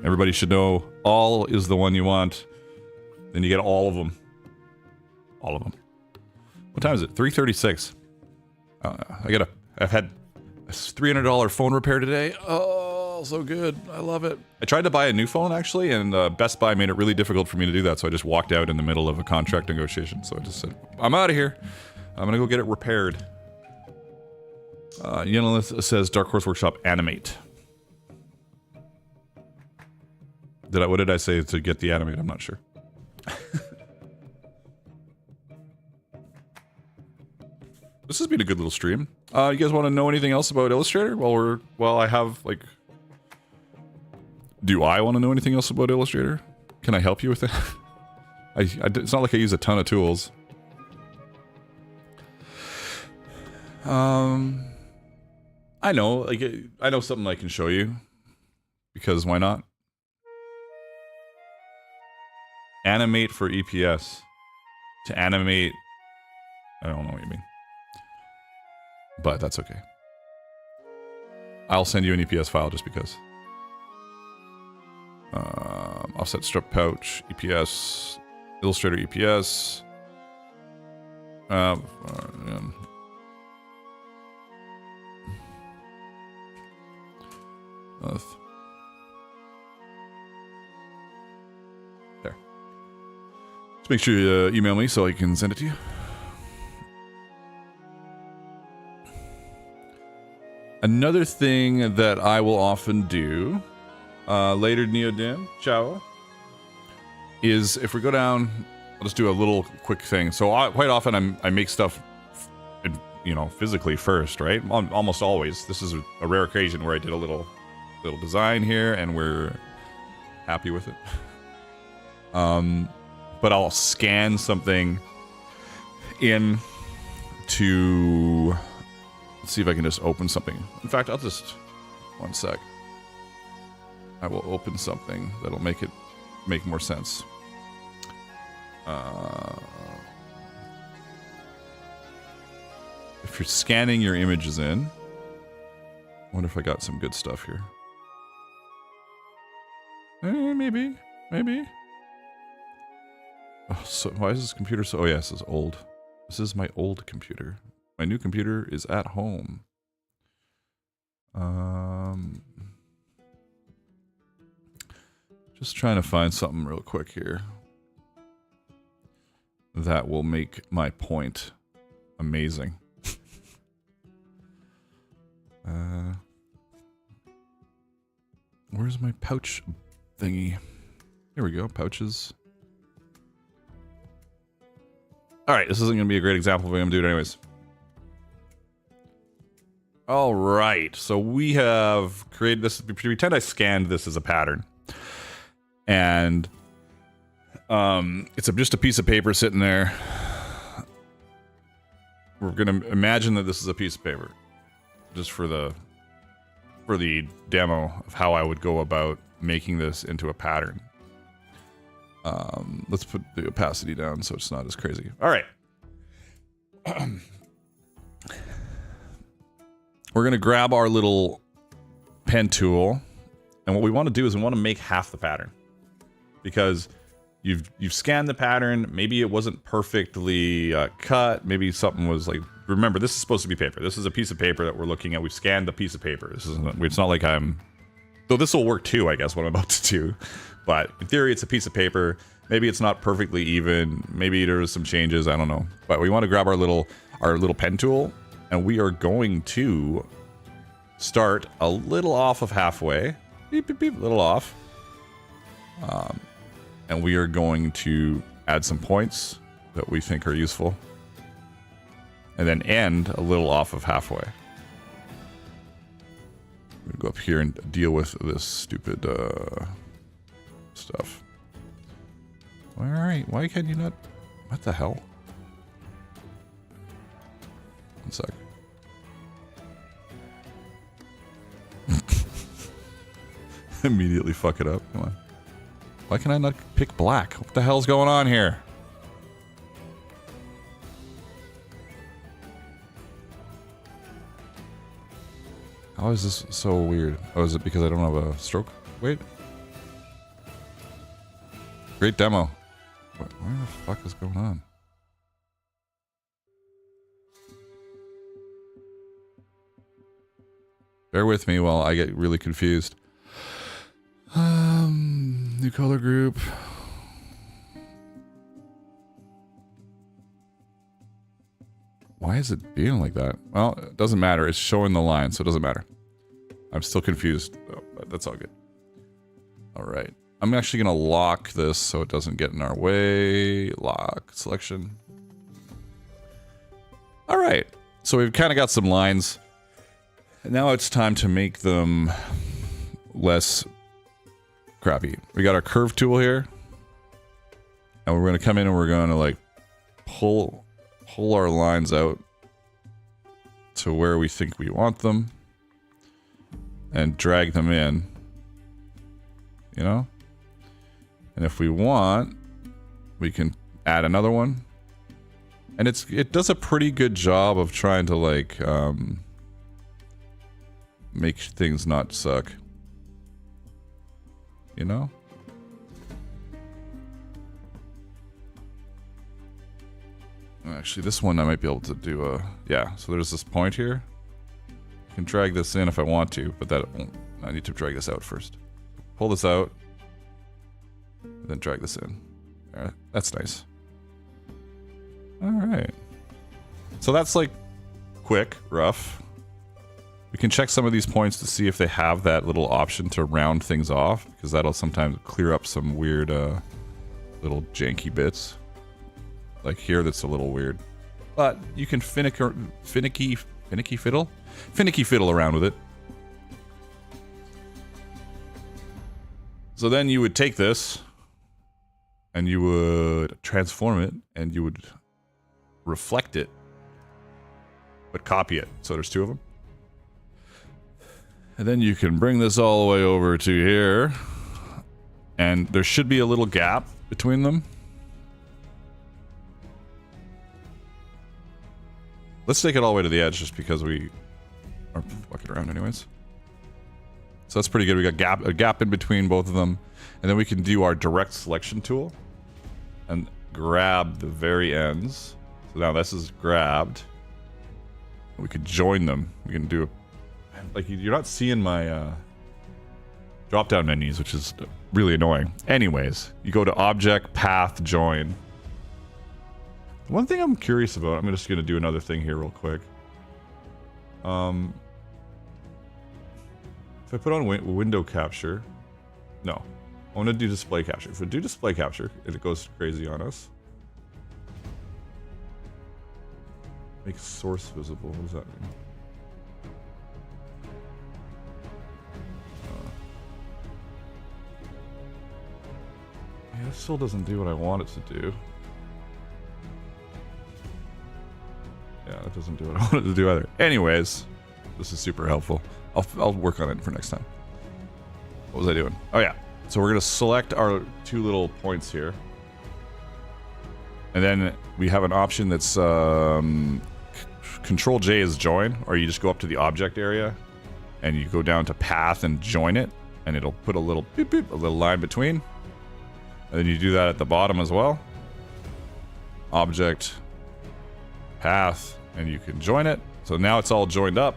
Everybody should know all is the one you want. Then you get all of them. All of them. What time is it? 3:36. I've had a $300 phone repair today. Oh, so good. I love it. I tried to buy a new phone actually, and Best Buy made it really difficult for me to do that, so I just walked out in the middle of a contract negotiation. So I just said, I'm out of here. I'm gonna go get it repaired. Yenilith says Dark Horse Workshop animate. What did I say to get the animate? I'm not sure. This has been a good little stream. You guys want to know anything else about Illustrator? While I have like, do I want to know anything else about Illustrator? Can I help you with it? It's not like I use a ton of tools. I know something I can show you, because why not? Animate for EPS. To animate, I don't know what you mean, but that's okay. I'll send you an EPS file just because. Offset strip pouch, EPS, Illustrator EPS. There. Just make sure you email me so I can send it to you. Another thing that I will often do, later Neodim, ciao, is if we go down, I'll just do a little quick thing. So quite often I make stuff, physically first, right? Almost always. This is a rare occasion where I did a little design here and we're happy with it. But I'll scan something in to, let's see if I can just open something. In fact, I'll just, one sec. I will open something that'll make it make more sense. If you're scanning your images in, I wonder if I got some good stuff here. Maybe. Oh, so why is this computer so? Oh, yes, it's old. This is my old computer. My new computer is at home. Just trying to find something real quick here that will make my point amazing. Where's my pouch thingy? Here we go, pouches. All right, this isn't going to be a great example, but I'm going to do it anyways. All right, so we have created this. Pretend I scanned this as a pattern. And it's just a piece of paper sitting there. We're going to imagine that this is a piece of paper. Just for the demo of how I would go about making this into a pattern. Let's put the opacity down so it's not as crazy. All right. We're going to grab our little pen tool, and what we want to do is we want to make half the pattern. Because you've scanned the pattern, maybe it wasn't perfectly cut, maybe something was like, remember, this is supposed to be paper. This is a piece of paper that we're looking at. We've scanned the piece of paper. This isn't, it's not like though this will work too, I guess, what I'm about to do. But in theory, it's a piece of paper. Maybe it's not perfectly even. Maybe there was some changes, I don't know. But we want to grab our little pen tool, and we are going to start a little off of halfway. Beep, beep, beep, a little off. And we are going to add some points that we think are useful. And then end a little off of halfway. I'm gonna go up here and deal with this stupid stuff. Alright, why can you not... What the hell? One sec. Immediately fuck it up. Come on. Why can I not pick black? What the hell's going on here? How is this so weird? Oh, is it because I don't have a stroke? Wait. Great demo. Where the fuck is going on? Bear with me while I get really confused. New color group. Why is it being like that? Well, it doesn't matter. It's showing the line, so it doesn't matter. I'm still confused, though, but that's all good. All right. I'm actually going to lock this so it doesn't get in our way. Lock selection. All right. So we've kind of got some lines. And now it's time to make them less crappy. We got our curve tool here. And we're going to come in and we're going to like pull our lines out to where we think we want them and drag them in, you know? And if we want, we can add another one. And it does a pretty good job of trying to like make things not suck, you know? Actually, this one I might be able to do a... Yeah, so there's this point here. I can drag this in if I want to, but that won't... I need to drag this out first. Pull this out. And then drag this in. Alright, that's nice. Alright. So that's like quick, rough. We can check some of these points to see if they have that little option to round things off, because that'll sometimes clear up some weird little janky bits. Like here, that's a little weird, but you can finicky fiddle around with it. So then you would take this and you would transform it and you would reflect it, but copy it. So there's two of them. And then you can bring this all the way over to here, and there should be a little gap between them. Let's take it all the way to the edge just because we are fucking around anyways. So that's pretty good. We got a gap in between both of them. And then we can do our direct selection tool and grab the very ends. So now this is grabbed. We could join them. We can do like, you're not seeing my drop down menus, which is really annoying. Anyways, you go to Object, Path, Join. One thing I'm curious about, I'm just going to do another thing here real quick. If I put on window capture, no, I want to do display capture. If I do display capture, and it goes crazy on us. Make source visible. What does that mean? Yeah, it still doesn't do what I want it to do. Yeah, it doesn't do what I want it to do either. Anyways, this is super helpful. I'll work on it for next time. What was I doing? Oh yeah. So we're gonna select our 2 little points here. And then we have an option that's Control J is join, or you just go up to the object area and you go down to path and join it, and it'll put a little beep beep, a little line between. And then you do that at the bottom as well. Object, path, and you can join it. So now it's all joined up,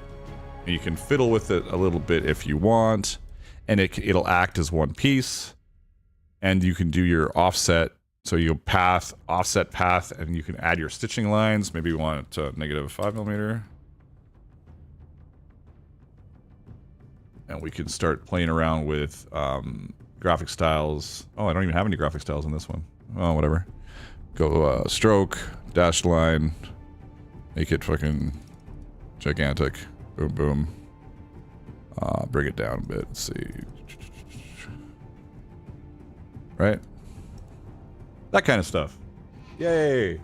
and you can fiddle with it a little bit if you want, and it'll act as one piece. And you can do your offset. So you path, offset path, and you can add your stitching lines. Maybe you want it to -5mm. And we can start playing around with graphic styles. Oh, I don't even have any graphic styles in this one. Oh, whatever. Go stroke, dashed line, make it fucking gigantic. Boom, boom. Bring it down a bit. Let's see. Right? That kind of stuff. Yay!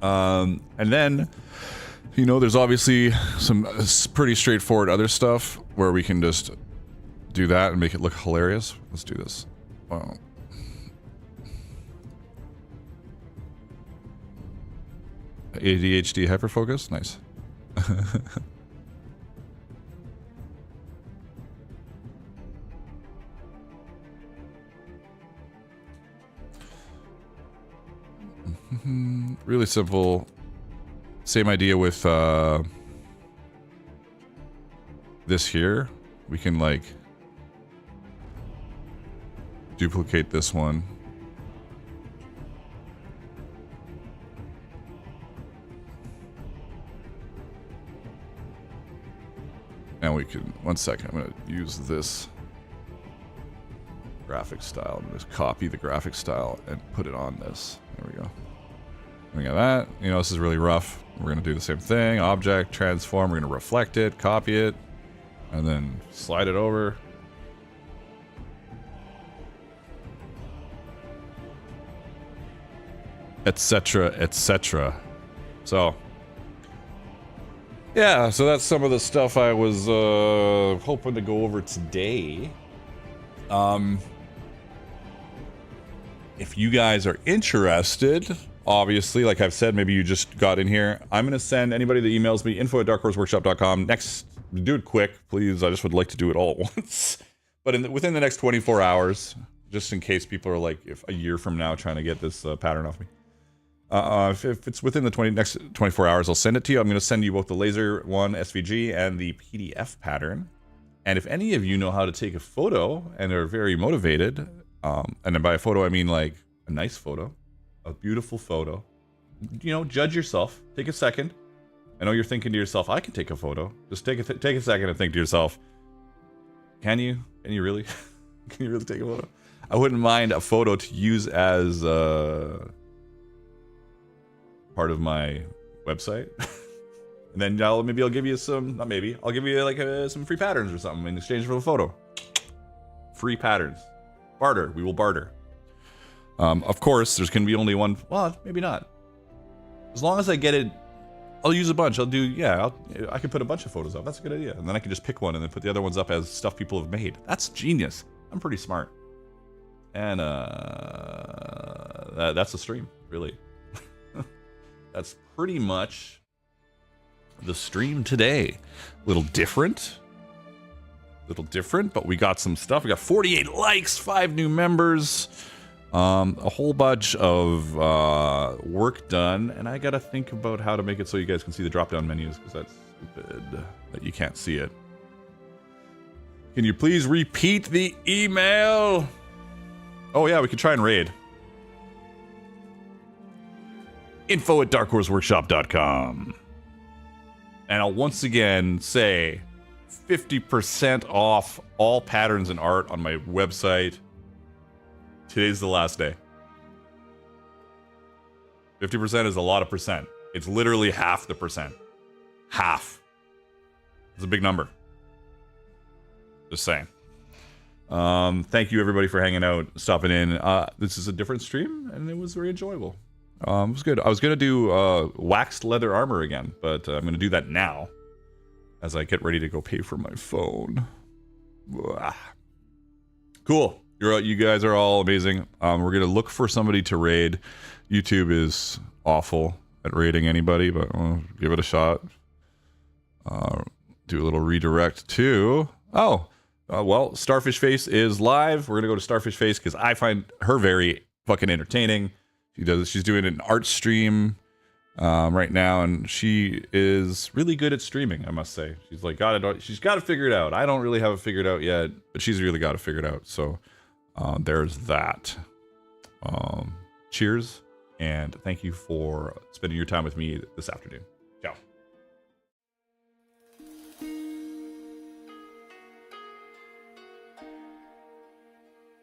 And then, you know, there's obviously some pretty straightforward other stuff where we can just do that and make it look hilarious. Let's do this. Wow. ADHD hyperfocus? Nice. Really simple. Same idea with this here. We can like duplicate this one. And we can, one second, I'm gonna use this graphic style. I'm gonna just copy the graphic style and put it on this. There we go. We got that. You know, this is really rough. We're gonna do the same thing. Object, transform, we're gonna reflect it, copy it, and then slide it over. Etc, etc. So, yeah, so that's some of the stuff I was hoping to go over today. If you guys are interested, obviously, like I've said, maybe you just got in here. I'm going to send anybody that emails me, info@darkhorseworkshop.com. Next, do it quick, please. I just would like to do it all at once. But within the next 24 hours, just in case people are like, if a year from now trying to get this pattern off me. If it's within the next 24 hours, I'll send it to you. I'm going to send you both the laser one SVG and the PDF pattern. And if any of you know how to take a photo and are very motivated, and then by a photo I mean like a nice photo, a beautiful photo, you know, judge yourself. Take a second. I know you're thinking to yourself, I can take a photo. Just take a second and think to yourself, can you really? Can you really take a photo? I wouldn't mind a photo to use as part of my website. And then maybe I'll give you some, not maybe, I'll give you like some free patterns or something in exchange for the photo. Free patterns. Barter. We will barter. Of course, there's going to be only one. Well, maybe not. As long as I get it, I'll use a bunch. I'll do, yeah, I could put a bunch of photos up. That's a good idea. And then I can just pick one and then put the other ones up as stuff people have made. That's genius. I'm pretty smart. And that's the stream, really. That's pretty much the stream today. A little different, but we got some stuff. We got 48 likes, 5 new members, a whole bunch of work done, and I gotta think about how to make it so you guys can see the drop-down menus, because that's stupid that you can't see it. Can you please repeat the email? Oh yeah, we could try and raid. info@darkhorseworkshop.com. And I'll once again say 50% off all patterns and art on my website. Today's the last day. 50% is a lot of percent. It's literally half the percent. Half. It's a big number. Just saying. Thank you everybody for hanging out, stopping in. This is a different stream, and it was very enjoyable. It was good. I was gonna do waxed leather armor again, but I'm gonna do that now as I get ready to go pay for my phone. Blah. Cool. You guys are all amazing. We're gonna look for somebody to raid. YouTube is awful at raiding anybody, but we'll give it a shot. Do a little redirect to well, Starfish Face is live. We're gonna go to Starfish Face because I find her very fucking entertaining. She's doing an art stream right now, and she is really good at streaming, I must say. She's like she's got to figure it out. I don't really have it figured out yet, but she's really got to figure it out. So there's that. Cheers, and thank you for spending your time with me this afternoon.